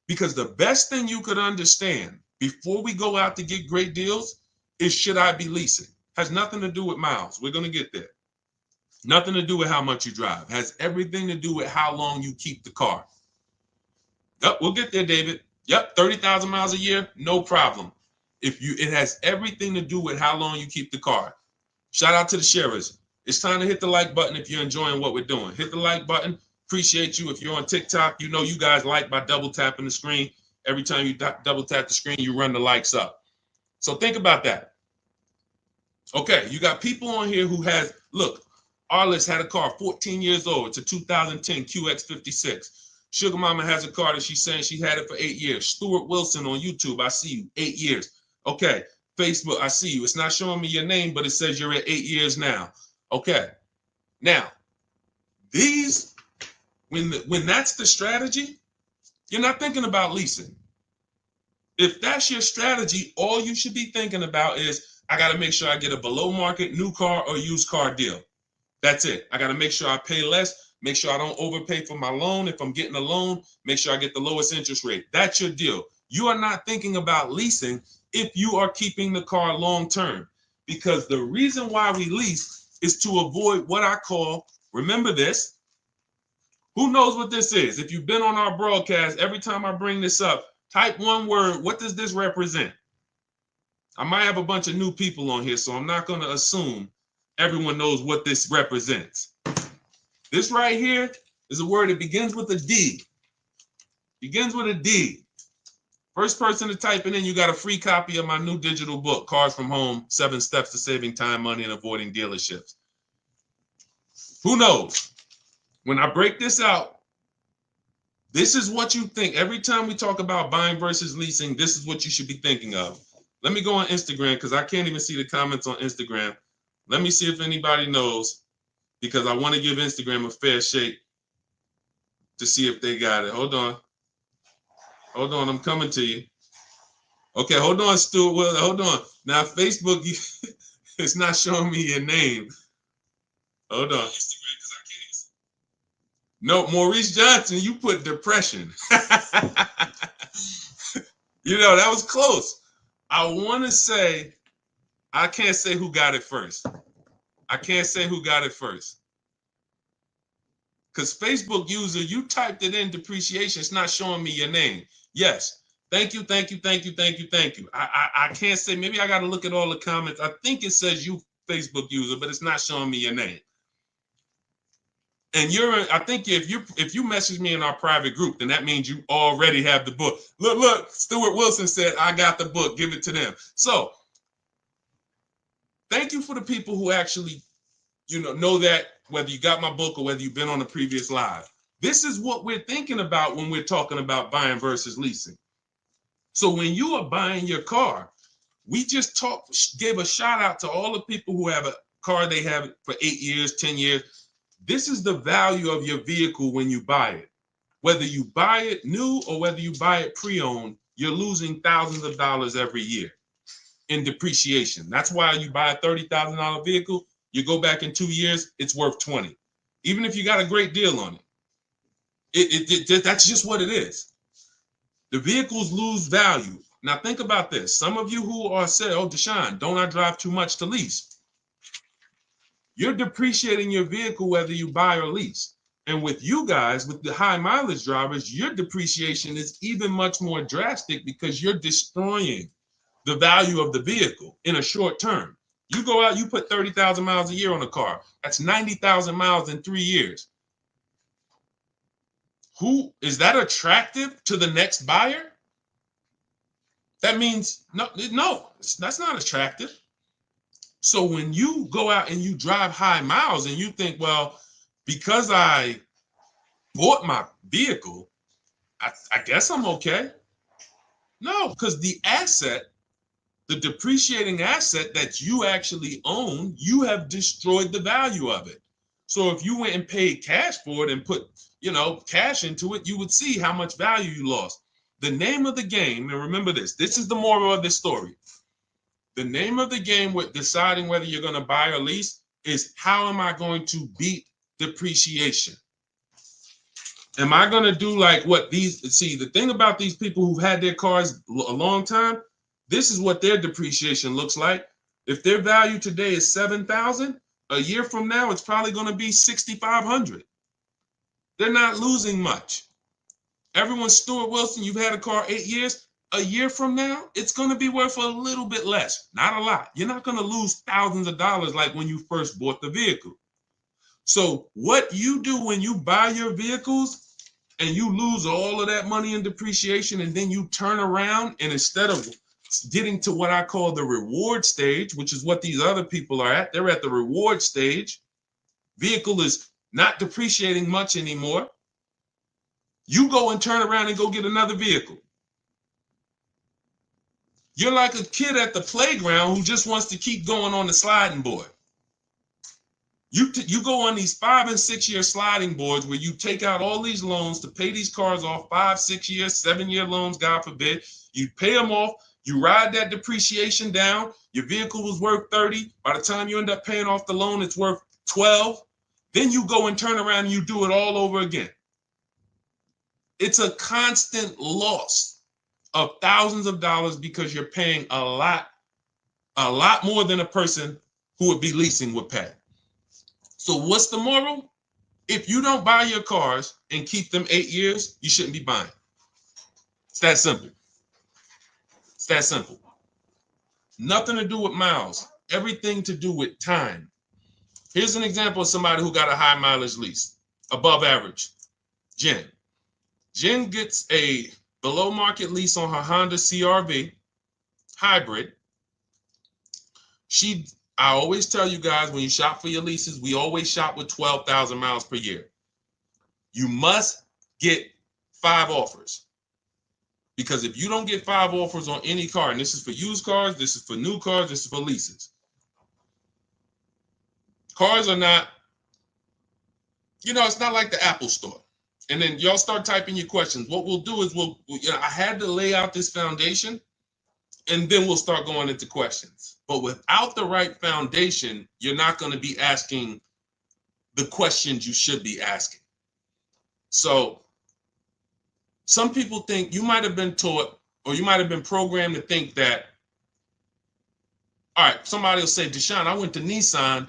because the best thing you could understand before we go out to get great deals is, should I be leasing? Has nothing to do with miles. We're going to get there. Nothing to do with how much you drive. Has everything to do with how long you keep the car. Yep, we'll get there, David. Yep, 30,000 miles a year, no problem. It has everything to do with how long you keep the car. Shout out to the sharers. It's time to hit the like button if you're enjoying what we're doing. Hit the like button. Appreciate you. If you're on TikTok, you know you guys like by double tapping the screen. Every time you double tap the screen, you run the likes up. So think about that. Okay, you got people on here who has, look, Arliss had a car, 14 years old. It's a 2010 QX56. Sugar Mama has a car that she's saying she had it for 8 years. Stuart Wilson on YouTube, I see you, 8 years. Okay, Facebook, I see you. It's not showing me your name, but it says you're at 8 years now. Okay, now, when that's the strategy, you're not thinking about leasing. If that's your strategy, all you should be thinking about is, I got to make sure I get a below market new car or used car deal. That's it. I got to make sure I pay less, make sure I don't overpay for my loan. If I'm getting a loan, make sure I get the lowest interest rate. That's your deal. You are not thinking about leasing if you are keeping the car long term, because the reason why we lease is to avoid what I call, remember this, who knows what this is? If you've been on our broadcast, every time I bring this up, type one word. What does this represent? I might have a bunch of new people on here, so I'm not going to assume everyone knows what this represents. This right here is a word that begins with a D. Begins with a D. First person to type it in, you got a free copy of my new digital book, Cars from Home, 7 Steps to Saving Time, Money, and Avoiding Dealerships. Who knows? When I break this out, this is what you think. Every time we talk about buying versus leasing, this is what you should be thinking of. Let me go on Instagram because I can't even see the comments on Instagram. Let me see if anybody knows, because I want to give Instagram a fair shake to see if they got it. Hold on. Hold on, I'm coming to you. Okay, hold on, Stuart. Well, hold on. Now, Facebook, it's not showing me your name. Hold on. No, Maurice Johnson, you put depression. You know, that was close. I want to say, I can't say who got it first. I can't say who got it first. Because Facebook user, you typed it in depreciation. It's not showing me your name. Yes. Thank you, thank you, thank you, thank you, thank you. I can't say, maybe I got to look at all the comments. I think it says you Facebook user, but it's not showing me your name. And I think if you message me in our private group, then that means you already have the book. Look, Stuart Wilson said, I got the book, give it to them. So thank you for the people who actually, know that, whether you got my book or whether you've been on the previous live. This is what we're thinking about when we're talking about buying versus leasing. So when you are buying your car, we just gave a shout out to all the people who have a car they have for 8 years, 10 years. This is the value of your vehicle when you buy it. Whether you buy it new or whether you buy it pre-owned, you're losing thousands of dollars every year in depreciation. That's why you buy a $30,000 vehicle, you go back in 2 years, it's worth 20. Even if you got a great deal on it. That's just what it is. The vehicles lose value. Now think about this. Some of you who are saying, oh, Deshone, don't I drive too much to lease? You're depreciating your vehicle whether you buy or lease. And with you guys, with the high mileage drivers, your depreciation is even much more drastic because you're destroying the value of the vehicle in a short term. You go out, you put 30,000 miles a year on a car. That's 90,000 miles in 3 years. Who is that attractive to the next buyer? That means no, that's not attractive. So when you go out and you drive high miles and you think, well, because I bought my vehicle, I guess I'm okay. No, because the asset, the depreciating asset that you actually own, you have destroyed the value of it. So if you went and paid cash for it and put, cash into it, you would see how much value you lost. The name of the game, and remember this is the moral of this story. The name of the game with deciding whether you're going to buy or lease is, how am I going to beat depreciation? Am I going to do like what the thing about these people who've had their cars a long time, this is what their depreciation looks like. If their value today is 7,000, a year from now, it's probably going to be 6,500. They're not losing much. Everyone, Stuart Wilson, you've had a car 8 years. A year from now, it's going to be worth a little bit less, not a lot. You're not going to lose thousands of dollars like when you first bought the vehicle. So what you do when you buy your vehicles and you lose all of that money in depreciation, and then you turn around and instead of getting to what I call the reward stage, which is what these other people are at, they're at the reward stage. Vehicle is not depreciating much anymore. You go and turn around and go get another vehicle. You're like a kid at the playground who just wants to keep going on the sliding board. You go on these 5 and 6 year sliding boards where you take out all these loans to pay these cars off, 5, 6 years, 7-year loans, God forbid. You pay them off. You ride that depreciation down. Your vehicle was worth 30. By the time you end up paying off the loan, it's worth 12. Then you go and turn around and you do it all over again. It's a constant loss of thousands of dollars because you're paying a lot more than a person who would be leasing would pay. So what's the moral? If you don't buy your cars and keep them 8 years, you shouldn't be buying. It's that simple. It's that simple. Nothing to do with miles. Everything to do with time. Here's an example of somebody who got a high mileage lease, above average. Jen. Jen gets a below market lease on her Honda CR-V hybrid. I always tell you guys, when you shop for your leases, we always shop with 12,000 miles per year. You must get 5 offers. Because if you don't get 5 offers on any car, and this is for used cars, this is for new cars, this is for leases. Cars are not, it's not like the Apple store. And then y'all start typing your questions. What we'll do is I had to lay out this foundation, and then we'll start going into questions. But without the right foundation, you're not going to be asking the questions you should be asking. So some people think, you might have been taught, or you might have been programmed to think that, all right, somebody will say, Deshone, I went to Nissan.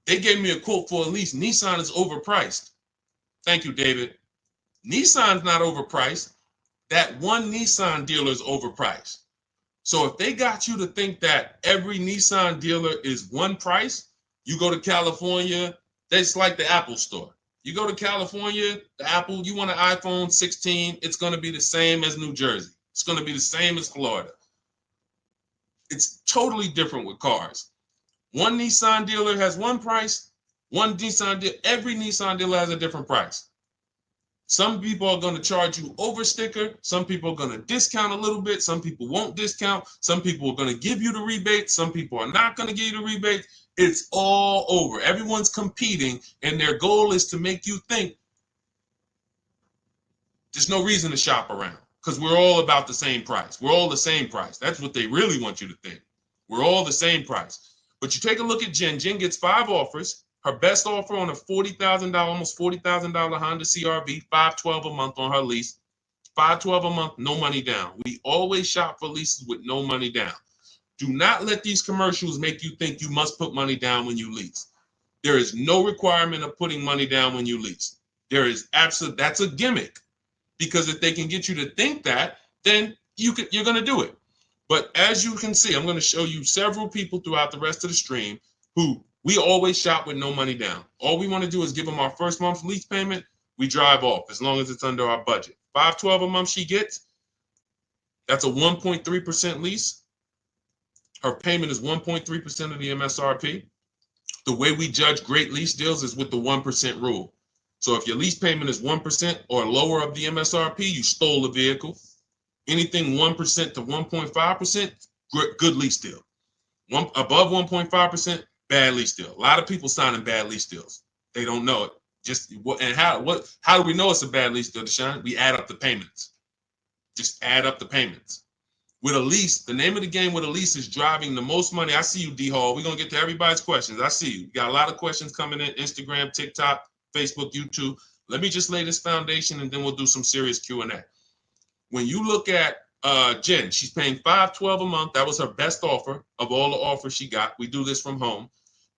They gave me a quote for a lease. Nissan is overpriced. Thank you, David. Nissan's not overpriced. That one Nissan dealer is overpriced. So if they got you to think that every Nissan dealer is one price, you go to California, that's like the Apple store. You go to California, the Apple, you want an iPhone 16, it's going to be the same as New Jersey. It's going to be the same as Florida. It's totally different with cars. One Nissan dealer has one price. Every Nissan dealer has a different price. Some people are going to charge you over sticker. Some people are going to discount a little bit. Some people won't discount. Some people are going to give you the rebate. Some people are not going to give you the rebate. It's all over. Everyone's competing, and their goal is to make you think there's no reason to shop around because we're all about the same price. We're all the same price. That's what they really want you to think. We're all the same price. But you take a look at Jen. Jen gets 5 offers. Her best offer on a $40,000, almost $40,000 Honda CR-V, $512 a month on her lease. $512 a month, no money down. We always shop for leases with no money down. Do not let these commercials make you think you must put money down when you lease. There is no requirement of putting money down when you lease. That's a gimmick. Because if they can get you to think that, then you're going to do it. But as you can see, I'm going to show you several people throughout the rest of the stream who we always shop with no money down. All we want to do is give them our first month's lease payment. We drive off as long as it's under our budget. $512 a month she gets. That's a 1.3% lease. Her payment is 1.3% of the MSRP. The way we judge great lease deals is with the 1% rule. So if your lease payment is 1% or lower of the MSRP, you stole the vehicle. Anything 1% to 1.5%, good lease deal. Above 1.5%, bad lease deal. A lot of people signing bad lease deals. They don't know it. How do we know it's a bad lease deal, Deshone? We add up the payments. Just add up the payments. With a lease, the name of the game with a lease is driving the most money. I see you, D Hall. We're gonna get to everybody's questions. I see you. We got a lot of questions coming in: Instagram, TikTok, Facebook, YouTube. Let me just lay this foundation, and then we'll do some serious Q&A. When you look at Jen, she's paying $512 a month. That was her best offer of all the offers she got. We do this from home.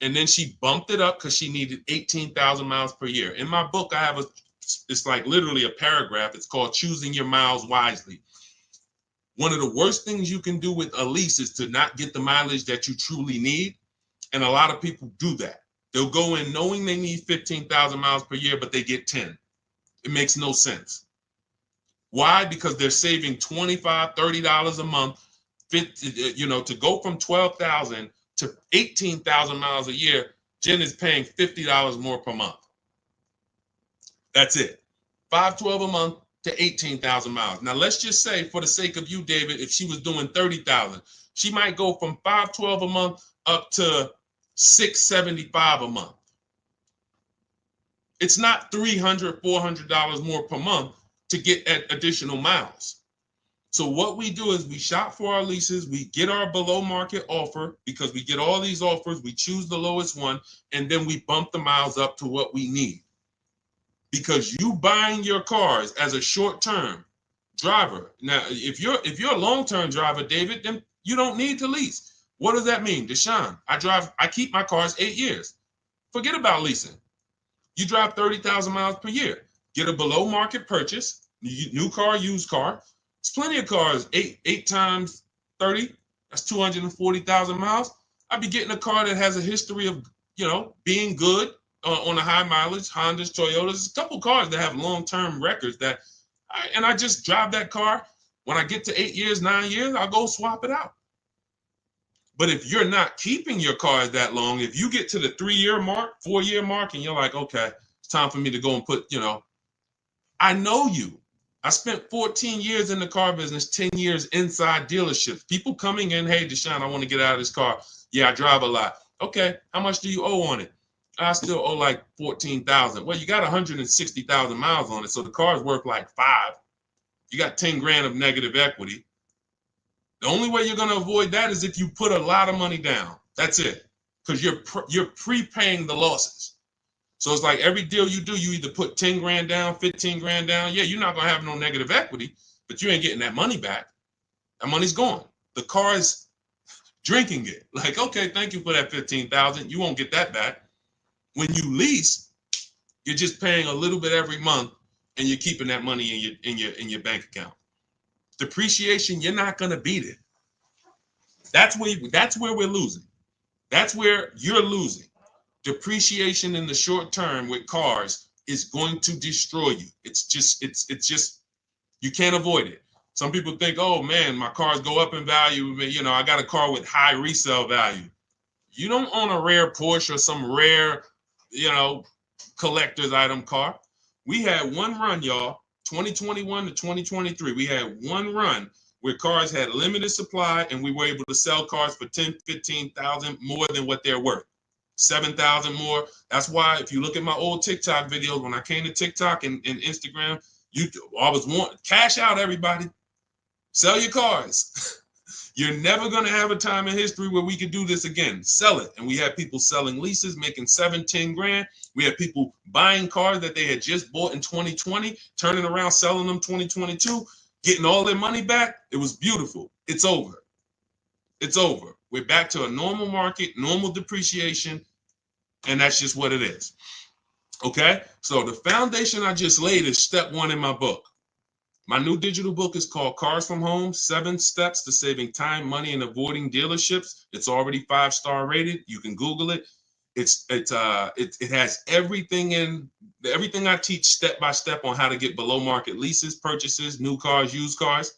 And then she bumped it up because she needed 18,000 miles per year. In my book, I have it's like literally a paragraph. It's called Choosing Your Miles Wisely. One of the worst things you can do with a lease is to not get the mileage that you truly need. And a lot of people do that. They'll go in knowing they need 15,000 miles per year, but they get 10. It makes no sense. Why? Because they're saving $25, $30 a month, to go from 12,000 to 18,000 miles a year. Jen is paying $50 more per month. That's it. $512 a month to 18,000 miles. Now let's just say, for the sake of you, David, if she was doing 30,000, she might go from $512 a month up to $675 a month. It's not $300, $400 more per month to get additional miles. So what we do is we shop for our leases, we get our below market offer, because we get all these offers, we choose the lowest one, and then we bump the miles up to what we need. Because you buying your cars as a short-term driver. Now, if you're a long-term driver, David, then you don't need to lease. What does that mean? Deshone, I keep my cars 8 years. Forget about leasing. You drive 30,000 miles per year. Get a below market purchase, new car, used car. There's plenty of cars, 8 times 30, that's 240,000 miles. I'd be getting a car that has a history of, being good on a high mileage, Hondas, Toyotas. There's a couple cars that have long-term records and I just drive that car. When I get to 8 years, 9 years, I'll go swap it out. But if you're not keeping your cars that long, if you get to the 3-year mark, 4-year mark, and you're like, okay, it's time for me to go and put, I know you. I spent 14 years in the car business, 10 years inside dealerships. People coming in, hey, Deshone, I want to get out of this car. Yeah, I drive a lot. Okay, how much do you owe on it? I still owe like 14,000. Well, you got 160,000 miles on it, so the car's worth like 5. You got 10 grand of negative equity. The only way you're going to avoid that is if you put a lot of money down. That's it, because you're prepaying the losses. So it's like every deal you do, you either put 10 grand down, 15 grand down. Yeah, you're not going to have no negative equity, but you ain't getting that money back. That money's gone. The car is drinking it. Like, okay, thank you for that 15,000. You won't get that back. When you lease, you're just paying a little bit every month, and you're keeping that money in your bank account. Depreciation, you're not going to beat it. That's where we're losing. That's where you're losing. Depreciation in the short term with cars is going to destroy you. It's just you can't avoid it. Some people think, oh man, my cars go up in value. I got a car with high resale value. You don't own a rare Porsche or some rare, collector's item car. We had one run, y'all, 2021 to 2023. We had one run where cars had limited supply, and we were able to sell cars for 10, 15,000 more than what they're worth. 7,000 more. That's why if you look at my old TikTok videos, when I came to TikTok and Instagram, I was wanting cash out, everybody. Sell your cars. You're never going to have a time in history where we could do this again. Sell it. And we had people selling leases, making 7, 10 grand. We had people buying cars that they had just bought in 2020, turning around, selling them 2022, getting all their money back. It was beautiful. It's over. It's over. We're back to a normal market, normal depreciation, and that's just what it is. Okay? So the foundation I just laid is step 1 in my book. My new digital book is called Cars from Home, 7 Steps to Saving Time, Money, and Avoiding Dealerships. It's already 5-star rated. You can Google it. It has everything I teach step by step on how to get below market leases, purchases, new cars, used cars.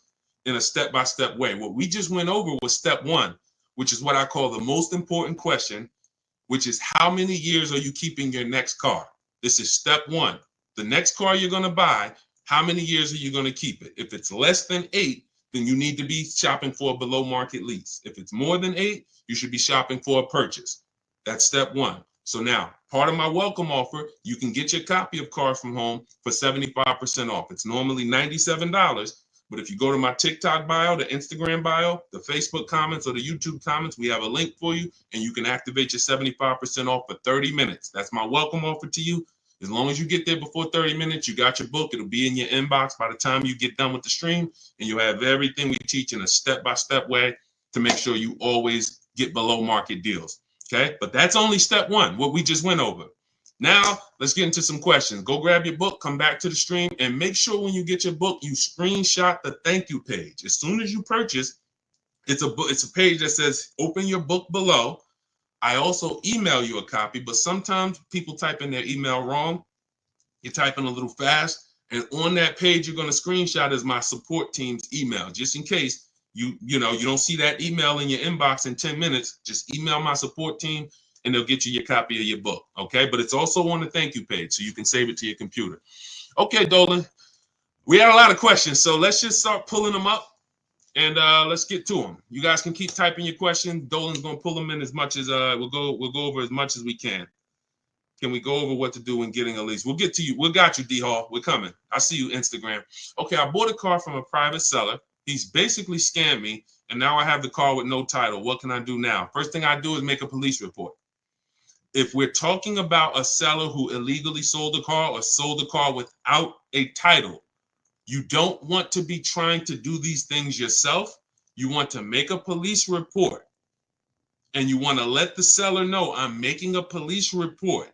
in a step-by-step way. What we just went over was step one, which is what I call the most important question, which is how many years are you keeping your next car? This is step one. The next car you're going to buy, how many years are you going to keep it? If it's less than 8, then you need to be shopping for a below market lease. If it's more than 8, you should be shopping for a purchase. That's step one. So now, part of my welcome offer, you can get your copy of Car From Home for 75% off. It's normally $97, but if you go to my TikTok bio, the Instagram bio, the Facebook comments, or the YouTube comments, we have a link for you, and you can activate your 75% off for 30 minutes. That's my welcome offer to you. As long as you get there before 30 minutes, you got your book. It'll be in your inbox by the time you get done with the stream, and you'll have everything we teach in a step-by-step way to make sure you always get below market deals. Okay, but that's only step one, what we just went over. Now, let's get into some questions. Go grab your book, come back to the stream, and make sure when you get your book, you screenshot the thank you page. As soon as you purchase, it's a page that says open your book below. I also email you a copy, but sometimes people type in their email wrong. You're typing a little fast, and on that page you're going to screenshot is my support team's email, just in case you don't see that email in your inbox in 10 minutes. Just email my support team and they'll get you your copy of your book. Okay, but it's also on the thank you page, so you can save it to your computer. Okay, Dolan, we had a lot of questions, so let's just start pulling them up and let's get to them. You guys can keep typing your questions. Dolan's going to pull them in as much as we'll go over as much as we can. Can we go over what to do when getting a lease? We'll get to you. We got you, D Hall. We're coming. I see you, Instagram. Okay, I bought a car from a private seller. He's basically scammed me, and now I have the car with no title. What can I do now? First thing I do is make a police report. If we're talking about a seller who illegally sold a car or sold a car without a title, you don't want to be trying to do these things yourself. You want to make a police report, and you want to let the seller know I'm making a police report.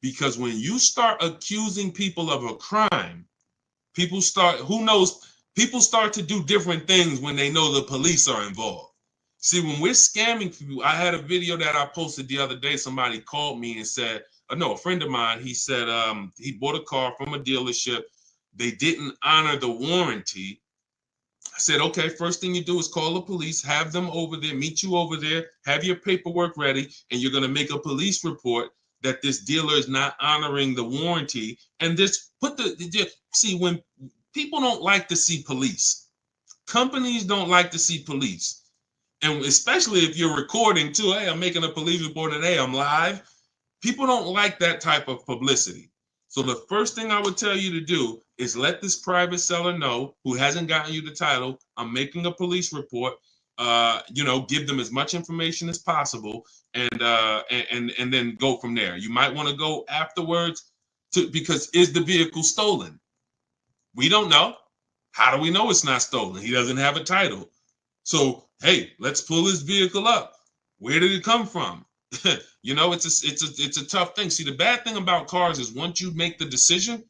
Because when you start accusing people of a crime, people start to do different things when they know the police are involved. See, when we're scamming people, I had a video that I posted the other day. Somebody called me and said, a friend of mine, he said he bought a car from a dealership. They didn't honor the warranty. I said, okay, first thing you do is call the police, have them over there, meet you over there, have your paperwork ready, and you're going to make a police report that this dealer is not honoring the warranty. And this see, when people don't like to see police, companies don't like to see police. And especially if you're recording too, hey, I'm making a police report today, I'm live. People don't like that type of publicity. So the first thing I would tell you to do is let this private seller know who hasn't gotten you the title, I'm making a police report. Give them as much information as possible, and then go from there. You might want to go afterwards because is the vehicle stolen? We don't know. How do we know it's not stolen? He doesn't have a title. So, hey, let's pull his vehicle up. Where did it come from? It's a tough thing. See, the bad thing about cars is once you make the decision,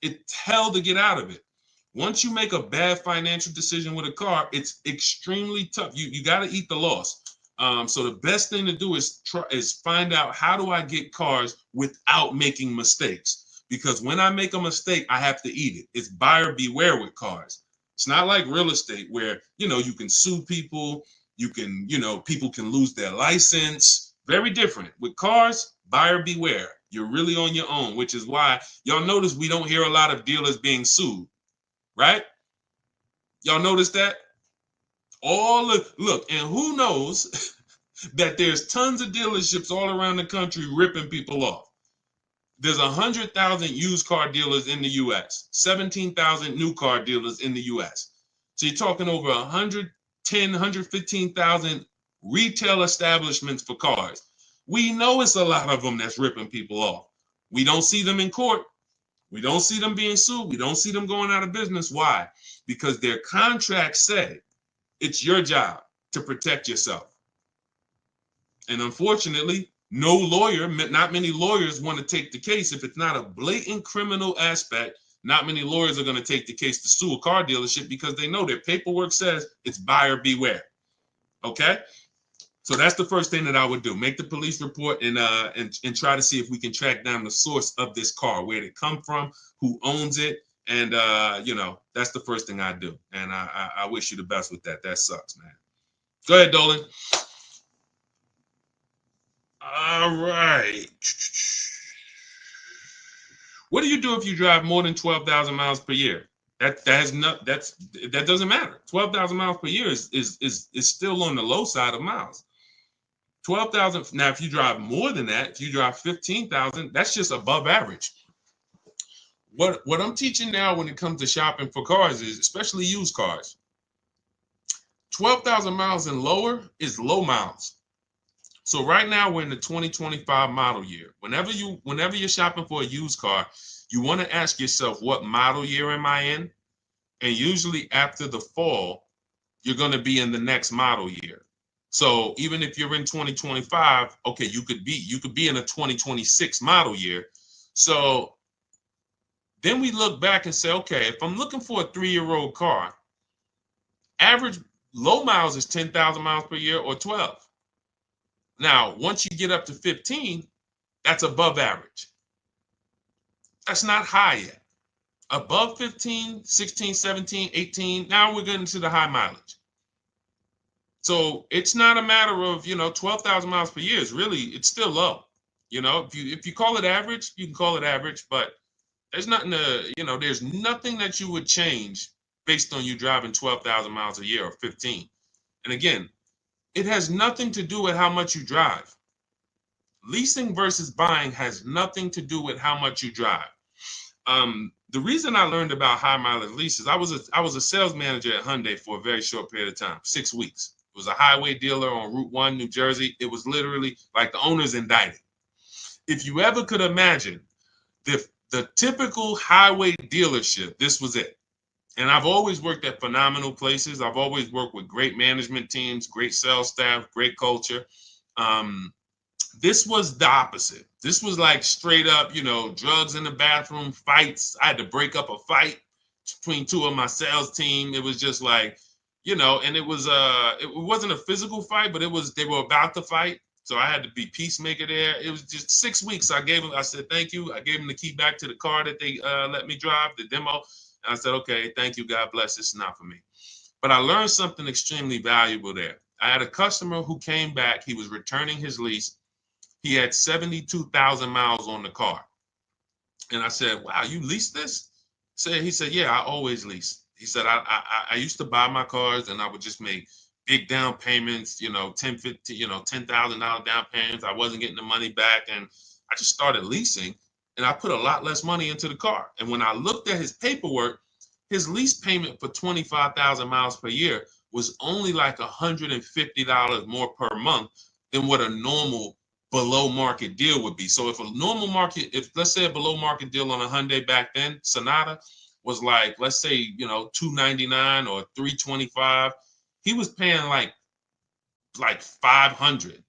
it's hell to get out of it. Once you make a bad financial decision with a car, it's extremely tough. You got to eat the loss. So the best thing to do is find out, how do I get cars without making mistakes? Because when I make a mistake, I have to eat it. It's buyer beware with cars. It's not like real estate where, you can sue people. People can lose their license. Very different. With cars, buyer beware. You're really on your own, which is why y'all notice we don't hear a lot of dealers being sued. Right? Y'all notice that? Look, and who knows that there's tons of dealerships all around the country ripping people off. There's 100,000 used car dealers in the U.S., 17,000 new car dealers in the U.S. So you're talking over 110, 115,000 retail establishments for cars. We know it's a lot of them that's ripping people off. We don't see them in court. We don't see them being sued. We don't see them going out of business. Why? Because their contracts say it's your job to protect yourself. And unfortunately, not many lawyers want to take the case. If it's not a blatant criminal aspect, not many lawyers are going to take the case to sue a car dealership because they know their paperwork says it's buyer beware. Okay? So that's the first thing that I would do. Make the police report and try to see if we can track down the source of this car, where did it come from, who owns it, And you know, that's the first thing I do. And I wish you the best with that. That sucks, man. Go ahead, Dolan. All right. What do you do if you drive more than 12,000 miles per year? That doesn't matter. 12,000 miles per year is still on the low side of miles. 12,000. Now, if you drive more than that, if you drive 15,000, that's just above average. What I'm teaching now when it comes to shopping for cars is, especially used cars, 12,000 miles and lower is low miles. So right now we're in the 2025 model year. Whenever you're shopping for a used car, you want to ask yourself, what model year am I in? And usually after the fall, you're going to be in the next model year. So even if you're in 2025, okay, you could be in a 2026 model year. So then we look back and say, okay, if I'm looking for a 3-year-old car, average low miles is 10,000 miles per year or 12. Now, once you get up to 15, that's above average. That's not high yet. Above 15, 16, 17, 18, now we're getting to the high mileage. So it's not a matter of, 12,000 miles per year is really, it's still low. If you call it average, you can call it average, but there's nothing there's nothing that you would change based on you driving 12,000 miles a year or 15. And again, it has nothing to do with how much you drive. Leasing versus buying has nothing to do with how much you drive. The reason I learned about high mileage leases, I was a sales manager at Hyundai for a very short period of time, 6 weeks. It was a highway dealer on Route 1, New Jersey. It was literally like the owner's indicted. If you ever could imagine the typical highway dealership, this was it. And I've always worked at phenomenal places. I've always worked with great management teams, great sales staff, great culture. This was the opposite. This was like straight up, drugs in the bathroom, fights. I had to break up a fight between two of my sales team. It was just like, and it wasn't a physical fight, but they were about to fight. So I had to be peacemaker there. It was just 6 weeks. I said, thank you. I gave them the key back to the car that they let me drive, the demo. And I said, okay, thank you. God bless. This is not for me. But I learned something extremely valuable there. I had a customer who came back. He was returning his lease. He had 72,000 miles on the car. And I said, wow, you leased this? He said, yeah, I always lease. He said, I used to buy my cars and I would just make big down payments, $10,000 down payments. I wasn't getting the money back. And I just started leasing and I put a lot less money into the car. And when I looked at his paperwork, his lease payment for 25,000 miles per year was only like $150 more per month than what a normal below market deal would be. So if let's say a below market deal on a Hyundai back then, Sonata was like, let's say, $299 or $325, he was paying like $500,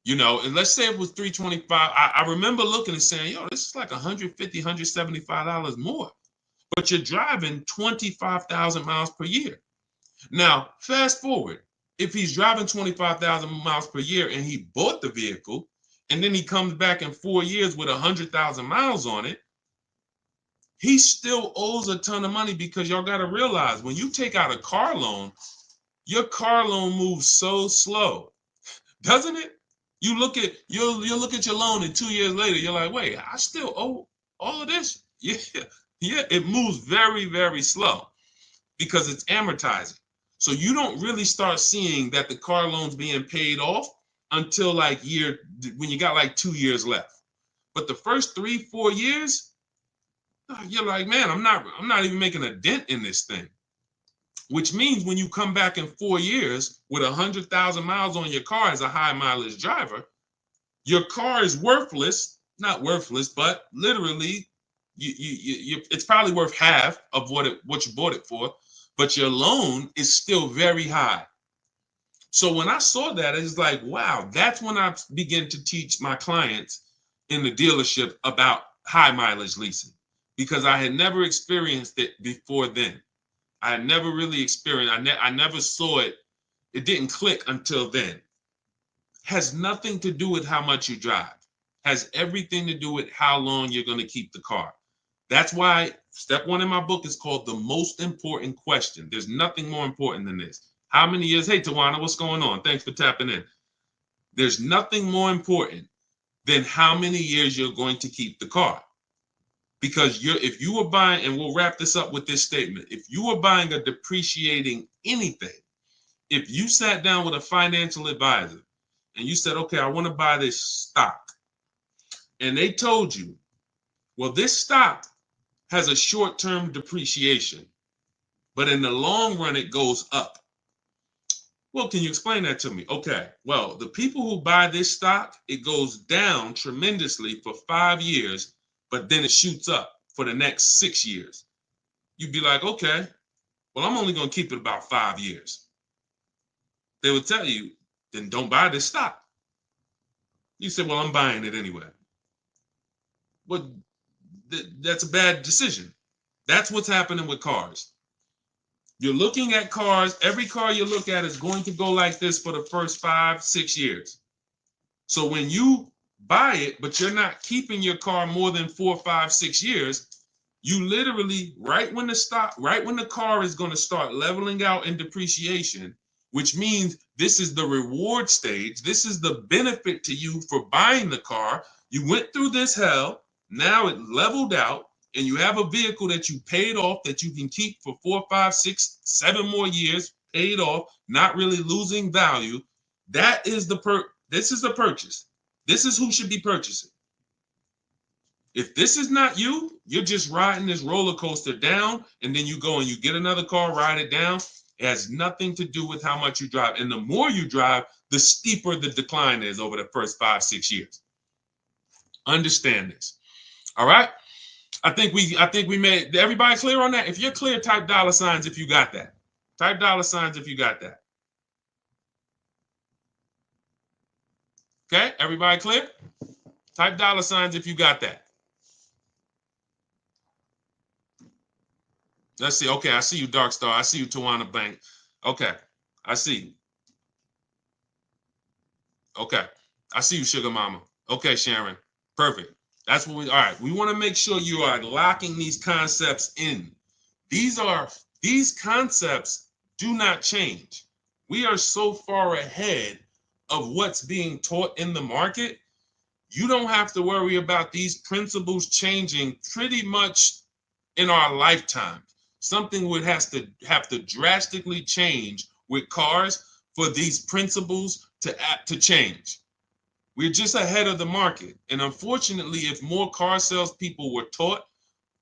and let's say it was $325. I remember looking and saying, this is like $150, $175 more, but you're driving 25,000 miles per year. Now, fast forward, if he's driving 25,000 miles per year and he bought the vehicle, and then he comes back in 4 years with 100,000 miles on it, he still owes a ton of money, because y'all got to realize when you take out a car loan, your car loan moves so slow, doesn't it? You look at your loan, and 2 years later, you're like, wait, I still owe all of this? Yeah, it moves very, very slow because it's amortizing. So you don't really start seeing that the car loan's being paid off until when you got like 2 years left. But the first 3-4 years, you're like, man, I'm not even making a dent in this thing. Which means when you come back in 4 years with 100,000 miles on your car as a high mileage driver, your car is worthless, not worthless, but literally it's probably worth half of what you bought it for, but your loan is still very high. So when I saw that, it's like, wow, that's when I began to teach my clients in the dealership about high mileage leasing, because I had never experienced it before then. I had never really experienced, I never saw it. It didn't click until then. Has nothing to do with how much you drive. Has everything to do with how long you're going to keep the car. That's why Step one in my book is called the most important question. There's nothing more important than this. How many years? Hey, Tawana, what's going on? Thanks for tapping in. There's nothing more important than how many years you're going to keep the car. Because if you were buying, and we'll wrap this up with this statement, if you were buying a depreciating anything, if you sat down with a financial advisor and you said, okay, I want to buy this stock, and they told you, well, this stock has a short-term depreciation, but in the long run, it goes up. Well, can you explain that to me? Okay, well, the people who buy this stock, it goes down tremendously for 5 years, but then it shoots up for the next 6 years. You'd be like, okay, well, I'm only going to keep it about 5 years. They would tell you, then don't buy this stock. You say, well, I'm buying it anyway. Well, that's a bad decision. That's what's happening with cars. You're looking at cars. Every car you look at is going to go like this for the first 5, 6 years. So when you buy it, but you're not keeping your car more than 4, 5, 6 years, you literally, right when the car is going to start leveling out in depreciation, which means this is the reward stage. This is the benefit to you for buying the car. You went through this hell. Now it leveled out, and you have a vehicle that you paid off that you can keep for 4, 5, 6, 7 more years, paid off, not really losing value. That is this is the purchase. This is who should be purchasing. If this is not you, you're just riding this roller coaster down, and then you go and you get another car, ride it down. It has nothing to do with how much you drive. And the more you drive, the steeper the decline is over the first 5, 6 years. Understand this. All right. I think we made everybody clear on that. If you're clear, type $signs if you got that. Type $signs if you got that. Okay, everybody clear? Type $signs if you got that. Let's see. Okay, I see you, Dark Star. I see you, Tawana Bank. Okay, I see you. Okay, I see you, Sugar Mama. Okay, Sharon. Perfect. That's what all right. We want to make sure you are locking these concepts in. These concepts do not change. We are so far ahead of what's being taught in the market. You don't have to worry about these principles changing pretty much in our lifetime. Something would have to drastically change with cars for these principles to change. We're just ahead of the market. And unfortunately, if more car salespeople were taught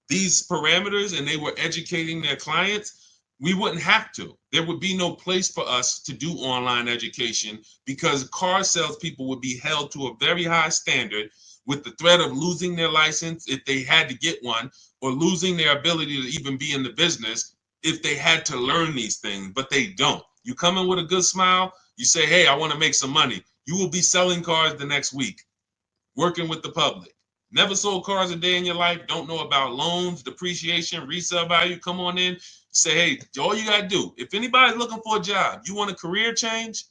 these parameters and they were educating their clients, we wouldn't have to. There would be no place for us to do online education because car salespeople would be held to a very high standard with the threat of losing their license if they had to get one, or losing their ability to even be in the business if they had to learn these things, but they don't. You come in with a good smile, you say, hey, I want to make some money. You will be selling cars the next week, working with the public. Never sold cars a day in your life, don't know about loans, depreciation, resale value. Come on in, say, hey, all you got to do, if anybody's looking for a job, you want a career change,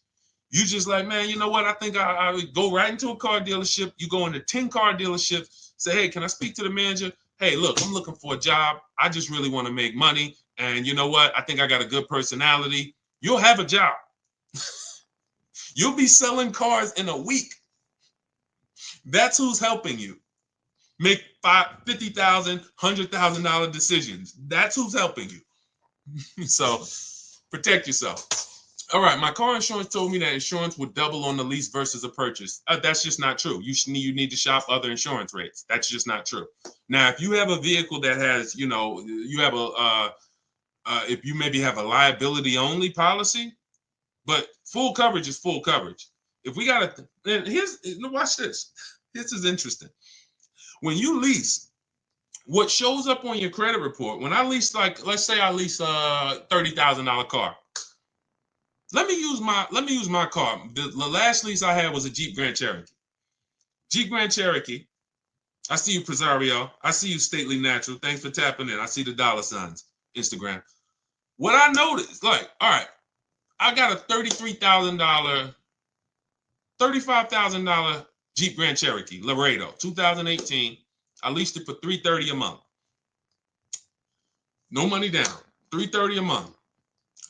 you just like, man, you know what? I think I would go right into a car dealership. You go into 10 car dealerships, say, hey, can I speak to the manager? Hey, look, I'm looking for a job. I just really want to make money. And you know what? I think I got a good personality. You'll have a job. You'll be selling cars in a week. That's who's helping you make $50,000, $100,000 decisions. That's who's helping you. So protect yourself. All right, my car insurance told me that insurance would double on the lease versus a purchase. That's just not true. You need to shop other insurance rates. That's just not true. Now, if you have a vehicle that has, you have if you maybe have a liability only policy, but full coverage is full coverage. If we got to, watch this. This is interesting. When you lease, what shows up on your credit report, when I lease, like, let's say I lease a $30,000 car. Let me use my car. The last lease I had was a Jeep Grand Cherokee. Jeep Grand Cherokee. I see you, Presario. I see you, Stately Natural. Thanks for tapping in. I see the $signs, Instagram. What I noticed, like, all right, I got a $33,000, $35,000 Jeep Grand Cherokee Laredo, 2018. I leased it for $330 a month. No money down, $330 a month.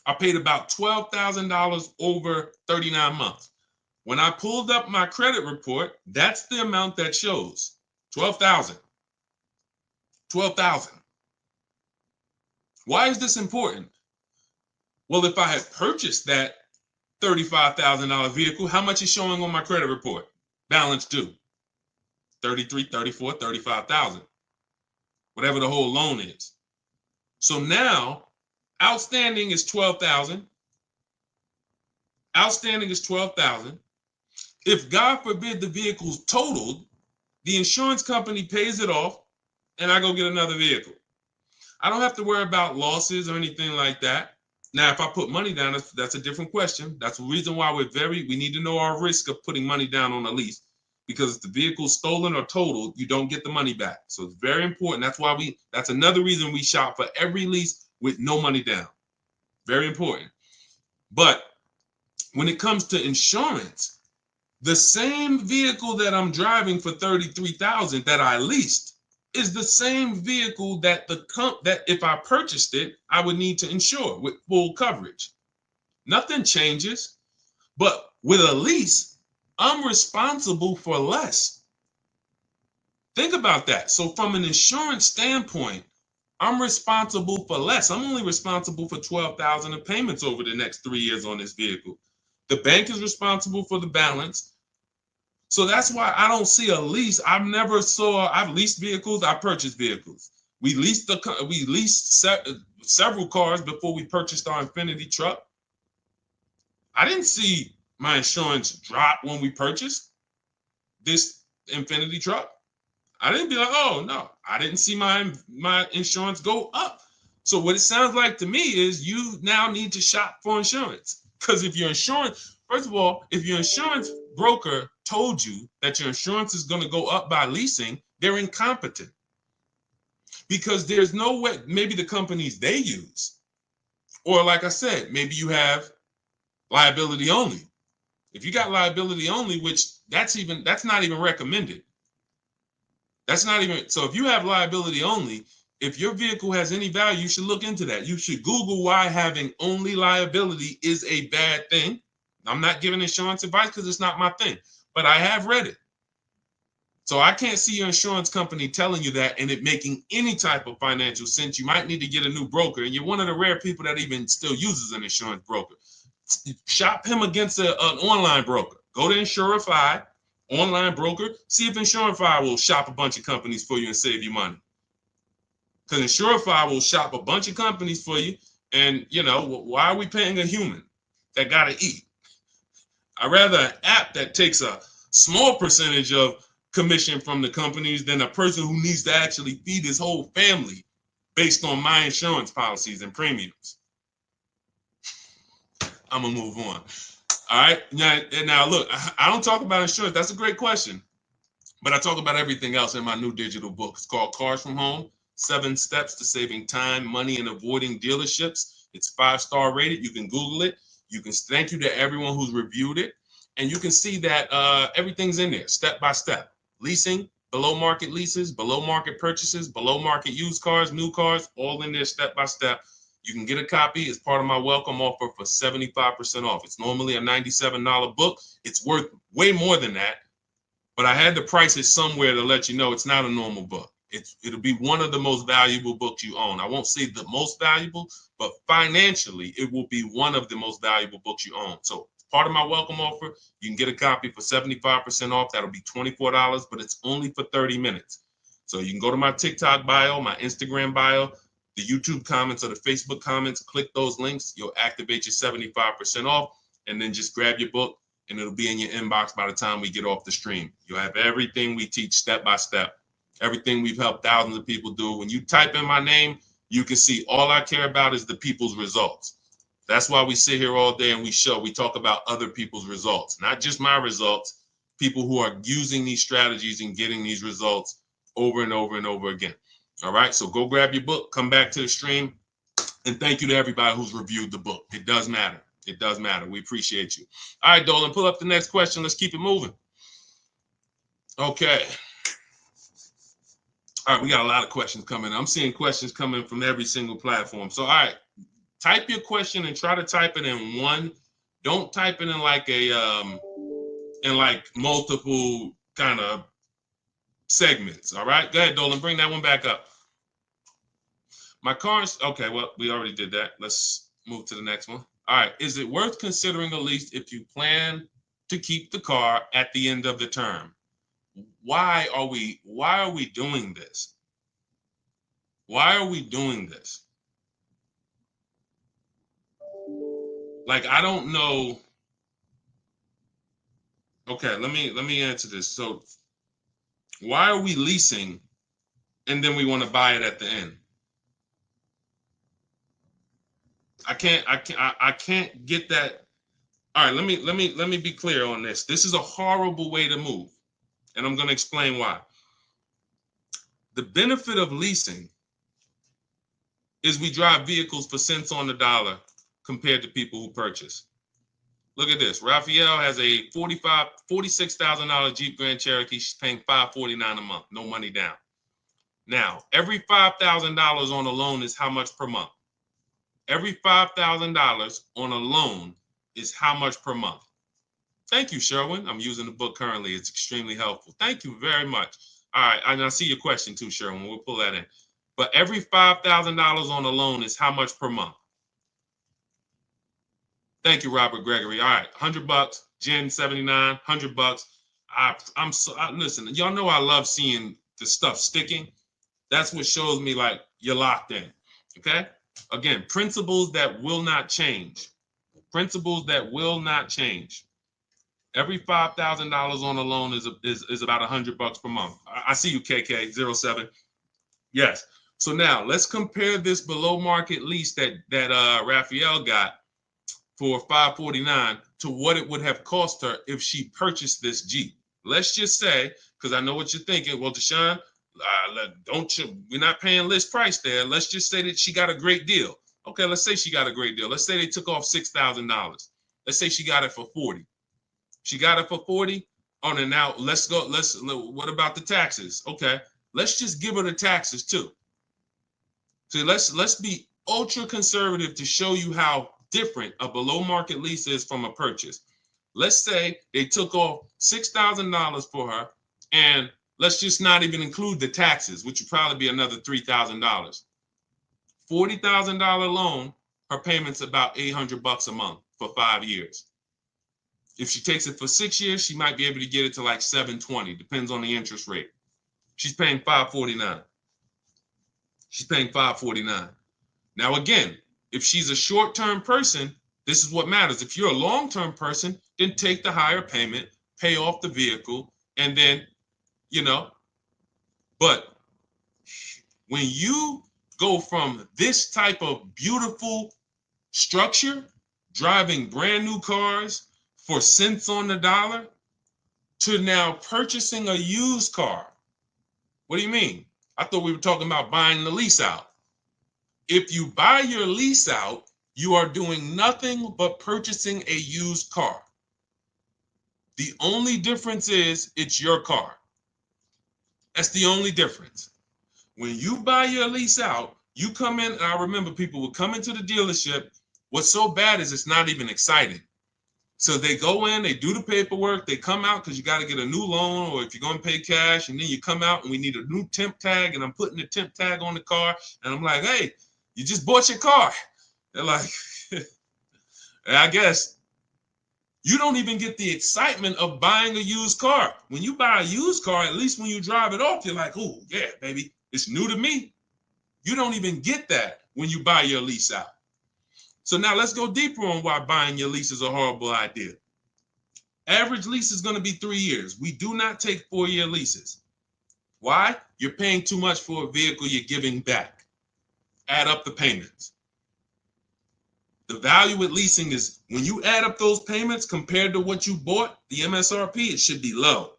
I paid about $12,000 over 39 months. When I pulled up my credit report, that's the amount that shows. 12,000. 12,000. Why is this important? Well, if I had purchased that $35,000 vehicle, how much is showing on my credit report? Balance due. 33, 34, 35,000. Whatever the whole loan is. So now outstanding is 12,000. Outstanding is 12,000. If God forbid the vehicle's totaled, the insurance company pays it off and I go get another vehicle. I don't have to worry about losses or anything like that. Now, if I put money down, that's a different question. That's the reason why we need to know our risk of putting money down on a lease, because if the vehicle's stolen or totaled, you don't get the money back. So it's very important. That's another reason we shop for every lease with no money down. Very important. But when it comes to insurance, the same vehicle that I'm driving for $33,000 that I leased is the same vehicle that that if I purchased it, I would need to insure with full coverage. Nothing changes, but with a lease, I'm responsible for less. Think about that. So from an insurance standpoint, I'm responsible for less. I'm only responsible for $12,000 of payments over the next 3 years on this vehicle. The bank is responsible for the balance. So that's why I don't see a lease. I've leased vehicles. I purchased vehicles. We leased several cars before we purchased our Infiniti truck. I didn't see my insurance drop when we purchased this Infiniti truck. I didn't be like, oh no, I didn't see my insurance go up. So what it sounds like to me is you now need to shop for insurance. Because if your insurance broker told you that your insurance is going to go up by leasing, they're incompetent. Because there's no way, maybe the companies they use, or like I said, maybe you have liability only. If you got liability only, which that's not even recommended. So if you have liability only, if your vehicle has any value, you should look into that. You should Google why having only liability is a bad thing. I'm not giving insurance advice because it's not my thing, but I have read it. So I can't see your insurance company telling you that and it making any type of financial sense. You might need to get a new broker, and you're one of the rare people that even still uses an insurance broker. Shop him against an online broker. Go to Insurify, online broker. See if Insurify will shop a bunch of companies for you and save you money. Because Insurify will shop a bunch of companies for you, and why are we paying a human that got to eat? I'd rather an app that takes a small percentage of commission from the companies than a person who needs to actually feed his whole family based on my insurance policies and premiums. I'm gonna move on. All right. Now look, I don't talk about insurance. That's a great question. But I talk about everything else in my new digital book. It's called Cars from Home, 7 Steps to Saving Time, Money, and Avoiding Dealerships. It's 5-star rated. You can Google it. You can thank you to everyone who's reviewed it. And you can see that everything's in there, step by step. Leasing, below market leases, below market purchases, below market used cars, new cars, all in there step by step. You can get a copy as part of my welcome offer for 75% off. It's normally a $97 book. It's worth way more than that. But I had to price it somewhere to let you know it's not a normal book. It'll be one of the most valuable books you own. I won't say the most valuable, but financially, it will be one of the most valuable books you own. So part of my welcome offer, you can get a copy for 75% off. That'll be $24, but it's only for 30 minutes. So you can go to my TikTok bio, my Instagram bio, the YouTube comments or the Facebook comments, click those links. You'll activate your 75% off, and then just grab your book, and it'll be in your inbox by the time we get off the stream. You'll have everything we teach step by step, everything we've helped thousands of people do. When you type in my name, you can see all I care about is the people's results. That's why we sit here all day and we talk about other people's results, not just my results, people who are using these strategies and getting these results over and over and over again. All right, so go grab your book, come back to the stream, and thank you to everybody who's reviewed the book. It does matter. It does matter. We appreciate you. All right, Dolan, pull up the next question. Let's keep it moving. Okay. All right, we got a lot of questions coming. I'm seeing questions coming from every single platform. So, all right, type your question and try to type it in one. Don't type it in like multiple kind of segments. All right, go ahead, Dolan, bring that one back up. My car's okay. Well, we already did that. Let's move to the next one. All right, is it worth considering a lease if you plan to keep the car at the end of the term? Why are we doing this? Why are we doing this? Like, I don't know. Okay, let me answer this. So, why are we leasing and then we want to buy it at the end? I can't get that. All right, let me be clear on this. This is a horrible way to move, and I'm going to explain why. The benefit of leasing is we drive vehicles for cents on the dollar compared to people who purchase. Look at this. Raphael has a $46,000 Jeep Grand Cherokee. She's paying $549 a month, no money down. Now, every $5,000 on a loan is how much per month? Every $5,000 on a loan is how much per month? Thank you, Sherwin. I'm using the book currently. It's extremely helpful. Thank you very much. All right, and I see your question too, Sherwin. We'll pull that in. But every $5,000 on a loan is how much per month? Thank you, Robert Gregory. All right, $100. Jen 79, $100. Listen. Y'all know I love seeing the stuff sticking. That's what shows me like you're locked in. Okay. Again, principles that will not change. Principles that will not change. Every $5,000 on a loan is about $100 per month. I see you, KK07. Yes. So now let's compare this below market lease that Raphael got for $549 to what it would have cost her if she purchased this Jeep. Let's just say, because I know what you're thinking. Well, Deshone, we're not paying list price there. Let's just say that she got a great deal. Okay, let's say she got a great deal. Let's say they took off $6,000. Let's say she got it for $40. She got it for $40. Oh, and now what about the taxes? Okay, let's just give her the taxes too. So let's be ultra conservative to show you how different a below market lease is from a purchase. Let's say they took off $6,000 for her, and let's just not even include the taxes, which would probably be another $3,000. $40,000 loan, her payment's about $800 a month for 5 years. If she takes it for 6 years, she might be able to get it to like $720, depends on the interest rate. She's paying $549. She's paying $549. Now, again, if she's a short-term person, this is what matters. If you're a long-term person, then take the higher payment, pay off the vehicle, and then, but when you go from this type of beautiful structure, driving brand new cars for cents on the dollar, to now purchasing a used car. What do you mean? I thought we were talking about buying the lease out. If you buy your lease out, you are doing nothing but purchasing a used car. The only difference is it's your car. That's the only difference. When you buy your lease out, you come in, and I remember people would come into the dealership. What's so bad is it's not even exciting. So they go in, they do the paperwork, they come out because you got to get a new loan, or if you're going to pay cash, and then you come out and we need a new temp tag, and I'm putting the temp tag on the car, and I'm like, hey, you just bought your car. They're like, I guess you don't even get the excitement of buying a used car. When you buy a used car, at least when you drive it off, you're like, oh, yeah, baby, it's new to me. You don't even get that when you buy your lease out. So now let's go deeper on why buying your lease is a horrible idea. Average lease is going to be 3 years. We do not take 4-year leases. Why? You're paying too much for a vehicle you're giving back. Add up the payments. The value with leasing is when you add up those payments compared to what you bought, the MSRP, it should be low.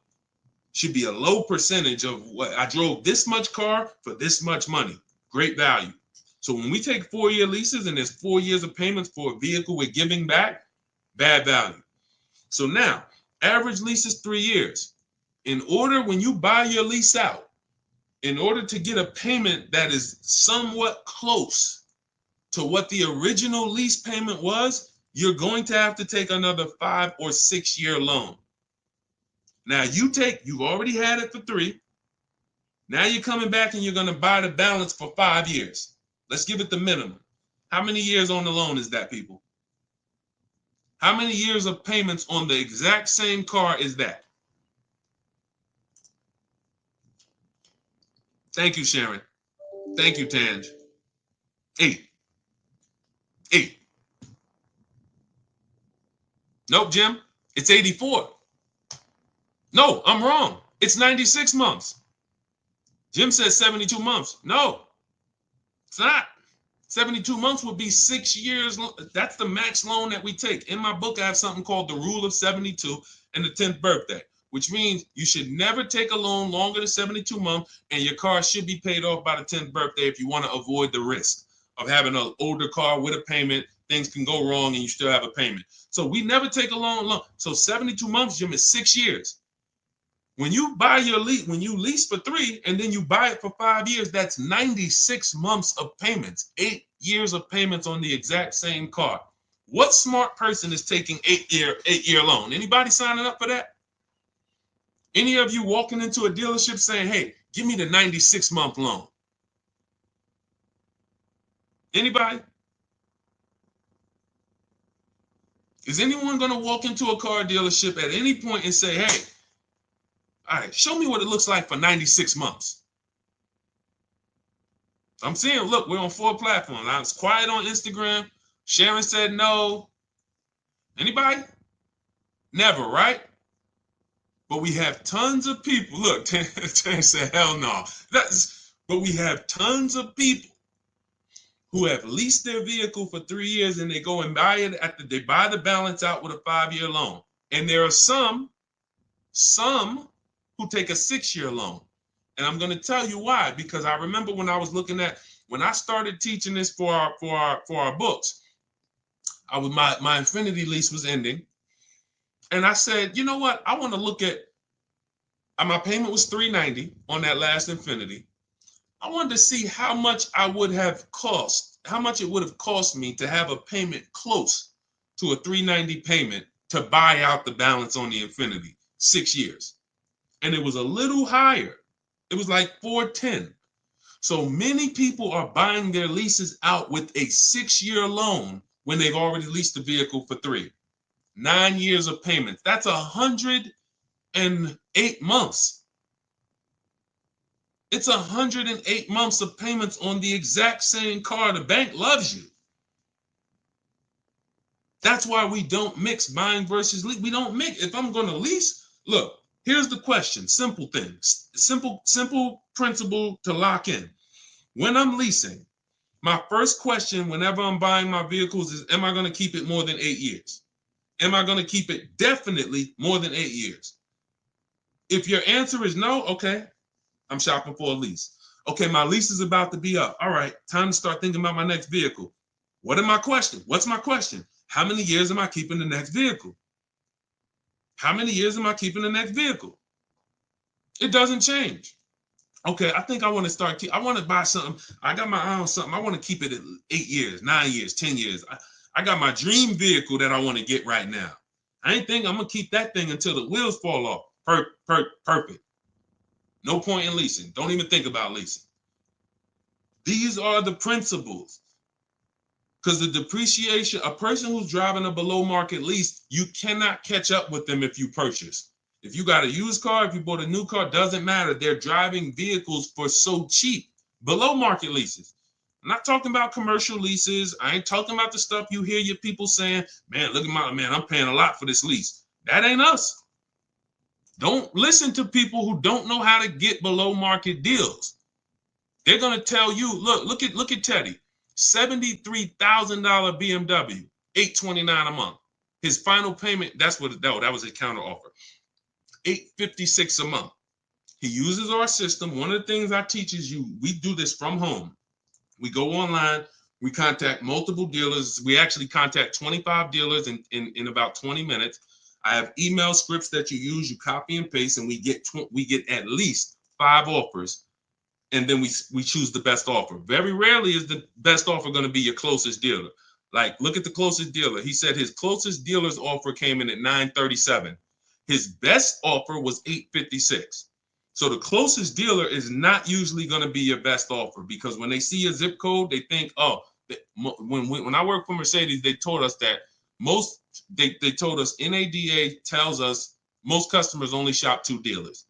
Should be a low percentage of what I drove this much car for this much money. Great value. So when we take 4-year leases and there's 4 years of payments for a vehicle we're giving back, bad value. So now, average lease is 3 years. In order, when you buy your lease out, in order to get a payment that is somewhat close to what the original lease payment was, you're going to have to take another 5 or 6 year loan. Now you've already had it for 3. Now you're coming back and you're going to buy the balance for 5 years. Let's give it the minimum. How many years on the loan is that, people? How many years of payments on the exact same car is that? Thank you, Sharon. Thank you, Tanj. 8. 8. Nope, Jim. It's 84. No, I'm wrong. It's 96 months. Jim says 72 months. No, it's not. 72 months would be 6 years. That's the max loan that we take. In my book, I have something called the rule of 72 and the 10th birthday, which means you should never take a loan longer than 72 months, and your car should be paid off by the 10th birthday if you want to avoid the risk of having an older car with a payment. Things can go wrong and you still have a payment. So we never take a loan. So 72 months, Jim, is 6 years. When you buy your lease, when you lease for 3 and then you buy it for 5 years, that's 96 months of payments, 8 years of payments on the exact same car. What smart person is taking 8-year loan? Anybody signing up for that? Any of you walking into a dealership saying, hey, give me the 96-month loan? Anybody? Is anyone going to walk into a car dealership at any point and say, hey, all right, show me what it looks like for 96 months? I'm seeing, look, we're on 4 platforms. I was quiet on Instagram. Sharon said no. Anybody? Never, right? But we have tons of people. Look, Tan said, hell no. But we have tons of people who have leased their vehicle for 3 years and they go and buy it they buy the balance out with a 5-year loan. And there are some who take a 6-year loan. And I'm going to tell you why, because I remember when I started teaching this for our books, my Infinity lease was ending. And I said, you know what? I want to look at, my payment was $390 on that last Infinity. I wanted to see how much it would have cost me to have a payment close to a $390 payment to buy out the balance on the Infinity, 6 years. And it was a little higher. It was like $410. So many people are buying their leases out with a 6-year loan when they've already leased the vehicle for 3. 9 years of payments. That's 108 months. It's 108 months of payments on the exact same car. The bank loves you. That's why we don't mix buying versus lease. We don't mix. If I'm going to lease, look, here's the question. Simple things. Simple principle to lock in. When I'm leasing, my first question whenever I'm buying my vehicles is, am I going to keep it more than 8 years? Am I going to keep it definitely more than 8 years? If your answer is no, okay, I'm shopping for a lease. Okay, my lease is about to be up. All right, time to start thinking about my next vehicle. What's my question? How many years am I keeping the next vehicle? How many years am I keeping the next vehicle? It doesn't change. Okay, I think I want to I want to buy something. I got my eye on something. I want to keep it at 8 years, 9 years, 10 years. I got my dream vehicle that I want to get right now. I ain't think I'm going to keep that thing until the wheels fall off. Perfect. No point in leasing. Don't even think about leasing. These are the principles. Because the depreciation, a person who's driving a below market lease, you cannot catch up with them if you purchase. If you got a used car, if you bought a new car, doesn't matter. They're driving vehicles for so cheap. Below market leases. I'm not talking about commercial leases. I ain't talking about the stuff you hear your people saying, man, look at I'm paying a lot for this lease. That ain't us. Don't listen to people who don't know how to get below market deals. They're going to tell you, look at Teddy, $73,000 BMW, $829 a month. His final payment, that was his counter offer, $856 a month. He uses our system. One of the things I teach is we do this from home. We go online, we contact multiple dealers. We actually contact 25 dealers in about 20 minutes. I have email scripts that you use, you copy and paste, and we get at least 5 offers and then we choose the best offer. Very rarely is the best offer going to be your closest dealer. Like, look at the closest dealer. He said his closest dealer's offer came in at 937. His best offer was 856. So the closest dealer is not usually going to be your best offer, because when they see a zip code, they think, oh, when I worked for Mercedes, they told us that they told us NADA tells us most customers only shop 2 dealers.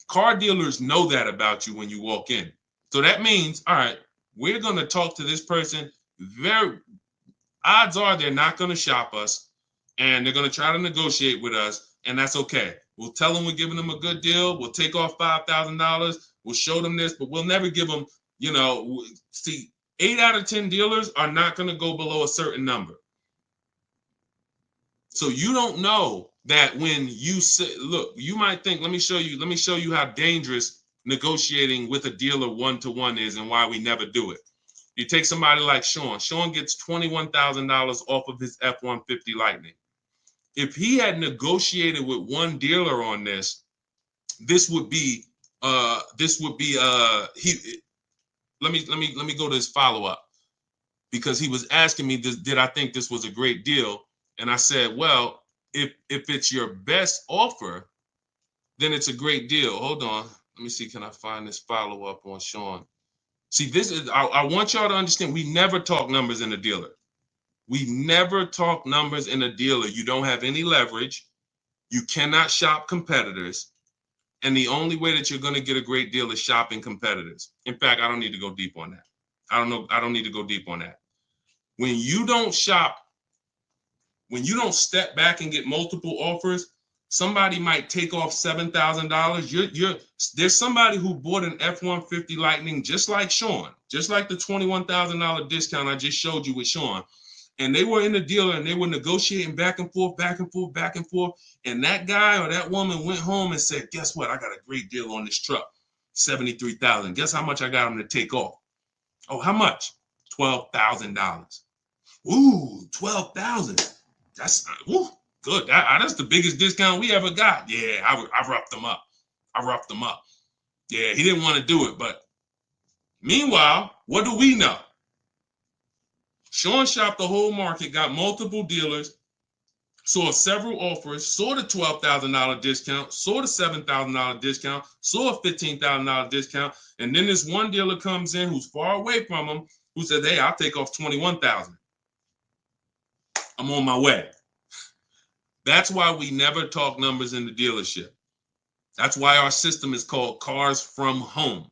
Car dealers know that about you when you walk in. So that means, all right, we're going to talk to this person. Odds are they're not going to shop us, and they're going to try to negotiate with us, and that's okay. We'll tell them we're giving them a good deal. We'll take off $5,000. We'll show them this, but we'll never give them, see, 8 out of 10 dealers are not going to go below a certain number. So you don't know that when you say, look, you might think, let me show you how dangerous negotiating with a dealer one-to-one is and why we never do it. You take somebody like Sean. Sean gets $21,000 off of his F-150 Lightning. If he had negotiated with one dealer on this, let me go to his follow-up, because he was asking me, did I think this was a great deal? And I said, well, if it's your best offer, then it's a great deal. Hold on. Let me see. Can I find this follow-up on Sean? See, I want y'all to understand, we never talk numbers in a dealer. We never talk numbers in a dealer. You don't have any leverage. You cannot shop competitors. And the only way that you're going to get a great deal is shopping competitors. In fact, I don't need to go deep on that. I don't need to go deep on that. When you don't shop, when you don't step back and get multiple offers, somebody might take off $7,000. There's somebody who bought an F-150 Lightning just like Sean, just like the $21,000 discount I just showed you with Sean. And they were in the dealer and they were negotiating back and forth, back and forth, back and forth. And that guy or that woman went home and said, guess what? I got a great deal on this truck, $73,000. Guess how much I got him to take off? Oh, how much? $12,000. Ooh, $12,000. That's good. That's the biggest discount we ever got. Yeah, I roughed him up. Yeah, he didn't want to do it. But meanwhile, what do we know? Sean shopped the whole market, got multiple dealers, saw several offers, saw the $12,000 discount, saw the $7,000 discount, saw a $15,000 discount. And then this one dealer comes in who's far away from him, who said, hey, I'll take off $21,000. I'm on my way. That's why we never talk numbers in the dealership. That's why our system is called Cars from Home.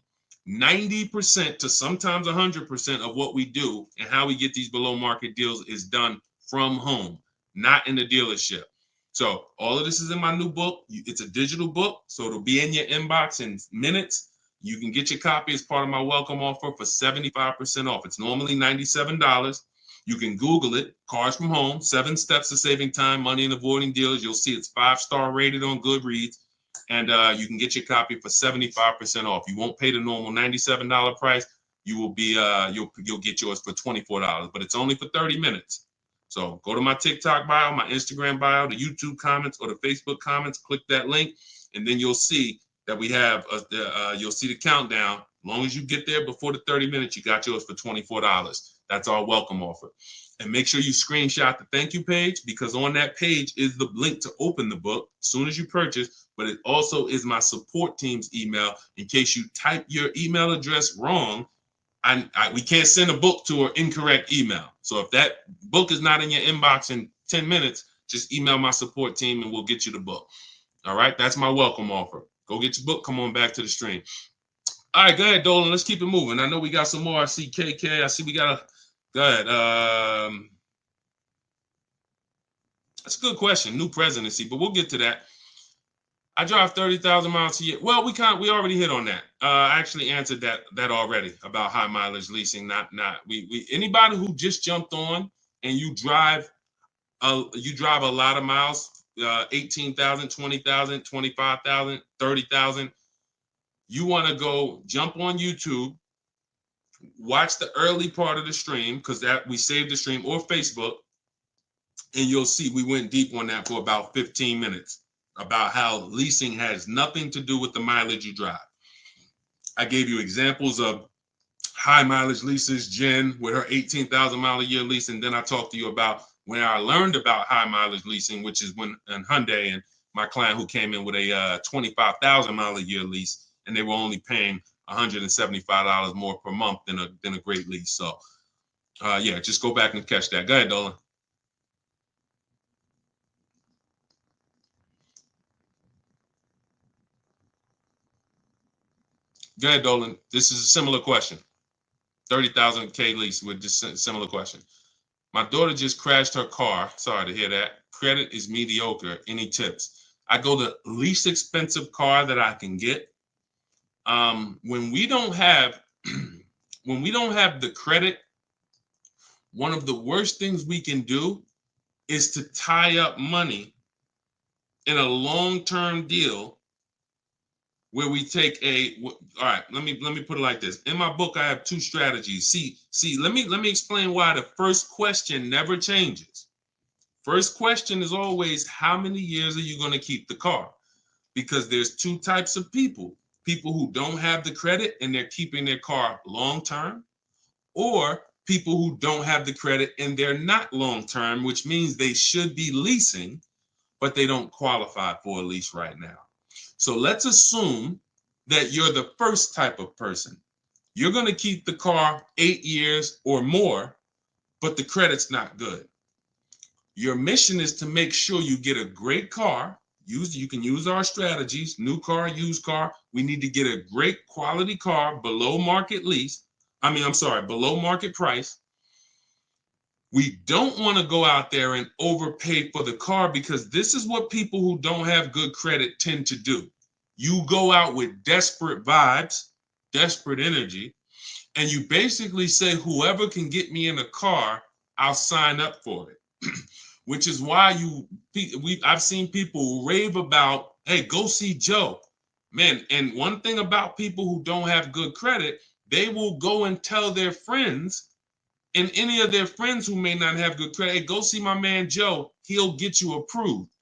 90% to sometimes 100% of what we do and how we get these below market deals is done from home, not in the dealership. So all of this is in my new book. It's a digital book, so it'll be in your inbox in minutes. You can get your copy as part of my welcome offer for 75% off. It's normally $97. You can Google it, Cars from Home, 7 Steps to Saving Time, Money, and Avoiding Dealers. You'll see it's 5-star rated on Goodreads. And you can get your copy for 75% off. You won't pay the normal $97 price. You will be you'll get yours for $24, but it's only for 30 minutes. So go to my TikTok bio, my Instagram bio, the YouTube comments, or the Facebook comments. Click that link, and then you'll see that we have you'll see the countdown. As long as you get there before the 30 minutes, you got yours for $24. That's our welcome offer. And make sure you screenshot the thank you page, because on that page is the link to open the book as soon as you purchase, but it also is my support team's email in case you type your email address wrong. We can't send a book to an incorrect email. So if that book is not in your inbox in 10 minutes, just email my support team and we'll get you the book. All right, that's my welcome offer. Go get your book. Come on back to the stream. All right, go ahead, Dolan. Let's keep it moving. I know we got some more. I see KK. I see we got a... Go ahead. That's a good question. New presidency, but we'll get to that. I drive 30,000 miles a year. Well, we already hit on that. I actually answered that already about high mileage leasing. Not we anybody who just jumped on and you drive a lot of miles, 18,000, 20,000, 25,000, 30,000. You want to go jump on YouTube. Watch the early part of the stream, because that we saved the stream, or Facebook, and you'll see we went deep on that for about 15 minutes about how leasing has nothing to do with the mileage you drive. I gave you examples of high mileage leases, Jen with her 18,000 mile a year lease. And then I talked to you about when I learned about high mileage leasing, which is when in Hyundai and my client who came in with a 25,000 mile a year lease, and they were only paying $175 more per month than a great lease. So yeah, just go back and catch that. Go ahead, Dolan. Go ahead, Dolan. This is a similar question. 30,000 K lease with just a similar question. My daughter just crashed her car. Sorry to hear that. Credit is mediocre. Any tips? I go the least expensive car that I can get. When we don't have when we don't have the credit, one of the worst things we can do is to tie up money in a long-term deal where we take all right, let me put it like this. In my book, I have two strategies. See, let me explain why the first question never changes. First question is always, how many years are you going to keep the car? Because there's two types of people who don't have the credit and they're keeping their car long term, or people who don't have the credit and they're not long term, which means they should be leasing, but they don't qualify for a lease right now. So let's assume that you're the first type of person. You're going to keep the car 8 years or more, but the credit's not good. Your mission is to make sure you get a great car. You can use our strategies, new car, used car. We need to get a great quality car below market below market price. We don't want to go out there and overpay for the car, because this is what people who don't have good credit tend to do. You go out with desperate vibes, desperate energy, and you basically say, whoever can get me in a car, I'll sign up for it. Which is why I've seen people rave about, hey, go see Joe. Man, and one thing about people who don't have good credit, they will go and tell their friends, and any of their friends who may not have good credit, hey, go see my man Joe, he'll get you approved.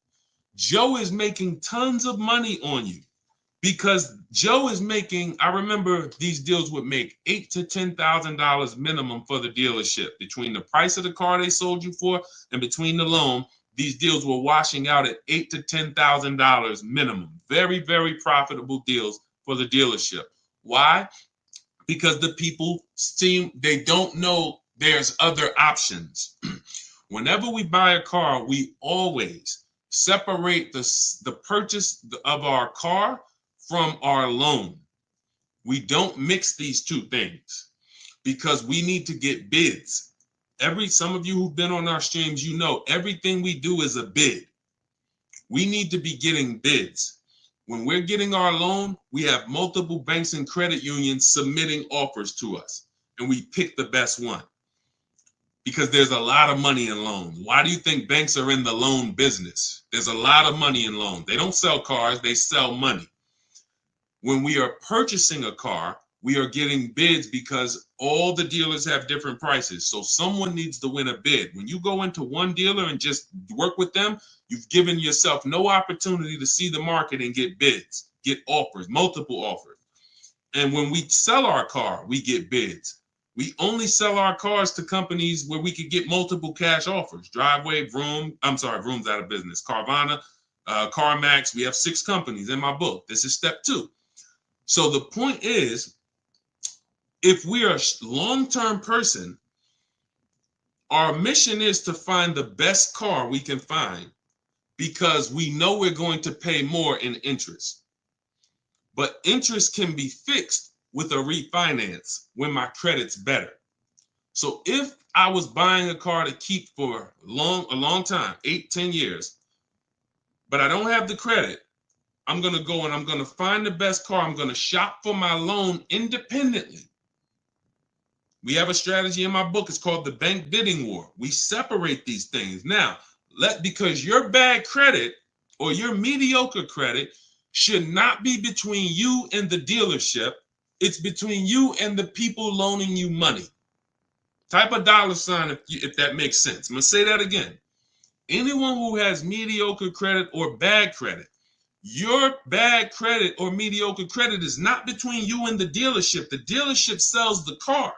Joe is making tons of money on you, because Joe is making, I remember these deals would make $8,000 to $10,000 minimum for the dealership. Between the price of the car they sold you for and between the loan, these deals were washing out at $8,000 to $10,000 minimum. Very, very profitable deals for the dealership. Why? Because the people they don't know there's other options. Whenever we buy a car, we always separate the purchase of our car from our loan. We don't mix these two things, because we need to get bids. Some of you who've been on our streams, you know everything we do is a bid. We need to be getting bids. When we're getting our loan, we have multiple banks and credit unions submitting offers to us, and we pick the best one, because there's a lot of money in loans. Why do you think banks are in the loan business? There's a lot of money in loans. They don't sell cars, they sell money. When we are purchasing a car, we are getting bids because all the dealers have different prices. So someone needs to win a bid. When you go into one dealer and just work with them, you've given yourself no opportunity to see the market and get bids, get offers, multiple offers. And when we sell our car, we get bids. We only sell our cars to companies where we could get multiple cash offers. Driveway, Vroom's out of business. Carvana, CarMax. We have 6 companies in my book. This is step 2. So the point is, if we are a long-term person, our mission is to find the best car we can find, because we know we're going to pay more in interest. But interest can be fixed with a refinance when my credit's better. So if I was buying a car to keep for a long time, 8, 10 years, but I don't have the credit, I'm going to go and I'm going to find the best car. I'm going to shop for my loan independently. We have a strategy in my book. It's called the bank bidding war. We separate these things. Now, because your bad credit or your mediocre credit should not be between you and the dealership. It's between you and the people loaning you money. Type a $sign if that makes sense. I'm going to say that again. Anyone who has mediocre credit or bad credit Your bad credit or mediocre credit is not between you and the dealership. The dealership sells the car.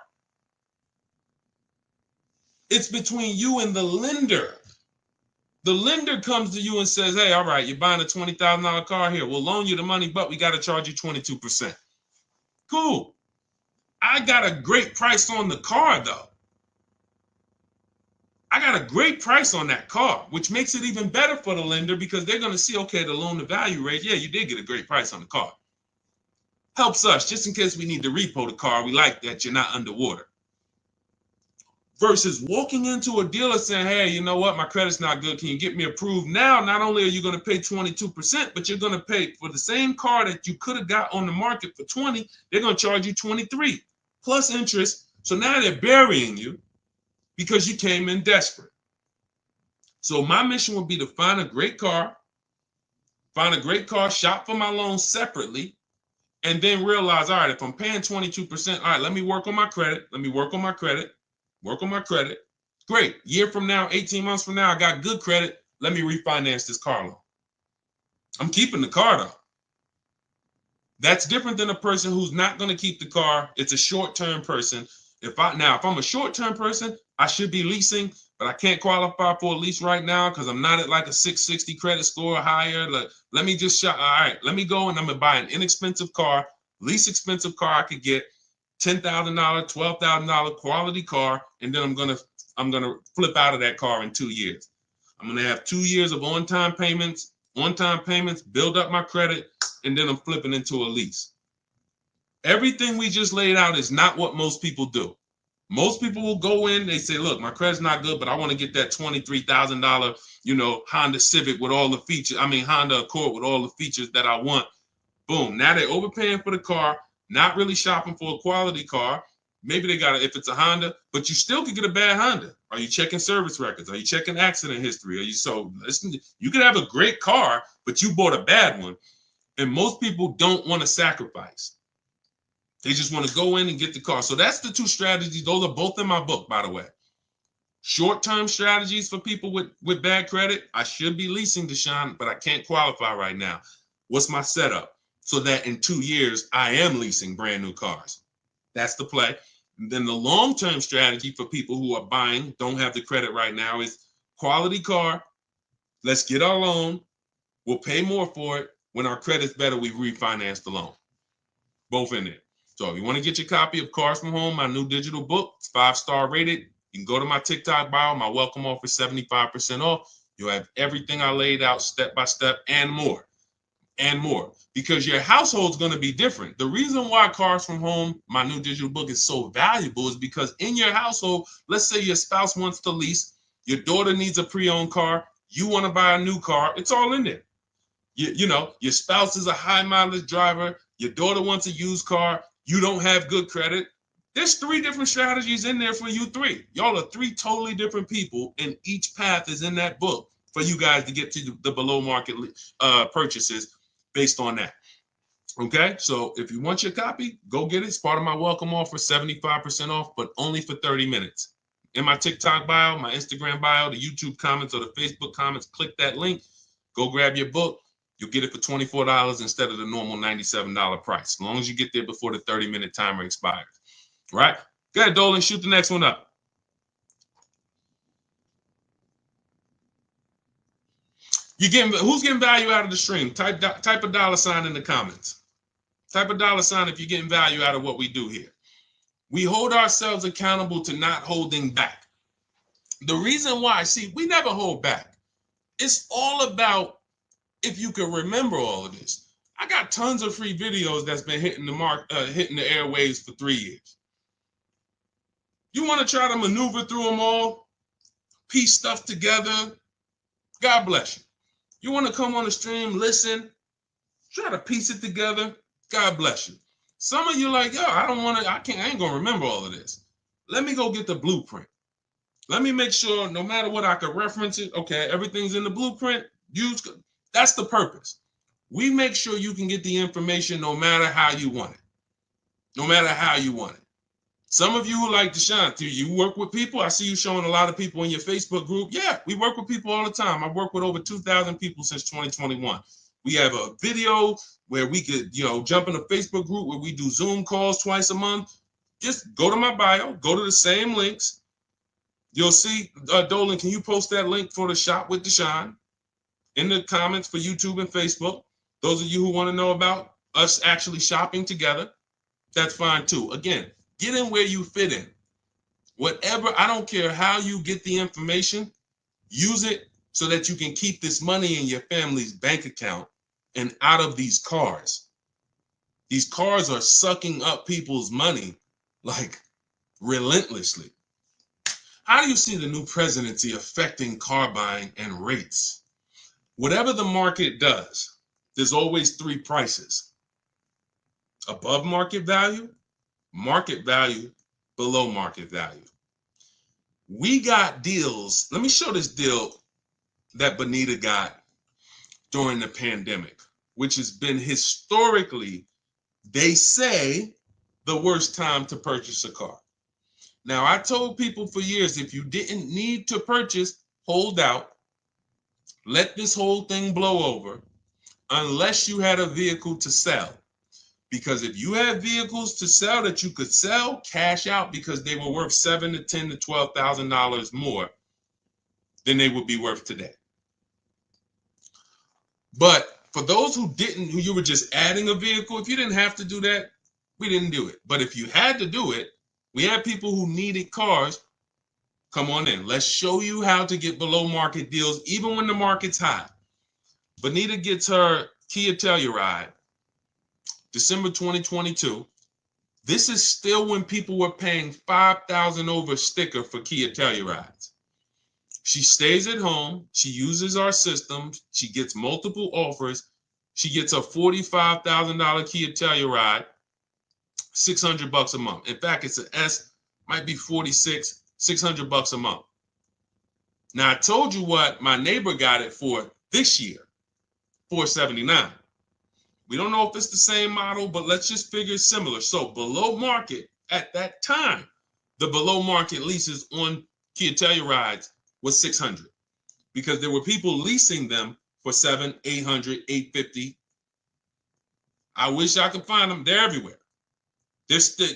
It's between you and the lender. The lender comes to you and says, hey, all right, you're buying a $20,000 car here. We'll loan you the money, but we got to charge you 22%. Cool. I got a great price on the car, though. I got a great price on that car, which makes it even better for the lender because they're going to see, okay, the loan to value rate. Yeah, you did get a great price on the car. Helps us just in case we need to repo the car. We like that you're not underwater. Versus walking into a dealer saying, hey, you know what? My credit's not good. Can you get me approved? Now, not only are you going to pay 22%, but you're going to pay for the same car that you could have got on the market for 20. They're going to charge you 23 plus interest. So now they're burying you because you came in desperate. So my mission would be to find a great car, shop for my loan separately, and then realize, all right, if I'm paying 22%, all right, let me work on my credit. Work on my credit. Great. Year from now, 18 months from now, I got good credit. Let me refinance this car loan. I'm keeping the car though. That's different than a person who's not going to keep the car. It's a short-term person. If I'm a short-term person, I should be leasing, but I can't qualify for a lease right now because I'm not at like a 660 credit score or higher. Let me just shop. All right, let me go and I'm gonna buy an inexpensive car, least expensive car I could get, $10,000, $12,000 quality car, and then I'm gonna flip out of that car in 2 years. I'm gonna have 2 years of on-time payments, build up my credit, and then I'm flipping into a lease. Everything we just laid out is not what most people do. Most people will go in, they say, look, my credit's not good, but I want to get that $23,000, Honda Civic with all the features. Honda Accord with all the features that I want. Boom. Now they're overpaying for the car, not really shopping for a quality car. Maybe they got it if it's a Honda, but you still could get a bad Honda. Are you checking service records? Are you checking accident history? You could have a great car, but you bought a bad one. And most people don't want to sacrifice. They just want to go in and get the car. So that's the two strategies. Those are both in my book, by the way. Short-term strategies for people with bad credit. I should be leasing, Deshone, but I can't qualify right now. What's my setup? So that in 2 years, I am leasing brand new cars. That's the play. And then the long-term strategy for people who are buying, don't have the credit right now, is quality car. Let's get our loan. We'll pay more for it. When our credit's better, we refinance the loan. Both in there. So if you want to get your copy of Cars from Home, my new digital book, it's 5-star rated, you can go to my TikTok bio, my welcome offer, 75% off. You'll have everything I laid out step by step and more. Because your household's going to be different. The reason why Cars from Home, my new digital book, is so valuable is because in your household, let's say your spouse wants to lease, your daughter needs a pre-owned car, you want to buy a new car, it's all in there. Your spouse is a high mileage driver, your daughter wants a used car, you don't have good credit. There's 3 different strategies in there for you 3. Y'all are 3 totally different people, and each path is in that book for you guys to get to the below market purchases based on that. Okay, so if you want your copy, go get it. It's part of my welcome offer, 75% off, but only for 30 minutes. In my TikTok bio, my Instagram bio, the YouTube comments, or the Facebook comments, click that link, go grab your book. You'll get it for $24 instead of the normal $97 price, as long as you get there before the 30-minute timer expires. Right? Go ahead, Dolan, shoot the next one up. Who's getting value out of the stream? Type a dollar sign in the comments. Type a dollar sign if you're getting value out of what we do here. We hold ourselves accountable to not holding back. The reason why, we never hold back. It's all about, if you can remember all of this. I got tons of free videos that's been hitting the airwaves for 3 years. You want to try to maneuver through them all, piece stuff together, God bless you. You want to come on the stream, listen, try to piece it together, God bless you. Some of you like, yo, I ain't going to remember all of this. Let me go get the blueprint. Let me make sure no matter what I can reference it. Okay, everything's in the blueprint. That's the purpose. We make sure you can get the information no matter how you want it. No matter how you want it. Some of you who like Deshone, you work with people. I see you showing a lot of people in your Facebook group. Yeah, we work with people all the time. I've worked with over 2,000 people since 2021. We have a video where we could, jump in a Facebook group where we do Zoom calls twice a month. Just go to my bio, go to the same links. You'll see, Dolan, can you post that link for the Shop with Deshone in the comments for YouTube and Facebook? Those of you who want to know about us actually shopping together, that's fine too. Again, get in where you fit in. Whatever, I don't care how you get the information, use it so that you can keep this money in your family's bank account and out of these cars. These cars are sucking up people's money like relentlessly. How do you see the new presidency affecting car buying and rates? Whatever the market does, there's always three prices: above market value, below market value. We got deals. Let me show this deal that Bonita got during the pandemic, which has been historically, they say, the worst time to purchase a car. Now, I told people for years, if you didn't need to purchase, hold out, let this whole thing blow over, unless you had a vehicle to sell. Because if you had vehicles to sell that you could sell, cash out, because they were worth $7,000 to $10,000 to $12,000 more than they would be worth today. But for those who you were just adding a vehicle, if you didn't have to do that, we didn't do it. But if you had to do it, we had people who needed cars. Come on in. Let's show you how to get below market deals, even when the market's high. Bonita gets her Kia Telluride, December 2022. This is still when people were paying $5,000 over sticker for Kia Tellurides. She stays at home. She uses our system. She gets multiple offers. She gets a $45,000 Kia Telluride, $600 a month. In fact, it's an S, might be 46, $600 a month. Now, I told you what my neighbor got it for this year, $479. We don't know if it's the same model, but let's just figure it's similar. So below market at that time, the below market leases on Kia Tellurides was $600, because there were people leasing them for $700, $800, $850. I wish I could find them. They're everywhere.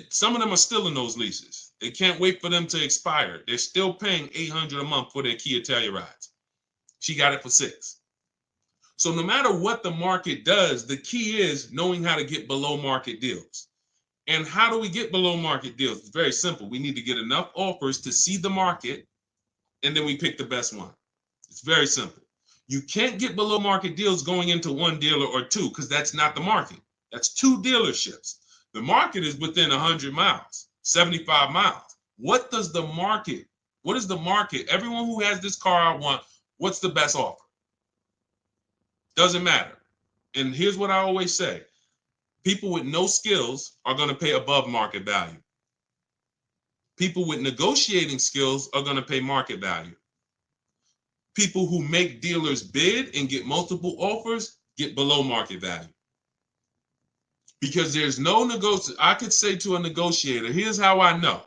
Some of them are still in those leases. They can't wait for them to expire. They're still paying $800 a month for their Kia Tellurides. She got it for $600. So no matter what the market does, the key is knowing how to get below market deals. And how do we get below market deals? It's very simple. We need to get enough offers to see the market, and then we pick the best one. It's very simple. You can't get below market deals going into one dealer or two, because that's not the market. That's two dealerships. The market is within 100 miles, 75 miles. What is the market? Everyone who has this car I want, what's the best offer? Doesn't matter. And here's what I always say. People with no skills are going to pay above market value. People with negotiating skills are going to pay market value. People who make dealers bid and get multiple offers get below market value. Because there's no I could say to a negotiator, here's how I know.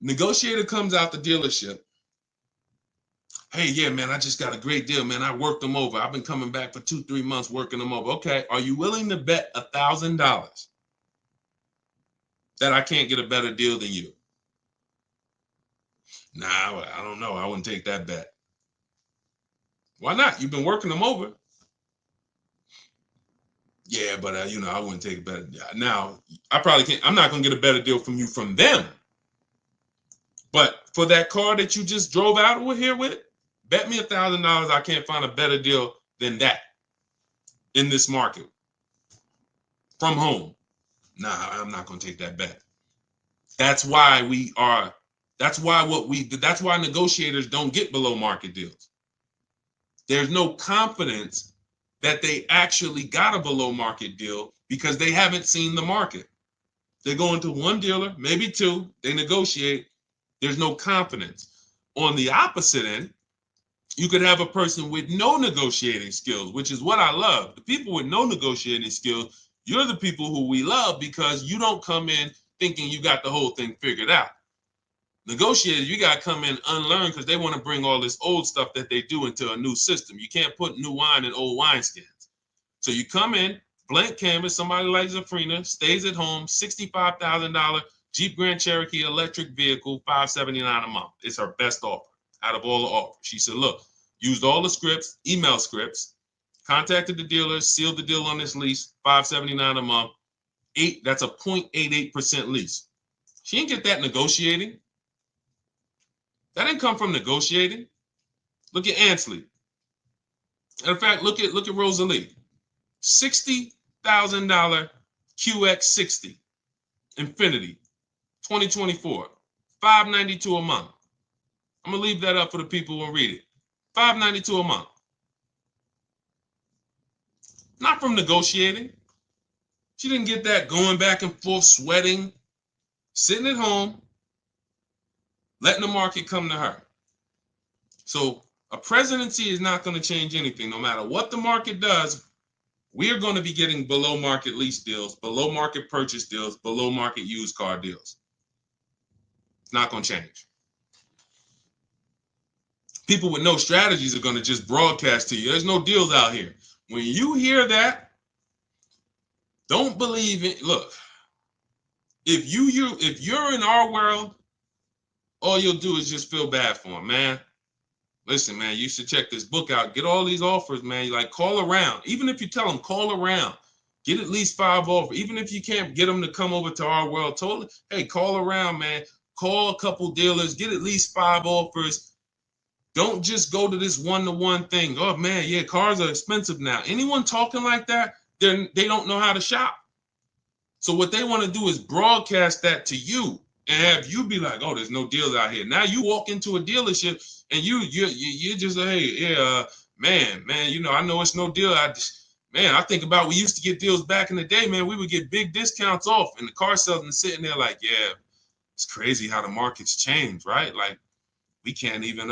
Negotiator comes out the dealership. Hey, yeah, man, I just got a great deal, man. I worked them over. I've been coming back for 2-3 months working them over. Okay, are you willing to bet $1,000 that I can't get a better deal than you? Nah, I don't know. I wouldn't take that bet. Why not? You've been working them over. Yeah, but I wouldn't take a better. Now, I probably can't. I'm not gonna get a better deal from you from them. But for that car that you just drove out here with, bet me $1,000 I can't find a better deal than that in this market from home. Nah, I'm not gonna take that bet. That's why negotiators don't get below market deals. There's no confidence that they actually got a below market deal because they haven't seen the market. They go into one dealer, maybe two, they negotiate. There's no confidence. On the opposite end, you could have a person with no negotiating skills, which is what I love. The people with no negotiating skills, you're the people who we love, because you don't come in thinking you got the whole thing figured out. Negotiators, you got to come in unlearn because they want to bring all this old stuff that they do into a new system. You can't put new wine in old wineskins. So you come in, blank canvas, somebody like Zafrina, stays at home, $65,000 Jeep Grand Cherokee electric vehicle, $579 a month. It's her best offer out of all the offers. She said, look, used all the scripts, email scripts, contacted the dealer, sealed the deal on this lease, $579 a month. That's a 0.88% lease. She didn't get that negotiating. That didn't come from negotiating. Look at Ansley. In fact, look at Rosalie. $60,000 QX60 Infinity 2024, $592 a month. I'm gonna leave that up for the people who will read it. $592 a month. Not from negotiating. She didn't get that going back and forth, sweating, sitting at home, letting the market come to her. So a presidency is not going to change anything. No matter what the market does, we are going to be getting below market lease deals, below market purchase deals, below market used car deals. It's not going to change. People with no strategies are going to just broadcast to you. There's no deals out here. When you hear that, don't believe it. Look, if you're in our world, all you'll do is just feel bad for them, man. Listen, man, you should check this book out. Get all these offers, man. You like call around. Even if you tell them, call around. Get at least 5 offers. Even if you can't get them to come over to our world, totally. Hey, call around, man. Call a couple dealers. Get at least 5 offers. Don't just go to this one-to-one thing. Oh, man, yeah, cars are expensive now. Anyone talking like that, they don't know how to shop. So what they want to do is broadcast that to you and have you be like, oh, there's no deals out here. Now you walk into a dealership and you just like, hey, yeah, man, you know, I know it's no deal. I think about we used to get deals back in the day, man. We would get big discounts off, and the car salesman sitting there like, yeah, it's crazy how the market's changed, right? Like we can't even,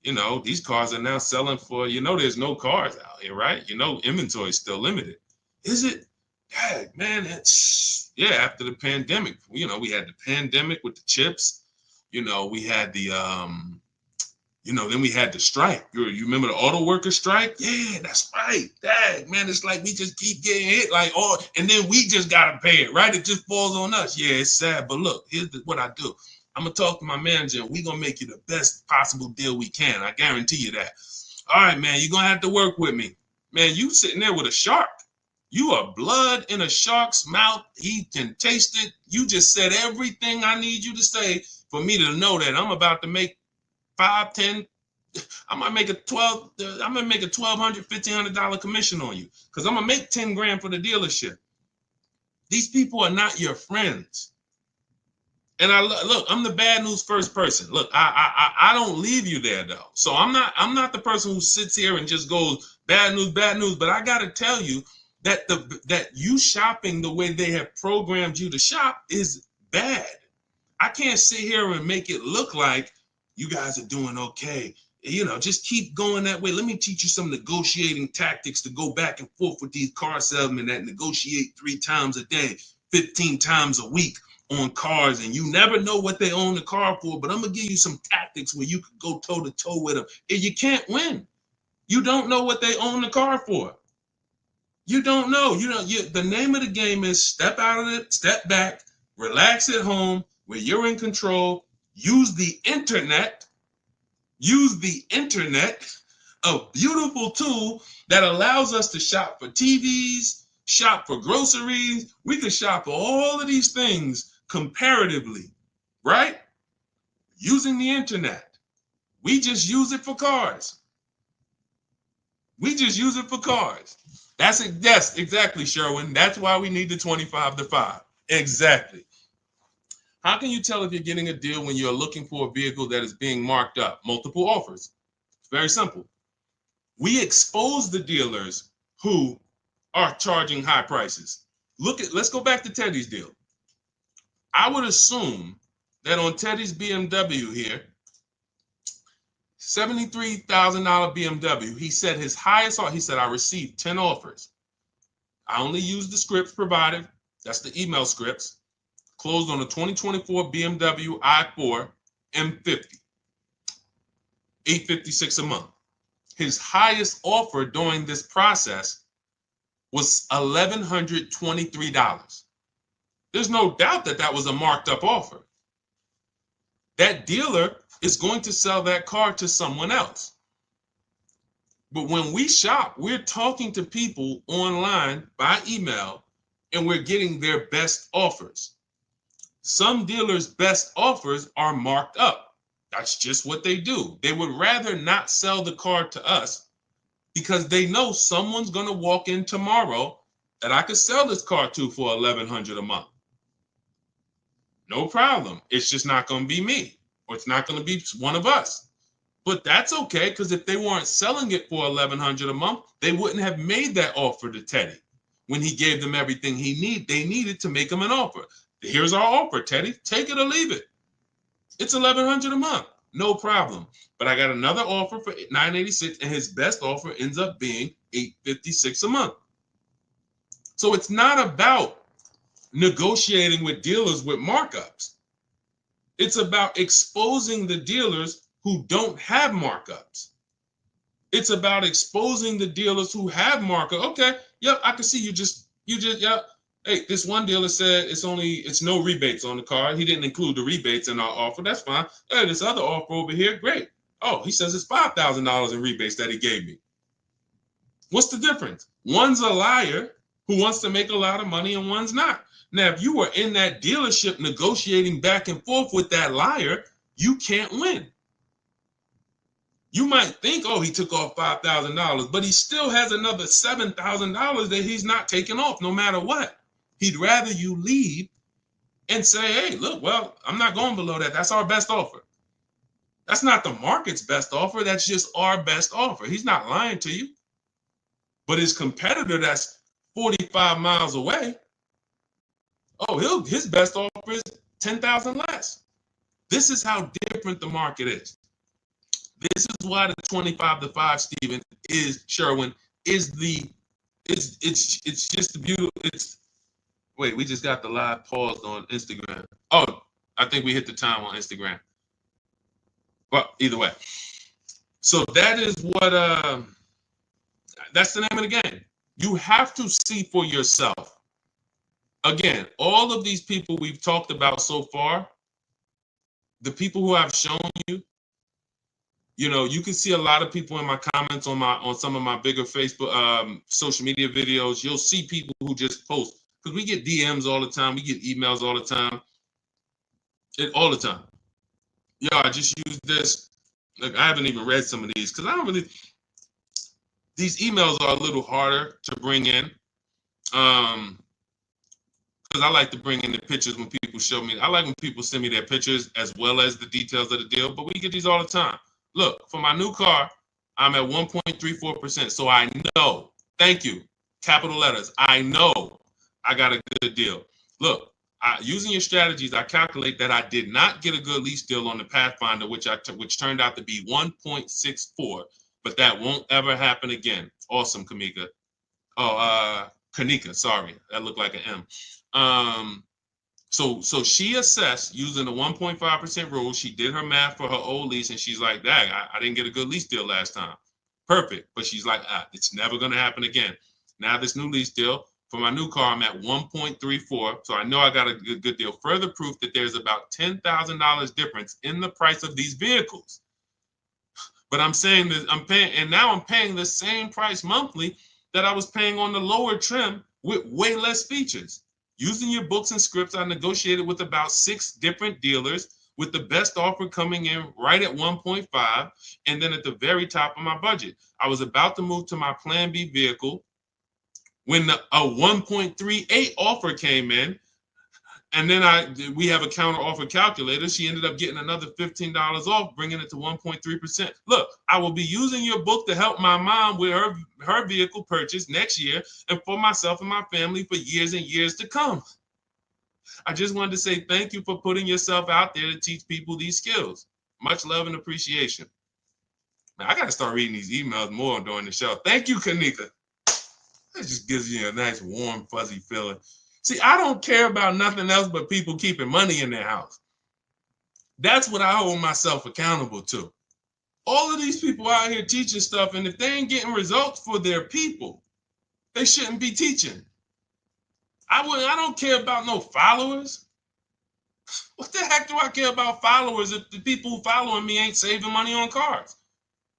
you know, these cars are now selling for, you know, there's no cars out here, right? You know, inventory is still limited. Is it? Yeah, man, it's, yeah, after the pandemic, you know, we had the pandemic with the chips, you know, we had the, you know, then we had the strike. You remember the auto worker strike? Yeah, that's right. Dang, man, it's like we just keep getting hit like, oh, and then we just got to pay it, right? It just falls on us. Yeah, it's sad, but look, here's what I do. I'm going to talk to my manager, and we're going to make you the best possible deal we can. I guarantee you that. All right, man, you're going to have to work with me. Man, you sitting there with a shark. You are blood in a shark's mouth. He can taste it. You just said everything I need you to say for me to know that I'm about to make 5, 10. I might make a $1,200, $1,500 commission on you because I'm gonna make 10 grand for the dealership. These people are not your friends. And look, I'm the bad news first person. Look, I don't leave you there though. So I'm not the person who sits here and just goes bad news. But I gotta tell you that that you shopping the way they have programmed you to shop is bad. I can't sit here and make it look like you guys are doing okay. You know, just keep going that way. Let me teach you some negotiating tactics to go back and forth with these car salesmen that negotiate 3 times a day, 15 times a week on cars, and you never know what they own the car for, but I'm going to give you some tactics where you could go toe-to-toe with them, and you can't win. You don't know what they own the car for. You don't know. The name of the game is step out of it, step back, relax at home where you're in control, use the internet, a beautiful tool that allows us to shop for TVs, shop for groceries. We can shop for all of these things comparatively, right? Using the internet. We just use it for cars. That's exactly, Sherwin. That's why we need the 25-5. Exactly. How can you tell if you're getting a deal when you're looking for a vehicle that is being marked up? Multiple offers. It's very simple. We expose the dealers who are charging high prices. Let's go back to Teddy's deal. I would assume that on Teddy's BMW here, $73,000 BMW, he said his highest offer, he said, I received 10 offers. I only used the scripts provided. That's the email scripts. closed on a 2024 BMW i4 M50, $856 a month. His highest offer during this process was $1,123. There's no doubt that that was a marked up offer. That dealer is going to sell that car to someone else. But when we shop, we're talking to people online by email, and we're getting their best offers. Some dealers' best offers are marked up. That's just what they do. They would rather not sell the car to us because they know someone's going to walk in tomorrow that I could sell this car to for $1,100 a month. No problem. It's just not going to be me, or it's not going to be one of us. But that's okay, because if they weren't selling it for $1,100 a month, they wouldn't have made that offer to Teddy when he gave them everything they needed to make him an offer. Here's our offer, Teddy. Take it or leave it. It's $1,100 a month. No problem. But I got another offer for $986, and his best offer ends up being $856 a month. So it's not about negotiating with dealers with markups. It's about exposing the dealers who don't have markups. It's about exposing the dealers who have markup. Okay, yep, I can see you just, yep. Hey, this one dealer said it's no rebates on the car. He didn't include the rebates in our offer. That's fine. Hey, this other offer over here, great. Oh, he says it's $5,000 in rebates that he gave me. What's the difference? One's a liar who wants to make a lot of money, and one's not. Now, if you were in that dealership negotiating back and forth with that liar, you can't win. You might think, oh, he took off $5,000, but he still has another $7,000 that he's not taking off no matter what. He'd rather you leave and say, hey, look, well, I'm not going below that. That's our best offer. That's not the market's best offer. That's just our best offer. He's not lying to you. But his competitor that's 45 miles away, oh, his best offer is $10,000 less. This is how different the market is. This is why the 25-5, Stephen, is Sherwin, is it's just the beautiful. Wait, we just got the live paused on Instagram. Oh, I think we hit the time on Instagram. Well, either way. So that is what that's the name of the game. You have to see for yourself. Again, all of these people we've talked about so far, the people who I've shown you, you can see a lot of people in my comments on some of my bigger Facebook social media videos. You'll see people who just post, because we get DMs all the time, we get emails all the time, all the time. Yeah, I just used this. Like, I haven't even read some of these because I don't really. These emails are a little harder to bring in, because I like to bring in the pictures when people show me. I like when people send me their pictures as well as the details of the deal. But we get these all the time. Look, for my new car, I'm at 1.34%. So I know, thank you, capital letters, I know I got a good deal. Look, using your strategies, I calculate that I did not get a good lease deal on the Pathfinder, which turned out to be 1.64, but that won't ever happen again. Awesome, Kamika. Oh, Kanika, sorry, that looked like an M. So she assessed using the 1.5% rule. She did her math for her old lease, and she's like, dang, I didn't get a good lease deal last time. Perfect. But she's like, it's never going to happen again. Now this new lease deal, for my new car, I'm at 1.34. So I know I got a good deal. Further proof that there's about $10,000 difference in the price of these vehicles. But I'm saying that I'm paying the same price monthly that I was paying on the lower trim with way less features. Using your books and scripts, I negotiated with about 6 different dealers, with the best offer coming in right at 1.5, and then at the very top of my budget. I was about to move to my Plan B vehicle when a 1.38 offer came in, and then we have a counter offer calculator. She ended up getting another $15 off, bringing it to 1.3%. Look, I will be using your book to help my mom with her vehicle purchase next year, and for myself and my family for years and years to come. I just wanted to say thank you for putting yourself out there to teach people these skills. Much love and appreciation. Now, I got to start reading these emails more during the show. Thank you, Kanika. That just gives you a nice, warm, fuzzy feeling. See, I don't care about nothing else but people keeping money in their house. That's what I hold myself accountable to. All of these people out here teaching stuff, and if they ain't getting results for their people, they shouldn't be teaching. I don't care about no followers. What the heck do I care about followers if the people who following me ain't saving money on cars?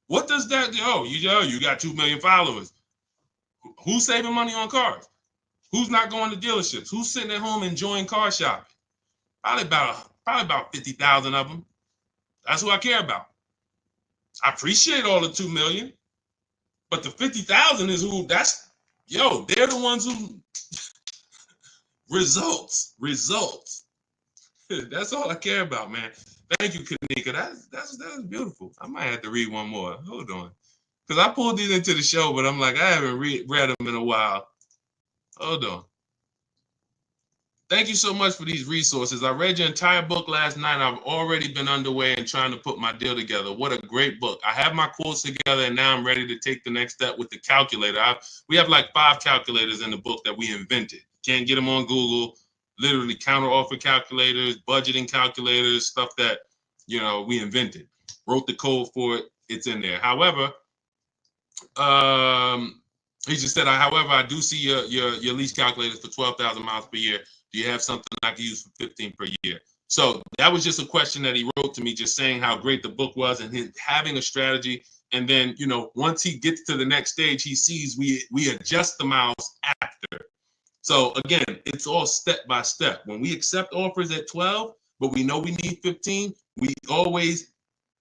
What does that do? Oh, you got 2 million followers. Who's saving money on cars? Who's not going to dealerships? Who's sitting at home enjoying car shopping? Probably about 50,000 of them. That's who I care about. I appreciate all the 2 million, but the 50,000 is who. They're the ones who results. That's all I care about, man. Thank you, Kanika. That's beautiful. I might have to read one more. Hold on, because I pulled these into the show, but I'm like, I haven't read them in a while. Hold on. Thank you so much for these resources. I read your entire book last night. I've already been underway and trying to put my deal together. What a great book. I have my quotes together, and now I'm ready to take the next step with the calculator. We have like 5 calculators in the book that we invented. Can't get them on Google. Literally counter offer calculators, budgeting calculators, stuff that, we invented. Wrote the code for it. It's in there. However, he just said, however, I do see your lease calculators for 12,000 miles per year. Do you have something I can use for 15 per year? So that was just a question that he wrote to me, just saying how great the book was and him having a strategy. And then, once he gets to the next stage, he sees we adjust the miles after. So again, it's all step by step. When we accept offers at 12, but we know we need 15, we always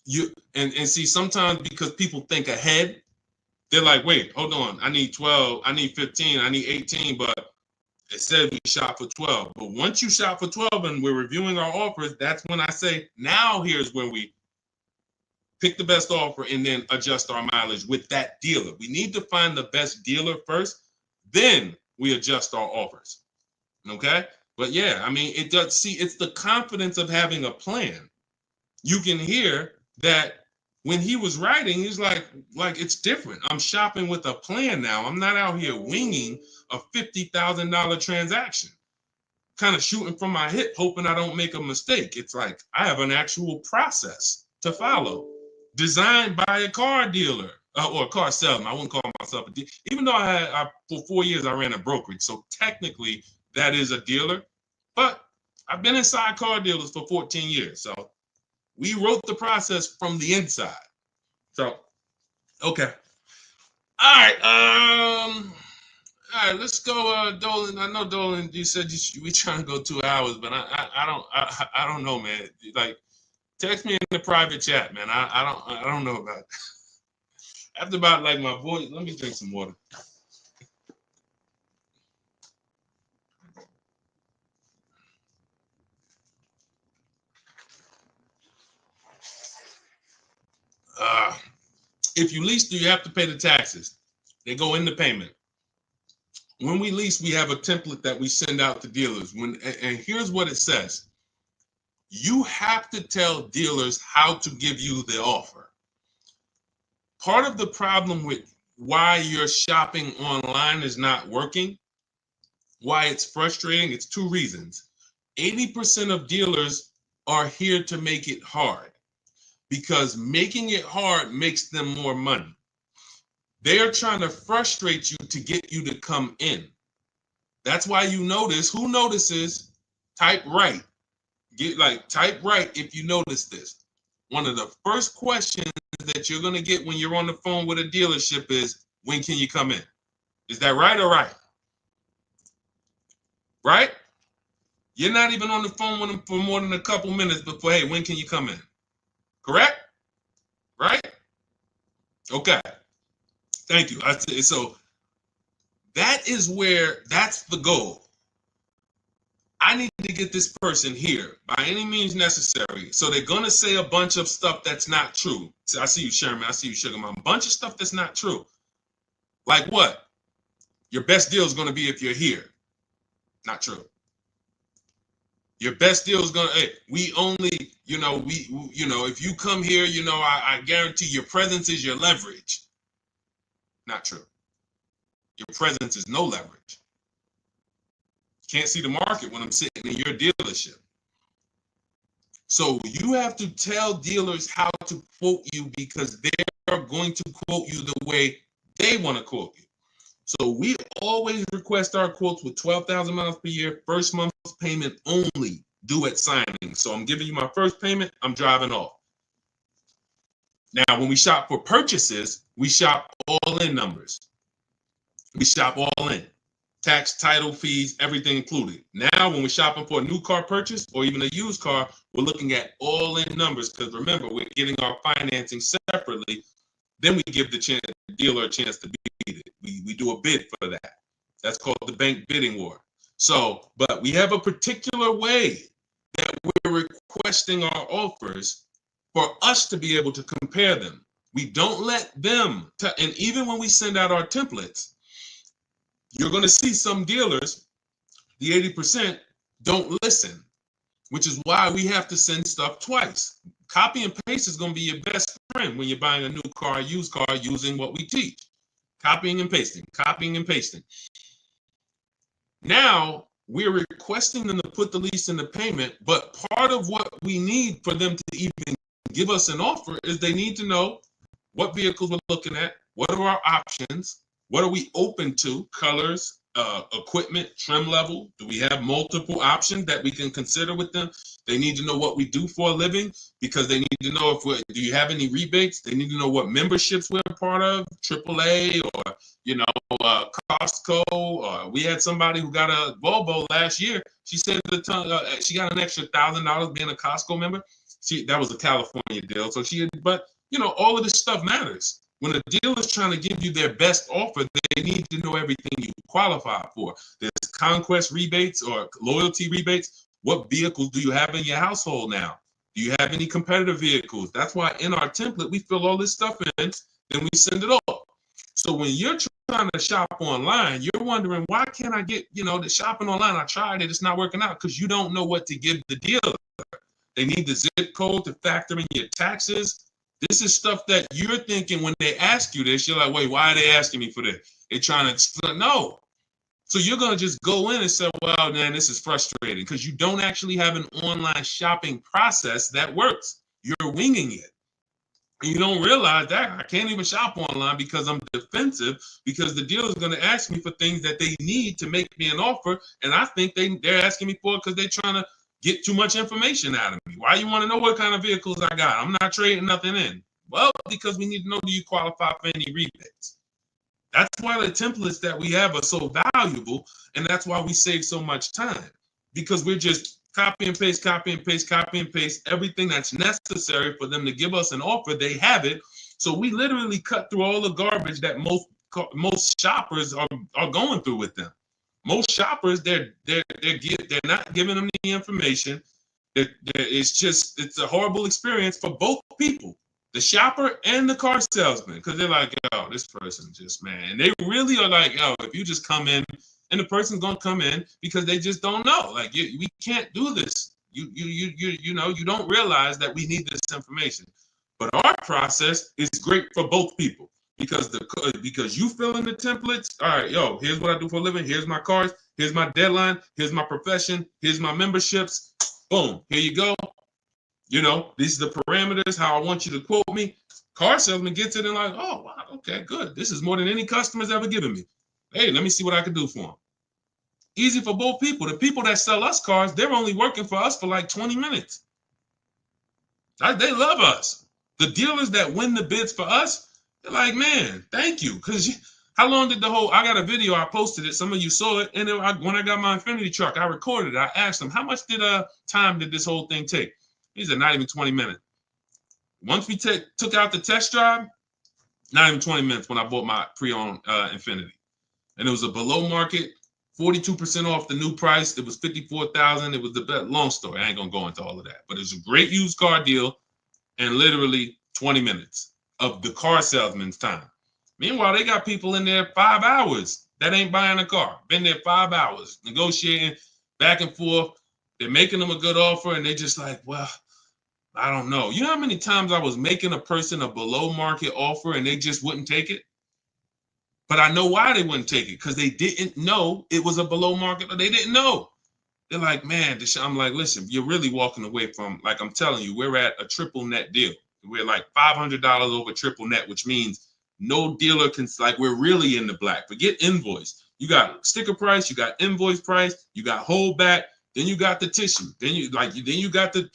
see sometimes because people think ahead, they're like, wait, hold on, I need 12, I need 15, I need 18, but it said we shop for 12. But once you shop for 12 and we're reviewing our offers, that's when I say, now here's when we pick the best offer and then adjust our mileage with that dealer. We need to find the best dealer first, then we adjust our offers. Okay? But yeah, I mean, it does. See, it's the confidence of having a plan. You can hear that when he was writing, he's like it's different. I'm shopping with a plan now. I'm not out here winging a $50,000 transaction, kind of shooting from my hip, hoping I don't make a mistake. It's like I have an actual process to follow, designed by a car dealer or a car salesman. I wouldn't call myself a dealer, even though for 4 years I ran a brokerage. So technically that is a dealer, but I've been inside car dealers for 14 years. So we wrote the process from the inside. So, okay. All right. All right, let's go, Dolan. I know, Dolan, you said we trying to go 2 hours, but I don't know, man. Like, text me in the private chat, man. I don't know about it. After about like my voice, let me drink some water. If you lease, do you have to pay the taxes? They go in the payment. When we lease, we have a template that we send out to dealers. And here's what it says. You have to tell dealers how to give you the offer. Part of the problem with why your shopping online is not working, why it's frustrating, it's 2 reasons. 80% of dealers are here to make it hard because making it hard makes them more money. They are trying to frustrate you to get you to come in. That's why you notice, who notices, type right. Type right if you notice this. One of the first questions that you're going to get when you're on the phone with a dealership is, when can you come in? Is that right or right? Right? You're not even on the phone with them for more than a couple minutes before, hey, when can you come in? Correct? Right? Okay. Thank you. So that's the goal. I need to get this person here by any means necessary. So they're going to say a bunch of stuff that's not true. So I see you, Sherman. I see you, Sugar Mom. A bunch of stuff that's not true. Like what? Your best deal is going to be if you're here. Not true. Your best deal is going to, we only, if you come here, I guarantee your presence is your leverage. Not true. Your presence is no leverage. Can't see the market when I'm sitting in your dealership. So you have to tell dealers how to quote you because they're going to quote you the way they want to quote you. So we always request our quotes with 12,000 miles per year, first month's payment only, due at signing. So I'm giving you my first payment, I'm driving off. Now, when we shop for purchases, we shop all in numbers. We shop all in. Tax, title, fees, everything included. Now, when we're shopping for a new car purchase or even a used car, we're looking at all in numbers because remember, we're getting our financing separately. Then we give the dealer a chance to beat it. We do a bid for that. That's called the bank bidding war. So, but we have a particular way that we're requesting our offers for us to be able to compare them. We don't let them, and even when we send out our templates, you're going to see some dealers, the 80%, don't listen, which is why we have to send stuff twice. Copy and paste is going to be your best friend when you're buying a new car, used car, using what we teach. Copying and pasting, copying and pasting. Now, we're requesting them to put the lease in the payment, but part of what we need for them to even give us an offer is they need to know what vehicles we're looking at, what are our options, what are we open to, colors, equipment, trim level. Do we have multiple options that we can consider with them? They need to know what we do for a living because they need to know if do you have any rebates? They need to know what memberships we're a part of, AAA or, Costco. We had somebody who got a Volvo last year. She said she got an extra $1,000 being a Costco member. That was a California deal. So all of this stuff matters. When a dealer is trying to give you their best offer, they need to know everything you qualify for. There's conquest rebates or loyalty rebates. What vehicles do you have in your household now? Do you have any competitive vehicles? That's why in our template, we fill all this stuff in, then we send it off. So when you're trying to shop online, you're wondering, why can't I get, the shopping online? I tried it, it's not working out because you don't know what to give the dealer. They need the zip code to factor in your taxes. This is stuff that you're thinking when they ask you this, you're like, wait, why are they asking me for this? They're trying to explain. No. So you're going to just go in and say, well, man, this is frustrating because you don't actually have an online shopping process that works. You're winging it. And you don't realize that I can't even shop online because I'm defensive because the dealer is going to ask me for things that they need to make me an offer. And I think they're asking me for it because they're trying to get too much information out of me. Why you want to know what kind of vehicles I got? I'm not trading nothing in. Well, because we need to know, do you qualify for any rebates? That's why the templates that we have are so valuable, and that's why we save so much time, because we're just copy and paste, copy and paste, copy and paste, everything that's necessary for them to give us an offer, they have it. So we literally cut through all the garbage that most shoppers are going through with them. Most shoppers, they're not giving them the information. It's a horrible experience for both people, the shopper and the car salesman, because they're like, yo, this person just, man. And they really are like, yo, if you just come in, and the person's gonna come in because they just don't know. Like, we can't do this. You don't realize that we need this information. But our process is great for both people. Because you fill in the templates. All right, yo, here's what I do for a living. Here's my cars. Here's my deadline. Here's my profession. Here's my memberships. Boom, here you go. These are the parameters, how I want you to quote me. Car salesman gets it and like, oh, wow, okay, good. This is more than any customer's ever given me. Hey, let me see what I can do for them. Easy for both people. The people that sell us cars, they're only working for us for like 20 minutes. They love us. The dealers that win the bids for us, they're like, man, thank you. Because how long did I got a video, I posted it. Some of you saw it. And when I got my Infinity truck, I recorded it. I asked them, how much time did this whole thing take? He said, not even 20 minutes. Once we took out the test drive, not even 20 minutes when I bought my pre-owned Infinity. And it was a below market, 42% off the new price. It was $54,000. It was the best. Long story. I ain't going to go into all of that. But it was a great used car deal and literally 20 minutes of the car salesman's time. Meanwhile, they got people in there 5 hours that ain't buying a car. Been there 5 hours, negotiating back and forth. They're making them a good offer, and they just like, well, I don't know. You know how many times I was making a person a below market offer and they just wouldn't take it? But I know why they wouldn't take it, because they didn't know it was a below market, or they didn't know. They're like, man, I'm like, listen, you're really walking away from, like, I'm telling you, we're at a triple net deal. We're like $500 over triple net, which means no dealer can, like, we're really in the black. Forget invoice. You got sticker price, you got invoice price, you got holdback, then you got the tissue, then you got the